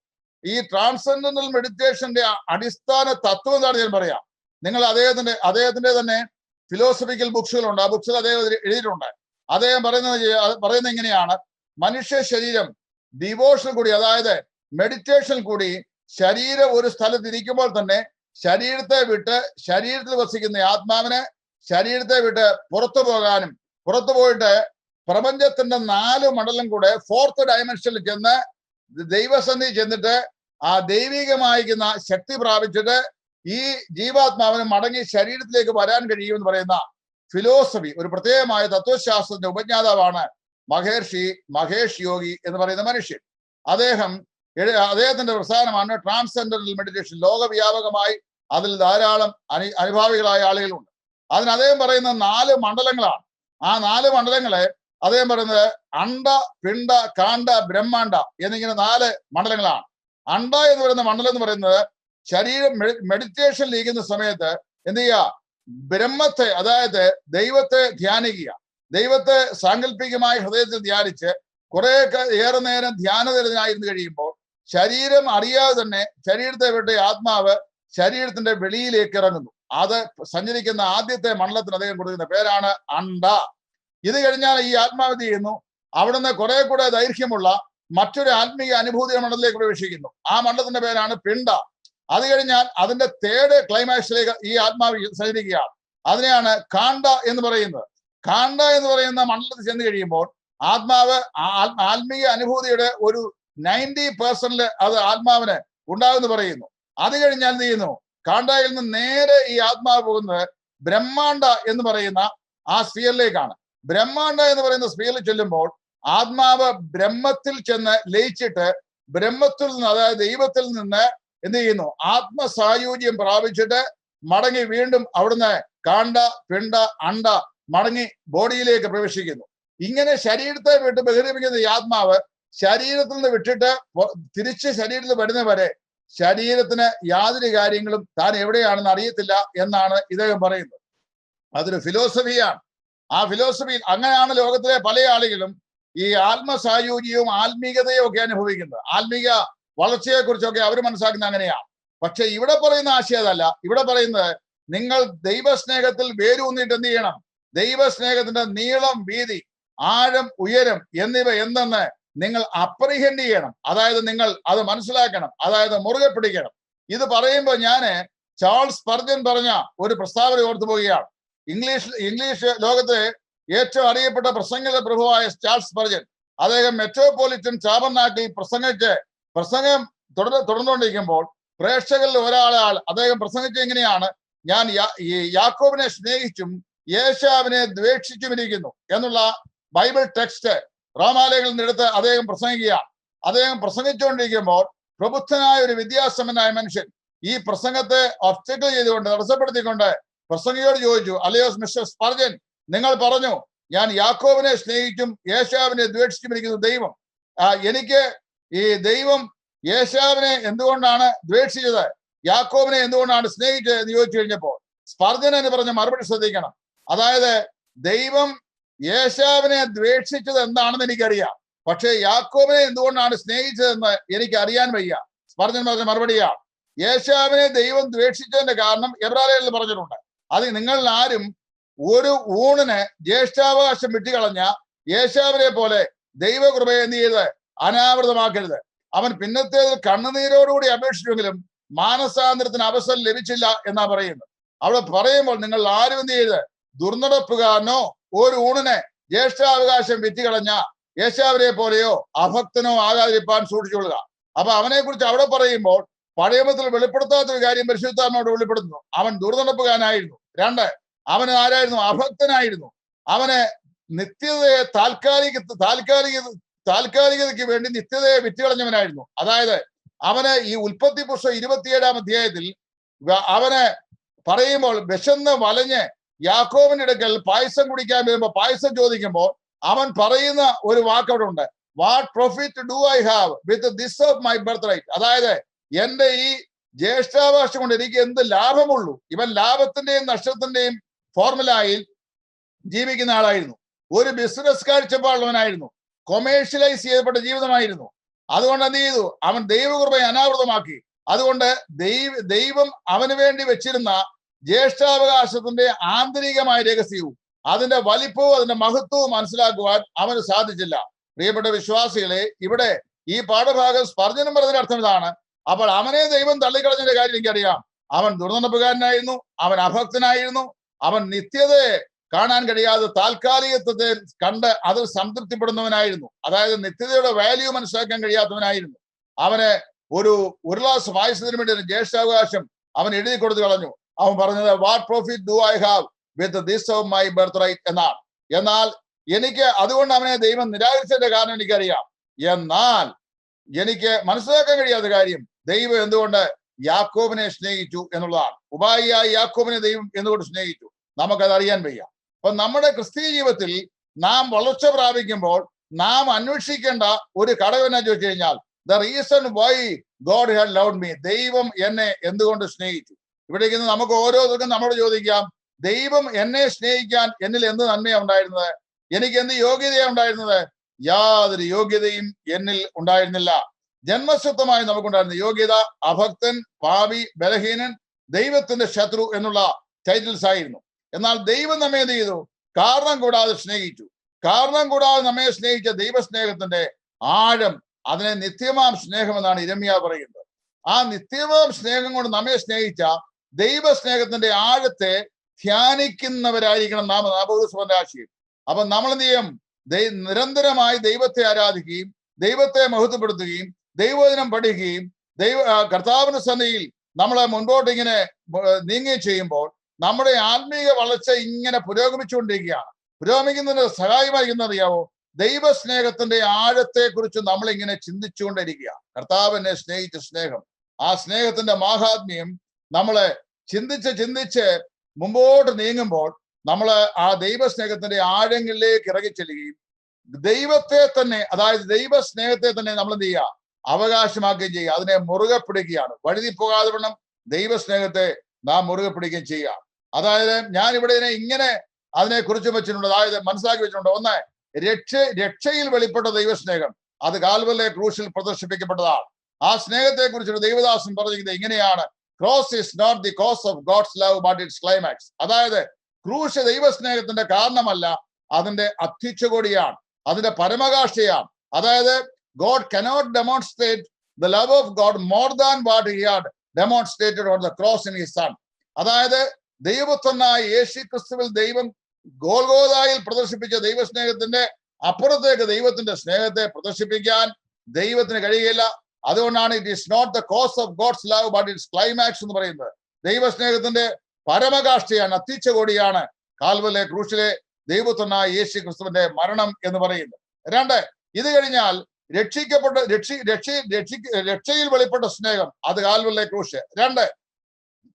ഈ ട്രാൻസെൻഡന്റൽ മെഡിറ്റേഷന്റെ അടിസ്ഥാന തത്വം എന്താണെന്ന് ഞാൻ പറയാം. നിങ്ങൾ അദ്ദേഹത്തിന്റെ തന്നെ ഫിലോസഫിക്കൽ ബുക്സുകളുണ്ട്. ആ ബുക്സിൽ അദ്ദേഹം എഴുതിയിട്ടുണ്ട്. അദ്ദേഹം പറയുന്നത് ഇങ്ങനെയാണ്: മനുഷ്യ ശരീരം ഡിവോഷൻ കൂടി, അതായത് മെഡിറ്റേഷൻ കൂടി ശരീരം ഒരു സ്ഥലത്ത് ഇരിക്കുമ്പോൾ തന്നെ ശരീരത്തെ വിട്ട് ശരീരത്തിൽ വസിക്കുന്ന ആത്മാവിനെ ശരീരത്തെ വിട്ട് പുറത്തു പോകാനും, പുറത്തു പോയിട്ട് പ്രപഞ്ചത്തിന്റെ 4 മണ്ഡലം കൂടെ ഫോർത്ത് ഡയമെൻഷനിൽ ചെന്ന് ദൈവസന്ധി ചെന്നിട്ട് ആ ദൈവികമായിരിക്കുന്ന ശക്തി പ്രാപിച്ചിട്ട് ഈ ജീവാത്മാവിന് മടങ്ങി ശരീരത്തിലേക്ക് വരാൻ കഴിയുമെന്ന് പറയുന്ന ഫിലോസഫി, ഒരു പ്രത്യേകമായ തത്വശാസ്ത്രത്തിന്റെ ഉപജ്ഞാതാവാണ് മഹേഷ് യോഗി എന്ന് പറയുന്ന മനുഷ്യൻ. അദ്ദേഹത്തിന്റെ പ്രസ്ഥാനമാണ് ട്രാൻസെൻഡന്റൽ മെഡിറ്റേഷൻ. ലോകവ്യാപകമായി അതിൽ ധാരാളം അനുഭാവികളായ ആളുകളുണ്ട്. അതിന് അദ്ദേഹം പറയുന്ന 4 മണ്ഡലങ്ങളാണ്. ആ 4 മണ്ഡലങ്ങളെ അദ്ദേഹം പറയുന്നത് അണ്ട, പിണ്ട, കാണ്ട, ബ്രഹ്മാണ്ട എന്നിങ്ങനെ 4 മണ്ഡലങ്ങളാണ്. അണ്ട എന്ന് പറയുന്ന മണ്ഡലം എന്ന് പറയുന്നത് ശരീരം മെഡിറ്റേഷനിൽ ഇരിക്കുന്ന സമയത്ത് എന്ത് ചെയ്യുക? ബ്രഹ്മത്തെ, അതായത് ദൈവത്തെ ധ്യാനിക്കുക. ദൈവത്തെ സാങ്കല്പികമായി ഹൃദയത്തിൽ ധ്യാനിച്ച് ഏറെ നേരം ധ്യാനനിരതനായിരുന്നു കഴിയുമ്പോൾ ശരീരം അറിയാതെ തന്നെ ശരീരത്തെ വിട്ട് ആത്മാവ് ശരീരത്തിന്റെ വെളിയിലേക്ക് ഇറങ്ങുന്നു. അത് സഞ്ചരിക്കുന്ന ആദ്യത്തെ മണ്ഡലത്തിന് അദ്ദേഹം കൊടുക്കുന്ന പേരാണ് അണ്ട. ഇത് കഴിഞ്ഞാൽ ഈ ആത്മാവ് ചെയ്യുന്നു, അവിടുന്ന് കുറെ കൂടെ ദൈർഘ്യമുള്ള മറ്റൊരു ആത്മീയ അനുഭൂതി മണ്ഡലത്തിലേക്ക് പ്രവേശിക്കുന്നു. ആ മണ്ഡലത്തിന്റെ പേരാണ് പിണ്ട. അത് കഴിഞ്ഞാൽ അതിന്റെ 3rd ക്ലൈമാക്സിലേക്ക് ഈ ആത്മാവ് സഞ്ചരിക്കുകയാണ്. അതിനെയാണ് കാണ്ട എന്ന് പറയുന്നത്. കാണ്ട എന്ന് പറയുന്ന മണ്ഡലത്തിൽ ചെന്ന് കഴിയുമ്പോൾ ആത്മാവ് ആത്മീയ അനുഭൂതിയുടെ ഒരു 90% അത് ആത്മാവിന് ഉണ്ടാകുമെന്ന് പറയുന്നു. അത് കഴിഞ്ഞാൽ എന്ത് ചെയ്യുന്നു? കാണ്ടയിൽ നിന്ന് നേരെ ഈ ആത്മാവ് പോകുന്നത് ബ്രഹ്മാണ്ട എന്ന് പറയുന്ന ആ സ്ഫിയറിലേക്കാണ്. ബ്രഹ്മാണ്ട എന്ന് പറയുന്ന സ്ഫിയറിൽ ചെല്ലുമ്പോൾ ആത്മാവ് ബ്രഹ്മത്തിൽ ചെന്ന് ലയിച്ചിട്ട് ബ്രഹ്മത്തിൽ നിന്ന്, അതായത് ദൈവത്തിൽ നിന്ന് എന്ത് ചെയ്യുന്നു? ആത്മസായുജ്യം പ്രാപിച്ചിട്ട് മടങ്ങി വീണ്ടും അവിടുന്ന് കാണ്ട, പിണ്ട, അണ്ട മടങ്ങി ബോഡിയിലേക്ക് പ്രവേശിക്കുന്നു. ഇങ്ങനെ ശരീരത്തെ വിട്ട് ബഹിർഗമിക്കുന്ന ഈ ആത്മാവ് ശരീരത്തിൽ നിന്ന് വിട്ടിട്ട് തിരിച്ച് ശരീരത്തിൽ വരുന്നവരെ ശരീരത്തിന് യാതൊരു കാര്യങ്ങളും താൻ എവിടെയാണെന്ന് അറിയത്തില്ല എന്നാണ് ഇദ്ദേഹം പറയുന്നത്. അതൊരു ഫിലോസഫിയാണ്. ആ ഫിലോസഫിയിൽ അങ്ങനെയാണ് ലോകത്തിലെ പല ആളുകളും ഈ ആത്മസായുജ്യവും ആത്മീയതയും ഒക്കെ അനുഭവിക്കുന്നത്. ആത്മീയ വളർച്ചയെ കുറിച്ചൊക്കെ അവർ മനസ്സിലാക്കുന്നത് അങ്ങനെയാണ്. പക്ഷെ ഇവിടെ പറയുന്ന ആശയം അതല്ല. ഇവിടെ പറയുന്നത് നിങ്ങൾ ദൈവസ്നേഹത്തിൽ വേരൂന്നിട്ട് എന്ത് ചെയ്യണം? ദൈവസ്നേഹത്തിന്റെ നീളം, വീതി, ആഴം, ഉയരം എന്നിവ എന്തെന്ന് നിങ്ങൾ അപ്രിഹെൻഡ് ചെയ്യണം. അതായത് നിങ്ങൾ അത് മനസ്സിലാക്കണം, അതായത് മുറുകെ പിടിക്കണം. ഇത് പറയുമ്പോൾ ഞാന് ചാൾസ് സ്പർജൻ പറഞ്ഞ ഒരു പ്രസ്താവന ഓർത്തു പോവുകയാണ്. ഇംഗ്ലീഷ് ലോകത്തെ ഏറ്റവും അറിയപ്പെട്ട പ്രസംഗ പ്രഭുവായ ചാൾസ് സ്പർജൻ, അദ്ദേഹം മെട്രോപൊളിറ്റൻ ചാബർനാക്കിൽ പ്രസംഗം തുടർന്നുകൊണ്ടിരിക്കുമ്പോൾ പ്രേക്ഷകരിൽ ഒരാൾ അദ്ദേഹം പ്രസംഗിച്ച എങ്ങനെയാണ്: ഞാൻ യാക്കോബിനെ സ്നേഹിച്ചും യേശാവിനെ ദ്വേഷിച്ചുമിരിക്കുന്നു എന്നുള്ള ബൈബിൾ ടെക്സ്റ്റ് റോമാലേഖനിൽ നിന്നെടുത്ത് അദ്ദേഹം പ്രസംഗിക്കുകയാണ്. അദ്ദേഹം പ്രസംഗിച്ചുകൊണ്ടിരിക്കുമ്പോൾ പ്രബുദ്ധനായ ഒരു വിദ്യാസമ്പന്നനായ മനുഷ്യൻ ഈ പ്രസംഗത്തെ ഒബ്സ്റ്റക്കിൾ ചെയ്തുകൊണ്ട്, തടസ്സപ്പെടുത്തിക്കൊണ്ട് പ്രസംഗിയോട് ചോദിച്ചു: അല്ലയോ മിസ്റ്റർ സ്പർജൻ, നിങ്ങൾ പറഞ്ഞു ഞാൻ യാക്കോബിനെ സ്നേഹിച്ചും യേശാവിനെ ദ്വേഷിച്ചുമിരിക്കുന്നു ദൈവം. എനിക്ക് ഈ ദൈവം യേശാവിനെ എന്തുകൊണ്ടാണ് ദ്വേഷിച്ചത്, യാക്കോബിനെ എന്തുകൊണ്ടാണ് സ്നേഹിച്ചത് എന്ന് ചോദിച്ചു കഴിഞ്ഞപ്പോൾ സ്പർജൻ എന്ന് പറഞ്ഞ മറുപടി ശ്രദ്ധിക്കണം. അതായത് ദൈവം യേശാവിനെ ദ്വേഷിച്ചത് എന്താണെന്ന് എനിക്കറിയാം, പക്ഷേ യാക്കോബിനെ എന്തുകൊണ്ടാണ് സ്നേഹിച്ചതെന്ന് എനിക്ക് അറിയാൻ വയ്യ. സ്പർജൻ പറഞ്ഞ മറുപടിയാണ്: യേശാവിനെ ദൈവം ദ്വേഷിച്ചതിന്റെ കാരണം എബ്രായരിൽ പറഞ്ഞിട്ടുണ്ട്. അത് നിങ്ങളിൽ ആരും ഒരു ഊണിന് ജ്യേഷ്ഠാവകാശം വിട്ടുകളഞ്ഞ യേശാവിനെ പോലെ ദൈവകൃപയെ എന്ത് ചെയ്ത് അനാവൃതമാക്കരുത്. അവൻ പിന്നത്തേതിൽ കണ്ണുനീരോടുകൂടി അപേക്ഷിച്ചെങ്കിലും മാനസാന്തരത്തിന് അവസരം ലഭിച്ചില്ല എന്നാ പറയുന്നത്. അവിടെ പറയുമ്പോൾ നിങ്ങൾ ആരും എന്ത് ചെയ്ത് ദുർനടപ്പുകാരനോ ഒരു ഊണിന് ജ്യേഷ്ഠാവകാശം വിറ്റുകളഞ്ഞ യേശാവിനെ പോലെയോ അഭക്തനോ ആകാതിരിപ്പാൻ സൂക്ഷിച്ചുകൊള്ളുക. അപ്പൊ അവനെ കുറിച്ച് അവിടെ പറയുമ്പോൾ പഴയ നിയമത്തിൽ വെളിപ്പെടുത്താത്ത ഒരു കാര്യം പരിശുദ്ധാത്മാവ് വെളിപ്പെടുത്തുന്നു. അവൻ ദുർനടപ്പുകാരനായിരുന്നു. 2, അവന് ആരായിരുന്നു? അഭക്തനായിരുന്നു. അവന് നിത്യതയെ താൽക്കാലികതയ്ക്ക് വേണ്ടി നിത്യതയെ വിറ്റുകളഞ്ഞവനായിരുന്നു. അതായത് അവന് ഈ ഉൽപ്പത്തി പുസ്തകം 27-ാം അധ്യായത്തിൽ അവന് പറയുമ്പോൾ വിശന്ന് വലഞ്ഞ് യാക്കോബിന്റെ അടുക്കൽ പായസം കുടിക്കാൻ വരുമ്പോൾ പായസം ചോദിക്കുമ്പോൾ അവൻ പറയുന്ന ഒരു വാക്ക് അവിടെ ഉണ്ട്. What profit do I have with this of my birthright. അതായത് എന്റെ ഈ ജ്യേഷ്ഠാവകാശം കൊണ്ട് എനിക്ക് എന്ത് ലാഭമുള്ളൂ. ഇവൻ ലാഭത്തിന്റെയും നഷ്ടത്തിന്റെയും ഫോർമുലയിൽ ജീവിക്കുന്ന ആളായിരുന്നു. ഒരു ബിസിനസ് കാഴ്ചപ്പാടുള്ളവനായിരുന്നു. കൊമേഴ്ഷ്യലൈസ് ചെയ്യപ്പെട്ട ജീവിതമായിരുന്നു. അതുകൊണ്ട് എന്ത് ചെയ്തു? അവൻ ദൈവകൃപയെ അനാവൃതമാക്കി. അതുകൊണ്ട് ദൈവം അവന് വേണ്ടി വെച്ചിരുന്ന ജ്യേഷ്ഠാവകാശത്തിന്റെ ആന്തരികമായ രഹസ്യവും അതിന്റെ വലിപ്പവും അതിന്റെ മഹത്വവും മനസ്സിലാക്കുവാൻ അവന് സാധിച്ചില്ല. പ്രിയപ്പെട്ട വിശ്വാസികളെ, ഇവിടെ ഈ പാഠഭാഗം സ്പർജനം പറഞ്ഞതിന്റെ അർത്ഥം ഇതാണ്. അപ്പോൾ അവനെ ദൈവം തള്ളിക്കളഞ്ഞതിന്റെ കാര്യം എനിക്കറിയാം. അവൻ ദുർനടപ്പുകാരനായിരുന്നു, അവൻ അഭക്തനായിരുന്നു, അവൻ നിത്യതയെ കാണാൻ കഴിയാതെ താൽക്കാലികത്വത്തെ കണ്ട് അതിൽ സംതൃപ്തിപ്പെടുന്നവനായിരുന്നു. അതായത് നിത്യതയുടെ വാല്യൂ മനസ്സിലാക്കാൻ കഴിയാത്തവനായിരുന്നു. അവന് ഒരു ഗ്ലാസ് പായസത്തിന് വേണ്ടി ഒരു ജ്യേഷ്ഠാവകാശം അവൻ എഴുതി കൊടുത്തു കളഞ്ഞു. അവൻ പറഞ്ഞത് what profit do I have with this of my birthright എന്നാണ്. എന്നാൽ എനിക്ക് അതുകൊണ്ട് അവനെ ദൈവം നിരാകരിച്ചതിന്റെ കാരണം എനിക്കറിയാം. എന്നാൽ എനിക്ക് മനസ്സിലാക്കാൻ കഴിയാത്ത കാര്യം ദൈവം എന്തുകൊണ്ട് യാക്കോബിനെ സ്നേഹിച്ചു എന്നുള്ളതാണ്. ഉപായിയായി യാക്കോബിനെ ദൈവം എന്തുകൊണ്ട് സ്നേഹിച്ചു നമുക്കത് അറിയാൻ വയ്യ. അപ്പൊ നമ്മുടെ ക്രിസ്തീയ ജീവിതത്തിൽ നാം വളർച്ച പ്രാപിക്കുമ്പോൾ നാം അന്വേഷിക്കേണ്ട ഒരു ഘടകം എന്നാ ചോദിച്ചു കഴിഞ്ഞാൽ the reason why God had loved me. ദൈവം എന്നെ എന്തുകൊണ്ട് സ്നേഹിച്ചു. ഇവിടേക്ക് നമുക്ക് ഓരോരുത്തർക്കും നമ്മളോട് ചോദിക്കാം, ദൈവം എന്നെ സ്നേഹിക്കാൻ എന്നിൽ എന്ത് നന്മയാണ് ഉണ്ടായിരുന്നത്? എനിക്ക് എന്ത് യോഗ്യതയാണ് ഉണ്ടായിരുന്നത്? യാതൊരു യോഗ്യതയും എന്നിൽ ഉണ്ടായിരുന്നില്ല. ജന്മസ്വത്വമായി നമുക്കുണ്ടായിരുന്ന യോഗ്യത അഭക്തൻ, പാപി, ബലഹീനൻ, ദൈവത്തിന്റെ ശത്രു എന്നുള്ള ടൈറ്റിൽസ് ആയിരുന്നു. എന്നാൽ ദൈവം നമ്മെ എന്ത് ചെയ്തു? കാരണം കൂടാതെ സ്നേഹിച്ചു. കാരണം കൂടാതെ നമ്മെ സ്നേഹിച്ച ദൈവസ്നേഹത്തിന്റെ ആഴം, അതിനെ നിത്യമാം സ്നേഹം എന്നാണ് ഇരമ്യാ പറയുന്നത്. ആ നിത്യമാം സ്നേഹം കൊണ്ട് നമ്മെ സ്നേഹിച്ച ദൈവസ്നേഹത്തിന്റെ ആഴത്തെ ധ്യാനിക്കുന്നവരായിരിക്കണം നാം നാമോസ്വരാശിയും. അപ്പൊ നമ്മൾ എന്ത് ചെയ്യും? നിരന്തരമായി ദൈവത്തെ ആരാധിക്കുകയും ദൈവത്തെ മഹത്വപ്പെടുത്തുകയും ദൈവവചനം പഠിക്കുകയും കർത്താവിന്റെ സന്നിധിയിൽ നമ്മളെ മുൻപോട്ട് ഇങ്ങനെ നീങ്ങുകയും ചെയ്യുമ്പോൾ നമ്മുടെ ആത്മീയ വളർച്ച ഇങ്ങനെ പുരോഗമിച്ചുകൊണ്ടിരിക്കുകയാണ്. പുരോഗമിക്കുന്നതിന് സഹായമായിരിക്കുന്നത് അറിയാവോ? ദൈവസ്നേഹത്തിന്റെ ആഴത്തെ കുറിച്ച് നമ്മളിങ്ങനെ ചിന്തിച്ചുകൊണ്ടിരിക്കുക. കർത്താവ് എന്നെ സ്നേഹിച്ച സ്നേഹം, ആ സ്നേഹത്തിന്റെ മാഹാത്മ്യം നമ്മളെ ചിന്തിച്ച് മുമ്പോട്ട് നീങ്ങുമ്പോൾ നമ്മൾ ആ ദൈവസ്നേഹത്തിന്റെ ആഴങ്ങളിലേക്ക് ഇറങ്ങിച്ചെല്ലുകയും ദൈവത്തെ തന്നെ, അതായത് ദൈവസ്നേഹത്തെ തന്നെ നമ്മൾ എന്ത് ചെയ്യുക? അവകാശമാക്കുകയും ചെയ്യുക. അതിനെ മുറുകെ പിടിക്കുകയാണ്. വഴുതി പോകാതെ വണ്ണം ദൈവസ്നേഹത്തെ നാം മുറുകെ പിടിക്കുകയും ചെയ്യുക. അതായത് ഞാൻ ഇവിടെ ഇങ്ങനെ അതിനെ കുറിച്ച് വെച്ചിട്ടുണ്ട്, അതായത് മനസ്സിലാക്കി വെച്ചിട്ടുണ്ട്. ഒന്ന്, രക്ഷയിൽ വെളിപ്പെട്ട ദൈവസ്നേഹം, അത് കാൽവരിയിലെ ക്രൂശിൽ പ്രദർശിപ്പിക്കപ്പെട്ടതാണ്. ആ സ്നേഹത്തെ കുറിച്ചിട്ട് ദൈവദാസൻ പറഞ്ഞിരിക്കുന്നത് ഇങ്ങനെയാണ്: cross is not the cause of God's love but its climax. അതായത് ക്രൂശ് ദൈവസ്നേഹത്തിന്റെ കാരണമല്ല, അതിന്റെ അത്യുച്ചകോടിയാണ്, അതിന്റെ പരമകാഷ്ഠയാണ്. അതായത് God cannot demonstrate the love of God more than what he had demonstrated on the cross in his son. അതായത് ദൈവപുത്രനായ യേശു ക്രിസ്തുവിൽ ദൈവം ഗോൽഗോഥായിൽ പ്രദർശിപ്പിച്ച ദൈവസ്നേഹത്തിന്റെ അപ്പുറത്തേക്ക് ദൈവത്തിന്റെ സ്നേഹത്തെ പ്രദർശിപ്പിക്കാൻ ദൈവത്തിന് കഴിയില്ല. അതുകൊണ്ടാണ് it is not the cause of God's love but its climax എന്ന് പറയുന്നത്. ദൈവസ്നേഹത്തിന്റെ പരമകാഷ്ഠയാണ്, അത്യുച്ചകോടിയാണ് കാൽവരിയിലെ ക്രൂശിലെ ദൈവപുത്രനായ യേശു ക്രിസ്തുവിന്റെ മരണം എന്ന് പറയുന്നത്. 2, ഇത് കഴിഞ്ഞാൽ രക്ഷയിൽ വെളിപ്പെട്ട സ്നേഹം, അത് കാൽവരിയിലെ ക്രൂശ്. 2,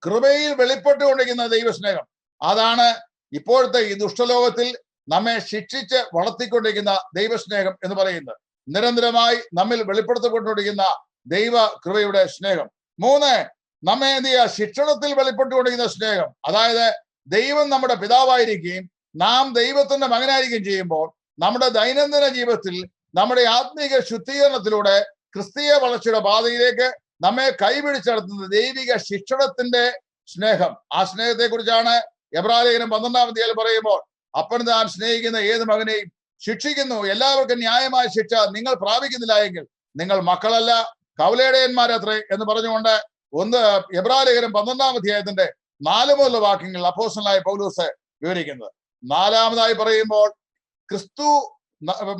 കൃപയിൽ വെളിപ്പെട്ടുകൊണ്ടിരിക്കുന്ന ദൈവസ്നേഹം, അതാണ് ഇപ്പോഴത്തെ ഈ ദുഷ്ടലോകത്തിൽ നമ്മെ ശിക്ഷിച്ച് വളർത്തിക്കൊണ്ടിരിക്കുന്ന ദൈവസ്നേഹം എന്ന് പറയുന്നത്. നിരന്തരമായി നമ്മിൽ വെളിപ്പെടുത്തിക്കൊണ്ടിരിക്കുന്ന ദൈവ കൃപയുടെ സ്നേഹം. 3, നമ്മെ എന്ത് ചെയ്യുക? ശിക്ഷണത്തിൽ വെളിപ്പെട്ടുകൊണ്ടിരിക്കുന്ന സ്നേഹം, അതായത് ദൈവം നമ്മുടെ പിതാവായിരിക്കുകയും നാം ദൈവത്തിന്റെ മകനായിരിക്കുകയും ചെയ്യുമ്പോൾ നമ്മുടെ ദൈനംദിന ജീവിതത്തിൽ നമ്മുടെ ആത്മീക ശുദ്ധീകരണത്തിലൂടെ ക്രിസ്തീയ വളർച്ചയുടെ പാതയിലേക്ക് നമ്മെ കൈപിടിച്ചെടുത്തുന്ന ദൈവിക ശിക്ഷണത്തിന്റെ സ്നേഹം. ആ സ്നേഹത്തെ കുറിച്ചാണ് എബ്രായലേഖനം 12-ാം അധ്യായം പറയുമ്പോൾ, അപ്പൻ താൻ സ്നേഹിക്കുന്ന ഏത് മകനെയും ശിക്ഷിക്കുന്നു, എല്ലാവർക്കും ന്യായമായ ശിക്ഷ നിങ്ങൾ പ്രാപിക്കുന്നില്ല എങ്കിൽ നിങ്ങൾ മക്കളല്ല കൗലേടയന്മാരത്രേ എന്ന് പറഞ്ഞുകൊണ്ട് എബ്രായലേഖനം 12-ാം അധ്യായത്തിന്റെ 4 മുതലുള്ള വാക്യങ്ങൾ അപ്പോസ്തലനായ പൗലോസ് വിവരിക്കുന്നത്. 4-ാമതായി പറയുമ്പോൾ ക്രിസ്തു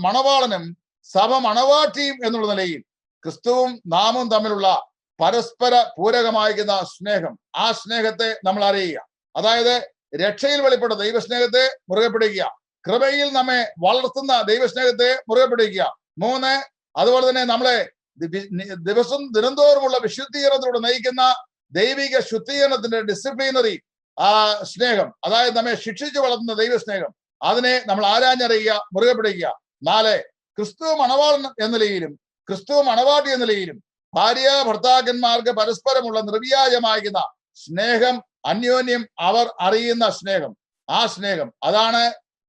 മണവാളനും സഭ മണവാട്ടിയും എന്നുള്ള നിലയിൽ ക്രിസ്തുവും നാമും തമ്മിലുള്ള പരസ്പര പൂരകമായിരിക്കുന്ന സ്നേഹം, ആ സ്നേഹത്തെ നമ്മൾ അറിയുക. അതായത് രക്ഷയിൽ വെളിപ്പെട്ട ദൈവസ്നേഹത്തെ മുറുകെ പിടിക്കുക, കൃപയിൽ നമ്മെ വളർത്തുന്ന ദൈവസ്നേഹത്തെ മുറുകെ പിടിക്കുക. 3, അതുപോലെ തന്നെ നമ്മളെ ദിനംതോറുമുള്ള വിശുദ്ധീകരണത്തിലൂടെ നയിക്കുന്ന ദൈവിക ശുദ്ധീകരണത്തിന്റെ ഡിസിപ്ലിനറി സ്നേഹം, അതായത് നമ്മെ ശിക്ഷിച്ചു വളർത്തുന്ന ദൈവസ്നേഹം, അതിനെ നമ്മൾ ആരാഞ്ഞറിയുക, മുറുകെ പിടിക്കുക. 4, ക്രിസ്തു മണവാളൻ എന്ന നിലയിലും ക്രിസ്തു മണവാട്ടി എന്ന നിലയിലും ഭാര്യ ഭർത്താക്കന്മാർക്ക് പരസ്പരമുള്ള നിർവ്യാജമായിരിക്കുന്ന സ്നേഹം, അന്യോന്യം അവർ അറിയുന്ന സ്നേഹം, ആ സ്നേഹം അതാണ്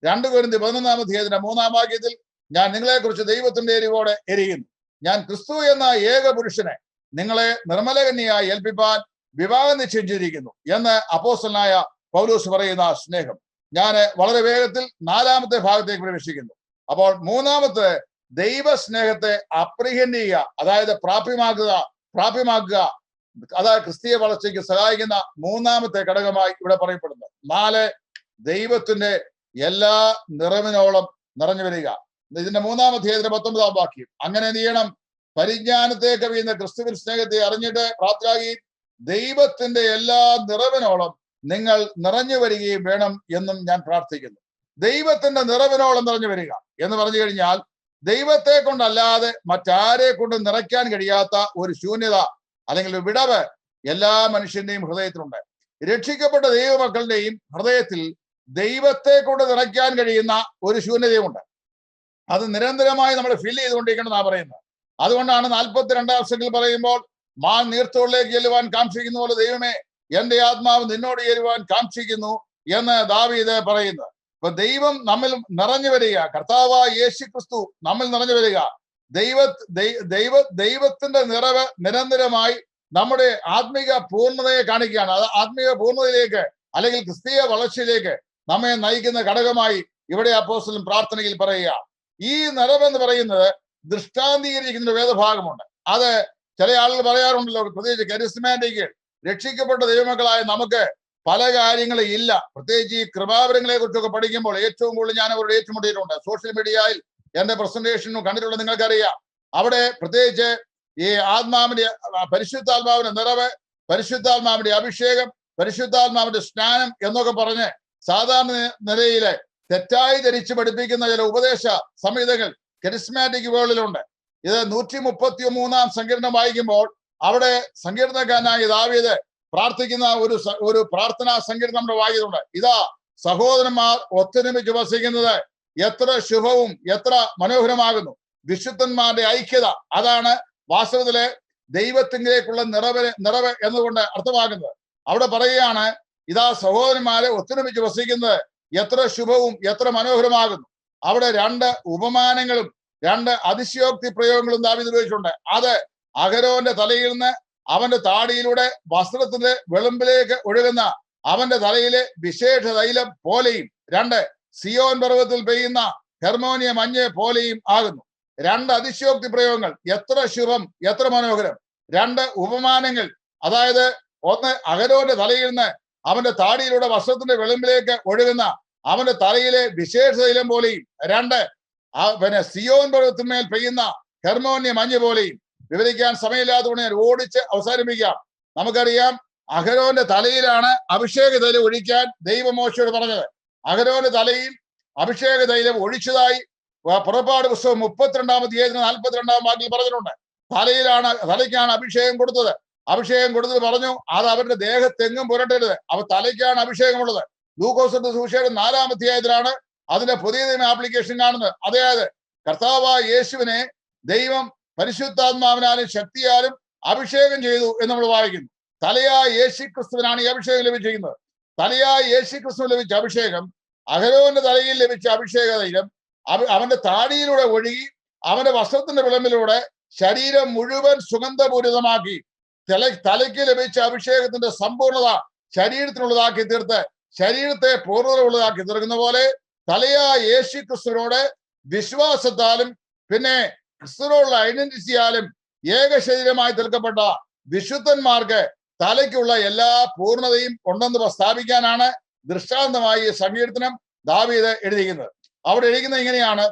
2 കൊരിന്ത്യർ 11-ാം അധ്യായത്തിന്റെ 3-ാം വാക്യത്തിൽ ഞാൻ നിങ്ങളെ കുറിച്ച് ദൈവത്തിന്റെ എരിവോടെ എരിയുന്നു. ഞാൻ ക്രിസ്തു എന്ന ഏക പുരുഷനെ നിങ്ങളെ നിർമ്മലകന്യയായി ഏൽപ്പിപ്പാൻ വിവാഹം നിശ്ചയിച്ചിരിക്കുന്നു എന്ന് അപ്പോസ്തലനായ പൗലോസ് പറയുന്ന സ്നേഹം. ഞാൻ വളരെ വേഗത്തിൽ 4-ാമത്തെ ഭാഗത്തേക്ക് പ്രവേശിക്കുന്നു. അപ്പോൾ 3-ാമത്തെ ദൈവസ്നേഹത്തെ അപ്രിഹെൻഡ് ചെയ്യുക, അതായത് പ്രാപ്യമാക്കുക, അതായത് ക്രിസ്തീയ വളർച്ചയ്ക്ക് സഹായിക്കുന്ന 3-ാമത്തെ ഘടകമായി ഇവിടെ പറയപ്പെടുന്നു. 4, ദൈവത്തിന്റെ എല്ലാ നിറവിനോളം നിറഞ്ഞു വരിക. ഇതിന്റെ 3-ാം അധ്യായത്തിന്റെ 19-ാം വാക്യം, അങ്ങനെ എന്ത് ചെയ്യണം? പരിജ്ഞാനത്തെ കവിയുന്ന ക്രിസ്തുവിൻ സ്നേഹത്തെ അറിഞ്ഞിട്ട് പ്രാപ്തരാകി ദൈവത്തിന്റെ എല്ലാ നിറവിനോളം നിങ്ങൾ നിറഞ്ഞു വരികയും വേണം എന്നും ഞാൻ പ്രാർത്ഥിക്കുന്നു. ദൈവത്തിന്റെ നിറവിനോളം നിറഞ്ഞു വരിക എന്ന് പറഞ്ഞു കഴിഞ്ഞാൽ ദൈവത്തെ കൊണ്ടല്ലാതെ മറ്റാരെ കൊണ്ട് നിറയ്ക്കാൻ കഴിയാത്ത ഒരു ശൂന്യത അല്ലെങ്കിൽ ഒരു വിടവ് എല്ലാ മനുഷ്യന്റെയും ഹൃദയത്തിലുണ്ട്. രക്ഷിക്കപ്പെട്ട ദൈവമക്കളുടെയും ഹൃദയത്തിൽ ദൈവത്തെ കൊണ്ട് നിറയ്ക്കാൻ കഴിയുന്ന ഒരു ശൂന്യതയുമുണ്ട്. അത് നിരന്തരമായി നമ്മൾ ഫിൽ ചെയ്തുകൊണ്ടിരിക്കണമെന്നാണ് പറയുന്നത്. അതുകൊണ്ടാണ് 42-ാം സംഖ്യയിൽ പറയുമ്പോൾ മാൻ നീർത്തോളിലേക്ക് ചെല്ലുവാൻ കാക്ഷിക്കുന്ന പോലെ ദൈവമേ എന്റെ ആത്മാവ് നിന്നോട് ചേരുവാൻ കാക്ഷിക്കുന്നു എന്ന് ദാവീദ് പറയുന്നത്. അപ്പൊ ദൈവം നമ്മിൽ നിറഞ്ഞു വരിക, കർത്താവായ യേശു ക്രിസ്തു നമ്മിൽ നിറഞ്ഞു വരിക, ദൈവത്തിന്റെ നിറവ് നിരന്തരമായി നമ്മുടെ ആത്മീക പൂർണ്ണതയെ കാണിക്കുകയാണ്. അത് ആത്മീക പൂർണ്ണതയിലേക്ക് അല്ലെങ്കിൽ ക്രിസ്തീയ വളർച്ചയിലേക്ക് നമ്മെ നയിക്കുന്ന ഘടകമായി ഇവിടെ അപ്പോസ്തലൻ പ്രാർത്ഥനയിൽ പറയുക. ഈ നിറവെന്ന് പറയുന്നത് ദൃഷ്ടാന്തീകരിക്കുന്ന വേദഭാഗമുണ്ട്. അത് ചില ആളുകൾ പറയാറുണ്ടല്ലോ, പ്രത്യേകിച്ച് കരിസ്മാറ്റിക് രക്ഷിക്കപ്പെട്ട ദൈവമക്കളായ നമുക്ക് പല കാര്യങ്ങളും ഇല്ല. പ്രത്യേകിച്ച് ഈ കൃപാവരങ്ങളെ കുറിച്ചൊക്കെ പഠിക്കുമ്പോൾ ഏറ്റവും കൂടുതൽ ഞാൻ അവരുടെ ഏറ്റുമുട്ടിയിട്ടുണ്ട്. സോഷ്യൽ മീഡിയയിൽ എന്റെ പ്രസന്റേഷനും കണ്ടിട്ടുള്ള നിങ്ങൾക്കറിയാം. അവിടെ പ്രത്യേകിച്ച് ഈ പരിശുദ്ധാത്മാവിന്റെ നിറവ്, പരിശുദ്ധാത്മാവിന്റെ അഭിഷേകം, പരിശുദ്ധാത്മാവിന്റെ സ്നാനം എന്നൊക്കെ പറഞ്ഞ് സാധാരണ നിലയിലെ തെറ്റായി ധരിച്ച് പഠിപ്പിക്കുന്ന ചില ഉപദേശ സംഹിതകൾ കരിസ്മാറ്റിക് വേൾഡിലുണ്ട്. ഇത് 133-ാം സങ്കീർണം വായിക്കുമ്പോൾ അവിടെ സങ്കീർണക്കാരനായ ദാവീദ് പ്രാർത്ഥിക്കുന്ന ഒരു പ്രാർത്ഥനാ സങ്കീർണം നമ്മുടെ വായിക്കുന്നുണ്ട്. ഇതാ സഹോദരന്മാർ ഒത്തൊരുമിച്ച് വസിക്കുന്നത് എത്ര ശുഭവും എത്ര മനോഹരമാകുന്നു. വിശുദ്ധന്മാരുടെ ഐക്യത, അതാണ് വാസ്തവത്തിലെ ദൈവത്തിങ്കിലേക്കുള്ള നിറവ് എന്നുകൊണ്ട് അർത്ഥമാക്കുന്നത്. അവിടെ പറയുകയാണ്, ഇതാ സഹോദരന്മാരെ ഒത്തൊരുമിച്ച് വസിക്കുന്നത് എത്ര ശുഭവും എത്ര മനോഹരമാകുന്നു. അവിടെ 2 ഉപമാനങ്ങളും 2 അതിശയോക്തി പ്രയോഗങ്ങളും ദാവീദ് ഉപയോഗിച്ചിട്ടുണ്ട്. അത് അഹരോന്റെ തലയിൽ നിന്ന് അവന്റെ താടിയിലൂടെ വസ്ത്രത്തിന്റെ വെളുമ്പിലേക്ക് ഒഴുകുന്ന അവന്റെ തലയിലെ വിശേഷ തൈലം പോലെയും 2 സിയോൻ പർവ്വതത്തിൽ പെയ്യുന്ന ഹെർമോനിയ മഞ്ഞ് പോലെയും ആകുന്നു. 2 അതിശയോക്തി പ്രയോഗങ്ങൾ, എത്ര ശുഭം എത്ര മനോഹരം. 2 ഉപമാനങ്ങൾ, അതായത് ഒന്ന് അഹരോന്റെ തലയിൽ നിന്ന് അവന്റെ താടിയിലൂടെ വസ്ത്രത്തിന്റെ വെളുമ്പിലേക്ക് ഒഴുകുന്ന അവന്റെ തലയിലെ വിശേഷ തൈലം പോലെയും 2 സിയോൻ പർവ്വതത്തിന്മേൽ പെയ്യുന്ന ഹെർമോനിയ മഞ്ഞ് പോലെയും. വിവരിക്കാൻ സമയമില്ലാത്തതുകൊണ്ട് ഞാൻ ഓടിച്ച് അവസാനിപ്പിക്കാം. നമുക്കറിയാം, അഹരോന്റെ തലയിലാണ് അഭിഷേക തൈലം ഒഴിക്കാൻ ദൈവം മോശയോട് പറഞ്ഞത്. അഹരോന്റെ തലയിൽ അഭിഷേക തൈലം ഒഴിച്ചതായി പുറപ്പാട് പുസ്തകം 32-ാം അധ്യായത്തിന് 42-ാം വാക്യത്തിൽ പറഞ്ഞിട്ടുണ്ട്. തലയ്ക്കാണ് അഭിഷേകം കൊടുത്തത്. അഭിഷേകം കൊടുത്തത് പറഞ്ഞു, അത് അവരുടെ ദേഹത്തെങ്ങും പുരട്ടരുത്, അവ തലയ്ക്കാണ് അഭിഷേകമുള്ളത്. ലൂക്കോസിന്റെ സുവിശേഷം 4-ാം അധ്യായത്തിലാണ് അതിന്റെ പുതിയ നിയമ ആപ്ലിക്കേഷൻ കാണുന്നത്. അതായത് കർത്താവായ യേശുവിനെ ദൈവം പരിശുദ്ധാത്മാവിനാലും ശക്തിയാലും അഭിഷേകം ചെയ്തു എന്ന് നമ്മൾ വായിക്കുന്നു. തലയായ യേശു ക്രിസ്തുവിനാണ് ഈ അഭിഷേകം ലഭിച്ചിരിക്കുന്നത്. തലയായ യേശു ക്രിസ്തു ലഭിച്ച അഭിഷേകം അഹരോന്റെ തലയിൽ ലഭിച്ച അഭിഷേക തൈലം അവന്റെ താടിയിലൂടെ ഒഴുകി അവന്റെ വസ്ത്രത്തിന്റെ വിളമ്പിലൂടെ ശരീരം മുഴുവൻ സുഗന്ധപൂരിതമാക്കി തലയ്ക്ക് ലഭിച്ച അഭിഷേകത്തിന്റെ സമ്പൂർണത ശരീരത്തിനുള്ളതാക്കി തീർത്ത് ശരീരത്തെ പൂർണ്ണത ഉള്ളതാക്കി തീർക്കുന്ന പോലെ തലയായ യേശു ക്രിസ്തുവിനോട് വിശ്വാസത്താലും പിന്നെ ക്രിസ്തുവിനോടുള്ള ഐഡന്റിറ്റിയാലും ഏക ശരീരമായി തീർക്കപ്പെട്ട വിശുദ്ധന്മാർക്ക് തലയ്ക്കുള്ള എല്ലാ പൂർണ്ണതയും ഉണ്ടെന്ന് സ്ഥാപിക്കാനാണ് ദൃഷ്ടാന്തമായി സങ്കീർത്തനം ദാവീദ് എഴുതിയിരിക്കുന്നത്. അവിടെ എഴുതുന്നത് ഇങ്ങനെയാണ്: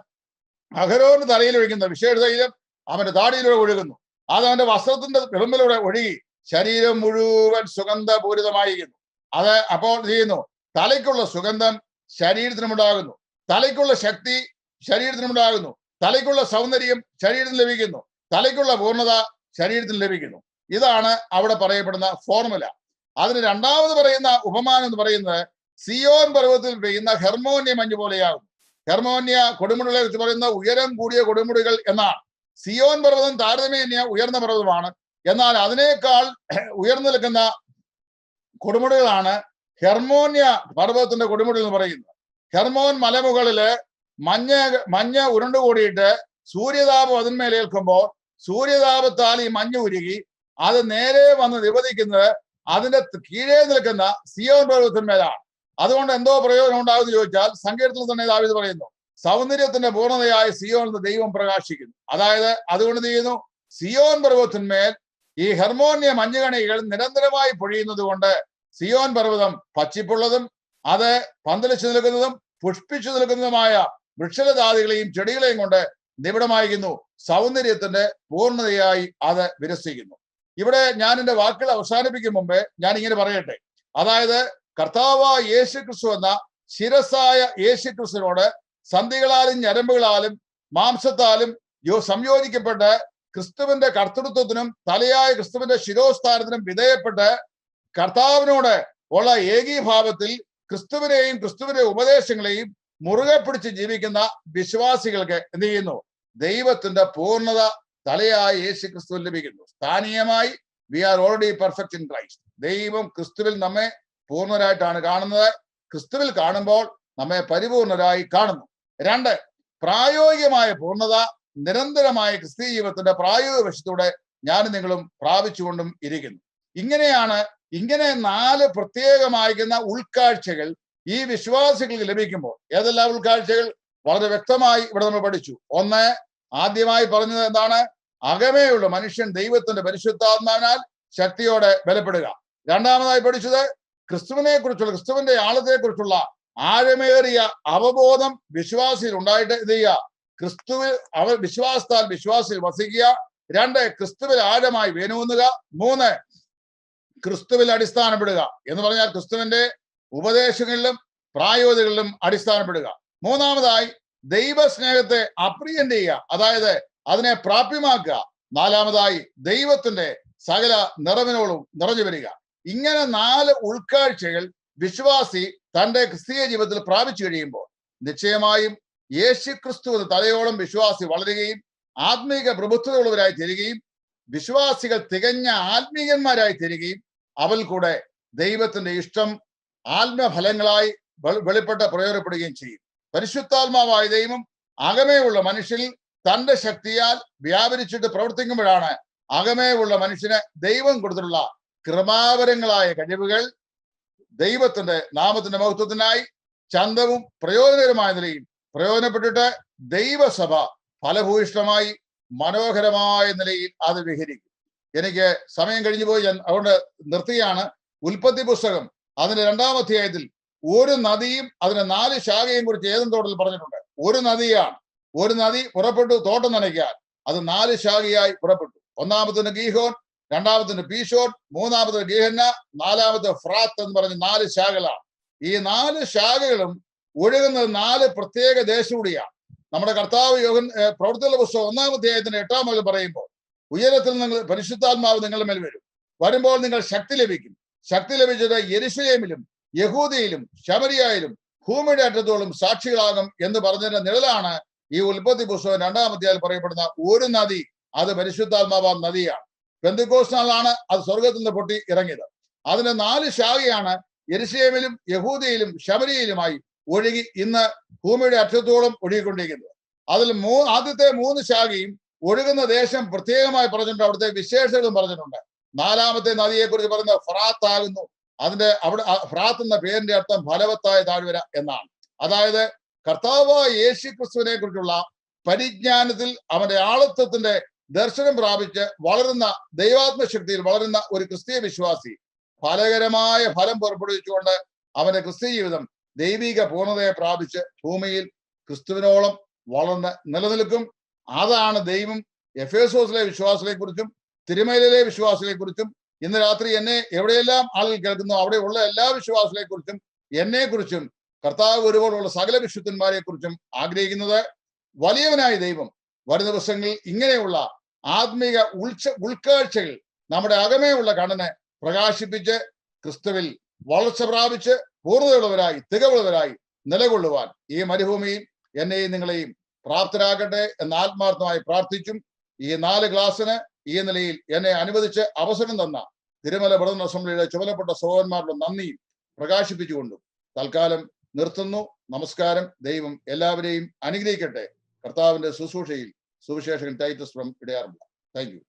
അഹരോന്റെ തലയിൽ ഒഴുകുന്ന വിശേഷ തൈലം അവന്റെ താടിയിലൂടെ ഒഴുകുന്നു, അത് അവന്റെ വസ്ത്രത്തിന്റെ കിളമ്പിലൂടെ ഒഴുകി ശരീരം മുഴുവൻ സുഗന്ധപൂരിതമായിരിക്കുന്നു. അത് അപ്പോൾ ചെയ്യുന്നു, തലയ്ക്കുള്ള സുഗന്ധം ശരീരത്തിനുമുണ്ടാകുന്നു, തലയ്ക്കുള്ള ശക്തി ശരീരത്തിനുമുണ്ടാകുന്നു, തലയ്ക്കുള്ള സൗന്ദര്യം ശരീരത്തിന് ലഭിക്കുന്നു, തലയ്ക്കുള്ള പൂർണ്ണത ശരീരത്തിന് ലഭിക്കുന്നു. ഇതാണ് അവിടെ പറയപ്പെടുന്ന ഫോർമുല. അതിന് രണ്ടാമത് പറയുന്ന ഉപമാനം എന്ന് പറയുന്നത് സിയോൻ പർവ്വതത്തിൽ പെയ്യുന്ന ഹെർമോന്യ മഞ്ഞ് പോലെയാകുന്നു. ഹെർമോന്യ കൊടുമുടികളെ കുറിച്ച് പറയുന്ന ഉയരം കൂടിയ കൊടുമുടികൾ എന്നാണ്. സിയോൻ പർവ്വതം താരതമ്യേന ഉയർന്ന പർവ്വതമാണ്. എന്നാൽ അതിനേക്കാൾ ഉയർന്നു നിൽക്കുന്ന കൊടുമുടികളാണ് ഹെർമോന്യ പർവ്വതത്തിന്റെ കൊടുമുടി എന്ന് പറയുന്നത്. ഹെർമോൻ മലമുകളില് മഞ്ഞ് ഉരുണ്ടുകൂടിയിട്ട് സൂര്യതാപം അതിന്മേലേൽക്കുമ്പോൾ സൂര്യതാപത്താൽ ഈ മഞ്ഞ് ഉരുകി അത് നേരെ വന്ന് നിവദിക്കുന്നത് അതിന്റെ കീഴേ നിൽക്കുന്ന സിയോൻ പർവ്വതത്തിന്മേലാണ്. അതുകൊണ്ട് എന്തോ പ്രയോജനം ഉണ്ടാകുമെന്ന് ചോദിച്ചാൽ സങ്കീർത്തനത്തിൽ തന്നെ ദാവീദ് പറയുന്നു, സൗന്ദര്യത്തിന്റെ പൂർണ്ണതയായ സിയോൻ ദൈവം പ്രകാശിക്കുന്നു. അതായത് അതുകൊണ്ട് ചെയ്യുന്നു, സിയോൻ പർവ്വതത്തിന്മേൽ ഈ ഹെർമോന്യ മഞ്ഞുകണികൾ നിരന്തരമായി പൊഴിയുന്നത് കൊണ്ട് സിയോൻ പർവ്വതം പച്ചിപ്പുള്ളതും അത് പന്തലിച്ചു നിൽക്കുന്നതും പുഷ്പിച്ചു നിൽക്കുന്നതുമായ വൃക്ഷലതാദികളെയും ചെടികളെയും കൊണ്ട് നിബിഡമായിരിക്കുന്നു. സൗന്ദര്യത്തിന്റെ പൂർണ്ണതയായി അത് വിരസിക്കുന്നു. ഇവിടെ ഞാൻ എൻ്റെ വാക്കുകൾ അവസാനിപ്പിക്കും മുമ്പേ ഞാൻ ഇങ്ങനെ പറയട്ടെ. അതായത് കർത്താവായ യേശു ക്രിസ്തു എന്ന ശിരസായ യേശു ക്രിസ്തുവിനോട് സന്ധികളാലും ഞരമ്പുകളാലും മാംസത്താലും സംയോജിക്കപ്പെട്ട് ക്രിസ്തുവിന്റെ കർത്തൃത്വത്തിനും തലയായ ക്രിസ്തുവിന്റെ ശിരോസ്ഥാനത്തിനും വിധേയപ്പെട്ട് കർത്താവിനോട് ഉള്ള ഏകീഭാവത്തിൽ ക്രിസ്തുവിനെയും ക്രിസ്തുവിന്റെ ഉപദേശങ്ങളെയും മുറുകെ പിടിച്ച് ജീവിക്കുന്ന വിശ്വാസികൾക്ക് എന്ത് ചെയ്യുന്നു? ദൈവത്തിന്റെ പൂർണ്ണത തലയായ യേശു ക്രിസ്തുവിൽ ലഭിക്കുന്നു. സ്ഥാനീയമായി we are already perfect in Christ. ദൈവം ക്രിസ്തുവിൽ നമ്മെ പൂർണ്ണരായിട്ടാണ് കാണുന്നത്. ക്രിസ്തുവിൽ കാണുമ്പോൾ നമ്മെ പരിപൂർണരായി കാണുന്നു. 2, പ്രായോഗികമായ പൂർണ്ണത നിരന്തരമായ ക്രിസ്തീയ ജീവിതത്തിന്റെ പ്രായോഗിക വശത്തൂടെ ഞാനും നിങ്ങളും പ്രാപിച്ചുകൊണ്ടും ഇരിക്കുന്നു. ഇങ്ങനെ 4 പ്രത്യേകമായിരിക്കുന്ന ഉൾക്കാഴ്ചകൾ ഈ വിശ്വാസികൾക്ക് ലഭിക്കുമ്പോൾ, ഏതെല്ലാം ഉൾക്കാഴ്ചകൾ വളരെ വ്യക്തമായി ഇവിടെ നമ്മൾ പഠിച്ചു. 1, ആദ്യമായി പറഞ്ഞത് എന്താണ്? അകമേയുള്ള മനുഷ്യൻ ദൈവത്തിന്റെ പരിശുദ്ധാത്മാവിനാൽ ശക്തിയോടെ ബലപ്പെടുക. രണ്ടാമതായി പഠിച്ചത് ക്രിസ്തുവിനെ കുറിച്ചുള്ള, ക്രിസ്തുവിന്റെ ആളത്തെ കുറിച്ചുള്ള ആഴമേറിയ അവബോധം വിശ്വാസിയിൽ ഉണ്ടായിട്ട് എന്ത് ചെയ്യുക? ക്രിസ്തുവിൽ വിശ്വാസത്താൽ വിശ്വാസിയിൽ വസിക്കുക. 2, ക്രിസ്തുവിൽ ആഴമായി വേനൂന്നുക. 3, ക്രിസ്തുവിൽ അടിസ്ഥാനപ്പെടുക എന്ന് പറഞ്ഞാൽ ക്രിസ്തുവിന്റെ ഉപദേശങ്ങളിലും പ്രായോഗികളിലും അടിസ്ഥാനപ്പെടുക. 3ാമതായി ദൈവസ്നേഹത്തെ അപ്രിയന്റ് ചെയ്യുക, അതായത് അതിനെ പ്രാപ്യമാക്കുക. 4ാമതായി ദൈവത്തിന്റെ സകല നിറവിനോടും നിറഞ്ഞു വരിക. ഇങ്ങനെ 4 ഉൾക്കാഴ്ചകൾ വിശ്വാസി തന്റെ ക്രിസ്തീയ ജീവിതത്തിൽ പ്രാപിച്ചു കഴിയുമ്പോൾ നിശ്ചയമായും യേശു ക്രിസ്തു തലയോളം വിശ്വാസി വളരുകയും ആത്മീക പ്രബുദ്ധതയുള്ളവരായി തീരുകയും വിശ്വാസികൾ തികഞ്ഞ ആത്മീയന്മാരായി തീരുകയും അവൽ കൂടെ ദൈവത്തിന്റെ ഇഷ്ടം ആത്മഫലങ്ങളായി വെളിപ്പെട്ട് പ്രയോജനപ്പെടുകയും ചെയ്യും. പരിശുദ്ധാത്മാവായ ദൈവം അകമേയുള്ള മനുഷ്യനിൽ തന്റെ ശക്തിയാൽ വ്യാപരിച്ചിട്ട് പ്രവർത്തിക്കുമ്പോഴാണ് അകമേയുള്ള മനുഷ്യന് ദൈവം കൊടുത്തിട്ടുള്ള കൃപാവരങ്ങളായ കഴിവുകൾ ദൈവത്തിന്റെ നാമത്തിന്റെ മഹത്വത്തിനായി ചന്തവും പ്രയോജനകരമായ നിലയിൽ പ്രയോജനപ്പെട്ടിട്ട് ദൈവസഭ ഫലഭൂയിഷ്ടമായി മനോഹരമായ നിലയിൽ അത് വിഹരിക്കും. എനിക്ക് സമയം കഴിഞ്ഞു പോയി, ഞാൻ അതുകൊണ്ട് നിർത്തുകയാണ്. ഉൽപ്പത്തി പുസ്തകം അതിന്റെ 2ാം അധ്യായത്തിൽ ഒരു നദിയും അതിന്റെ 4 ശാഖയും കുറിച്ച് ഏതും തോട്ടത്തിൽ പറഞ്ഞിട്ടുണ്ട്. ഒരു നദിയാണ്. ഒരു നദി പുറപ്പെട്ടു തോട്ടം നനയ്ക്കാൻ. അത് 4 ശാഖയായി പുറപ്പെട്ടു. 1ാമത്തിന് ഗീഹോൻ, 2ാമത്തിന് പീശോൻ, 3ാമത്തിന് ഗീഹന്ന, 4ാമത്തെ ഫ്രാത്ത് എന്ന് പറഞ്ഞ് 4 ശാഖകളാണ്. ഈ 4 ശാഖകളും ഒഴുകുന്നത് 4 പ്രത്യേക ദേശകൂടിയാണ്. നമ്മുടെ കർത്താവ് പ്രവൃത്തികളുടെ പുസ്തകം 1ാം അധ്യായത്തിന്റെ 8ാം മുതൽ പറയുമ്പോൾ ഉയരത്തിൽ നിങ്ങൾ പരിശുദ്ധാത്മാവ് നിങ്ങളുടെ മേൽ വരുമ്പോൾ നിങ്ങൾ ശക്തി ലഭിക്കും. ശക്തി ലഭിച്ചത് യെരുശലേമിലും യഹൂദയിലും ശമരിയയിലും ഭൂമിയുടെ അറ്റത്തോളം സാക്ഷികളാകും എന്ന് പറഞ്ഞതിന്റെ നിഴലാണ് ഈ ഉൽപ്പത്തി പുസ്തകം 2ാം അധ്യായത്തിൽ പറയപ്പെടുന്ന ഒരു നദി. അത് പരിശുദ്ധാത്മാവാം നദിയാണ്. പെന്തക്കോസ്ത് നാളിലാണ് അത് സ്വർഗത്തിൽ നിന്ന് പൊട്ടി ഇറങ്ങിയത്. അതിന്റെ 4 ശാഖയാണ് യെരുശലേമിലും യഹൂദയിലും ശമരിയയിലുമായി ഒഴുകി ഇന്ന് ഭൂമിയുടെ അറ്റത്തോളം ഒഴുകിക്കൊണ്ടിരിക്കുന്നത്. അതിൽ ആദ്യത്തെ 3 ശാഖയും ഒഴുകുന്ന ദേശം പ്രത്യേകമായി പറഞ്ഞിട്ടുണ്ട്. അവിടുത്തെ വിശേഷങ്ങളും പറഞ്ഞിട്ടുണ്ട്. 4ാമത്തെ നദിയെക്കുറിച്ച് പറയുന്നത് ഫ്രാത്ത് ആകുന്നു. അവിടെ ഫ്രാത്ത് എന്ന പേരിന്റെ അർത്ഥം ഫലവത്തായ താഴ്വര എന്നാണ്. അതായത് കർത്താവായ യേശു ക്രിസ്തുവിനെ കുറിച്ചുള്ള പരിജ്ഞാനത്തിൽ അവന്റെ ആളത്വത്തിന്റെ ദർശനം പ്രാപിച്ച് വളരുന്ന ദൈവാത്മശക്തിയിൽ വളരുന്ന ഒരു ക്രിസ്തീയ വിശ്വാസി ഫലകരമായ ഫലം പുറപ്പെടുവിച്ചുകൊണ്ട് അവന്റെ ക്രിസ്തീയ ജീവിതം ദൈവിക പൂർണ്ണതയെ പ്രാപിച്ച് ഭൂമിയിൽ ക്രിസ്തുവിനോളം വളർന്ന് നിലനിൽക്കും. അതാണ് ദൈവം എഫേസോസിലെ വിശ്വാസികളെ കുറിച്ചും തിരുമലയിലെ വിശ്വാസികളെ കുറിച്ചും ഇന്ന് രാത്രി എന്നെ എവിടെയെല്ലാം ആളുകൾ കേൾക്കുന്നു അവിടെയുള്ള എല്ലാ വിശ്വാസികളെ കുറിച്ചും എന്നെ കുറിച്ചും കർത്താവ് ഒരുപോലുള്ള സകല വിശുദ്ധന്മാരെ കുറിച്ചും ആഗ്രഹിക്കുന്നത്. വലിയവനായ ദൈവം വരും ദിവസങ്ങളിൽ ഇങ്ങനെയുള്ള ആത്മീക ഉൾക്കാഴ്ചകൾ നമ്മുടെ അകമേയുള്ള കണ്ണിനെ പ്രകാശിപ്പിച്ച് ക്രിസ്തുവിൽ വളർച്ച പ്രാപിച്ച് പൂർണ്ണതയുള്ളവരായി തികവുള്ളവരായി നിലകൊള്ളുവാൻ ഈ മരുഭൂമിയിൽ എന്നെയും നിങ്ങളെയും പ്രാപ്തരാകട്ടെ എന്ന് ആത്മാർത്ഥമായി പ്രാർത്ഥിച്ചും ഈ 4 ക്ലാസ്സിന് ഈ നിലയിൽ എന്നെ അനുവദിച്ച് അവസരം തന്ന തിരുമല ബ്രദർ അസംബ്ലിയുടെ ചുമതലപ്പെട്ട സഹോദരന്മാരുടെ നന്ദിയും പ്രകാശിപ്പിച്ചുകൊണ്ടും തൽക്കാലം നിർത്തുന്നു. നമസ്കാരം. ദൈവം എല്ലാവരെയും അനുഗ്രഹിക്കട്ടെ. കർത്താവിന്റെ ശുശ്രൂഷയിൽ സുവിശേഷകൻ ടൈറ്റസ് ഫ്രം ഇടയാറുമുള്ള. Thank U.